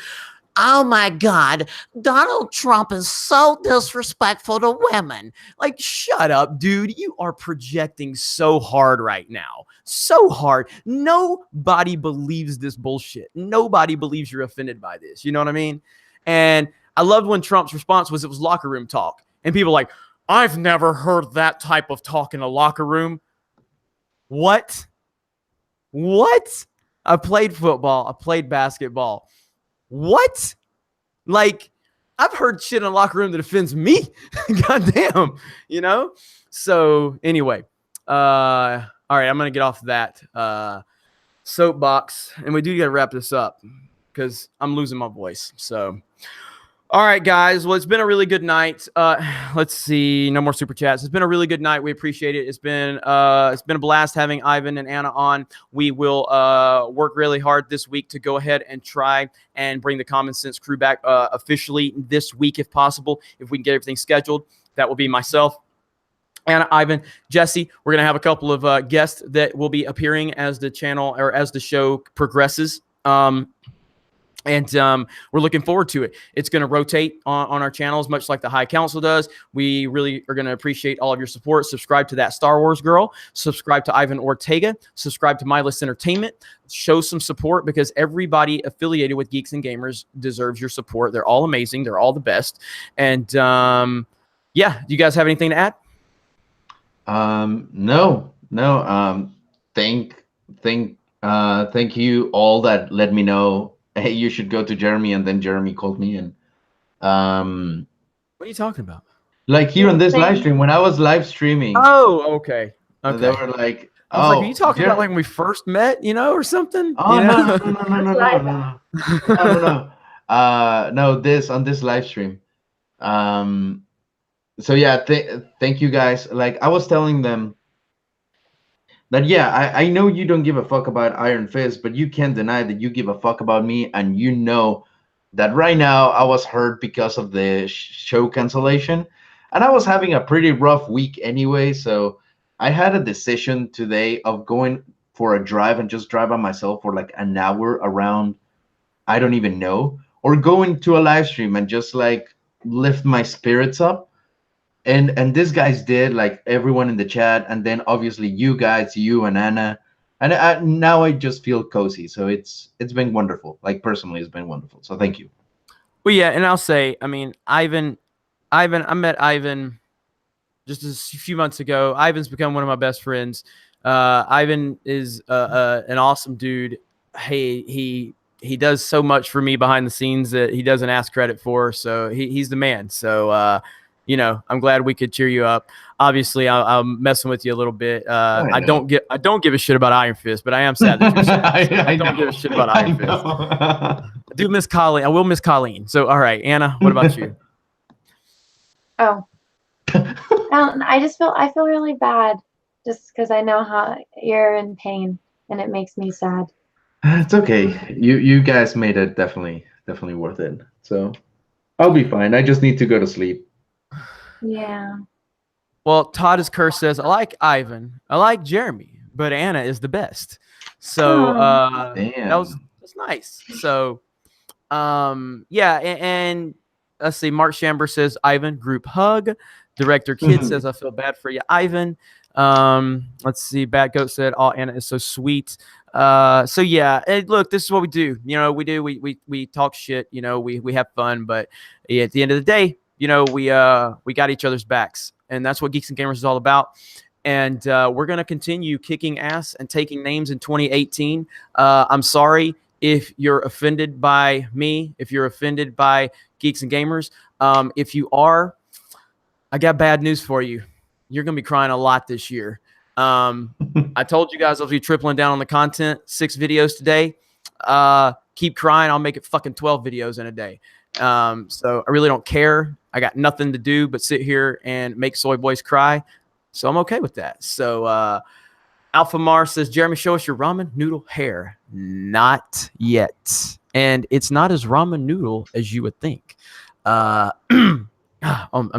Oh my God, Donald Trump is so disrespectful to women. like, shut up, dude. You are projecting so hard right now. So hard. Nobody believes this bullshit. Nobody believes you're offended by this. You know what I mean? And I loved when Trump's response was it was locker room talk. And people like, I've never heard that type of talk in a locker room. What? I played football. I played basketball. What? Like, I've heard shit in a locker room that offends me. Goddamn. You know? So anyway, all right, I'm going to get off that soapbox. And we do got to wrap this up because I'm losing my voice. So, all right, guys. Well, it's been a really good night. Let's see. No more super chats. It's been a really good night. We appreciate it. It's been a blast having Ivan and Anna on. We will work really hard this week to go ahead and try and bring the Common Sense crew back officially this week, if possible. If we can get everything scheduled, that will be myself, Anna, Ivan, Jesse. We're gonna have a couple of guests that will be appearing as the channel or as the show progresses. And we're looking forward to it. It's going to rotate on our channels, much like the High Council does. We really are going to appreciate all of your support. Subscribe to That Star Wars Girl. Subscribe to Ivan Ortega. Subscribe to Mindless Entertainment. Show some support because everybody affiliated with Geeks and Gamers deserves your support. They're all amazing. They're all the best. And yeah, do you guys have anything to add? No. Thank you all that let me know. Hey, you should go to Jeremy, and then Jeremy called me, and What are you talking about? like here on this live stream, when I was live streaming, Oh, okay. they were like, I was like, are you talking about like when we first met, you know, or something? Oh, you know? no. No, this on this live stream. So yeah, thank you guys. Like I was telling them that, yeah, I know you don't give a fuck about Iron Fist, but you can't deny that you give a fuck about me, and you know that right now I was hurt because of the show cancellation, and I was having a pretty rough week anyway. So I had a decision today of going for a drive and just drive by myself for like an hour around, I don't even know, or going to a live stream and just like lift my spirits up. And these guys did, like everyone in the chat, and then obviously you guys, you and Anna, and now I just feel cozy. So it's been wonderful. Like personally, it's been wonderful. So thank you. Well, yeah, and I'll say, I mean, Ivan, I met Ivan just a few months ago. Ivan's become one of my best friends. Ivan is an awesome dude. He does so much for me behind the scenes that he doesn't ask credit for. So he's the man. So you know, I'm glad we could cheer you up. Obviously, I'm messing with you a little bit. I don't give a shit about Iron Fist, but I am sad that you're sad. So I don't give a shit about Iron Fist. I do miss Colleen. I will miss Colleen. So all right, Anna, what about you? Oh, I feel really bad just because I know how you're in pain and it makes me sad. It's okay. You guys made it definitely worth it. So I'll be fine. I just need to go to sleep. Yeah. Well, Todd is Curse says, I like Ivan. I like Jeremy, but Anna is the best. So that's nice. So yeah, and let's see, Mark Chamber says, Ivan, group hug. Director Kid says, I feel bad for you, Ivan. Let's see, Bad Goat said, oh, Anna is so sweet. So yeah, and look, this is what we do. You know, we talk shit, you know, we have fun, but yeah, at the end of the day, you know, we got each other's backs, and that's what Geeks and Gamers is all about. And we're gonna continue kicking ass and taking names in 2018. I'm sorry if you're offended by me, if you're offended by Geeks and Gamers. If you are, I got bad news for you. You're gonna be crying a lot this year. I told you guys I'll be tripling down on the content. 6 videos today. Keep crying. I'll make it fucking 12 videos in a day. So I really don't care. I got nothing to do but sit here and make soy boys cry. So I'm okay with that. So Alpha Mars says, Jeremy, show us your ramen noodle hair. Not yet. And it's not as ramen noodle as you would think. I'm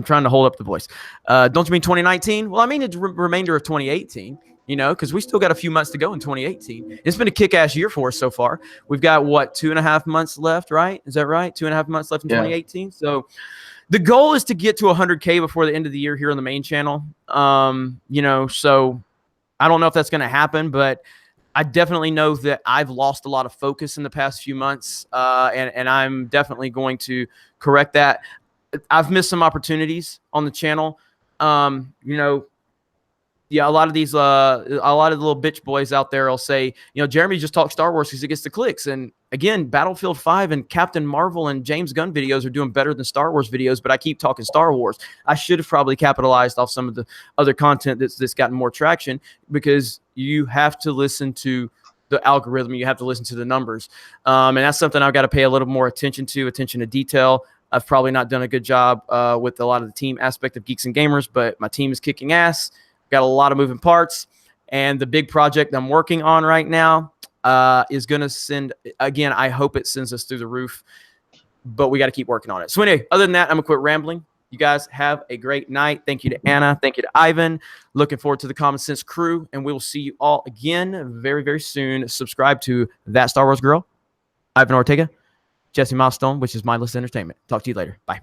trying to hold up the voice. Don't you mean 2019? Well, I mean the remainder of 2018. You know, because we still got a few months to go in 2018. It's been a kick-ass year for us so far. We've got, what, 2.5 months left, right? Is that right? 2.5 months left in 2018. So the goal is to get to 100K before the end of the year here on the main channel. You know, so I don't know if that's going to happen, but I definitely know that I've lost a lot of focus in the past few months, and I'm definitely going to correct that. I've missed some opportunities on the channel. You know, yeah, a lot of the little bitch boys out there will say, you know, Jeremy just talks Star Wars because he gets the clicks. And again, Battlefield 5 and Captain Marvel and James Gunn videos are doing better than Star Wars videos, but I keep talking Star Wars. I should have probably capitalized off some of the other content that's gotten more traction, because you have to listen to the algorithm. You have to listen to the numbers. And that's something I've got to pay a little more attention to detail. I've probably not done a good job with a lot of the team aspect of Geeks and Gamers, but my team is kicking ass. Got a lot of moving parts, and the big project I'm working on right now is going to send, again, I hope it sends us through the roof, but we got to keep working on it. So anyway, other than that, I'm going to quit rambling. You guys have a great night. Thank you to Anna. Thank you to Ivan. Looking forward to the Common Sense crew, and we will see you all again very, very soon. Subscribe to That Star Wars Girl, Ivan Ortega, Jesse Milestone, which is Mindless Entertainment. Talk to you later. Bye.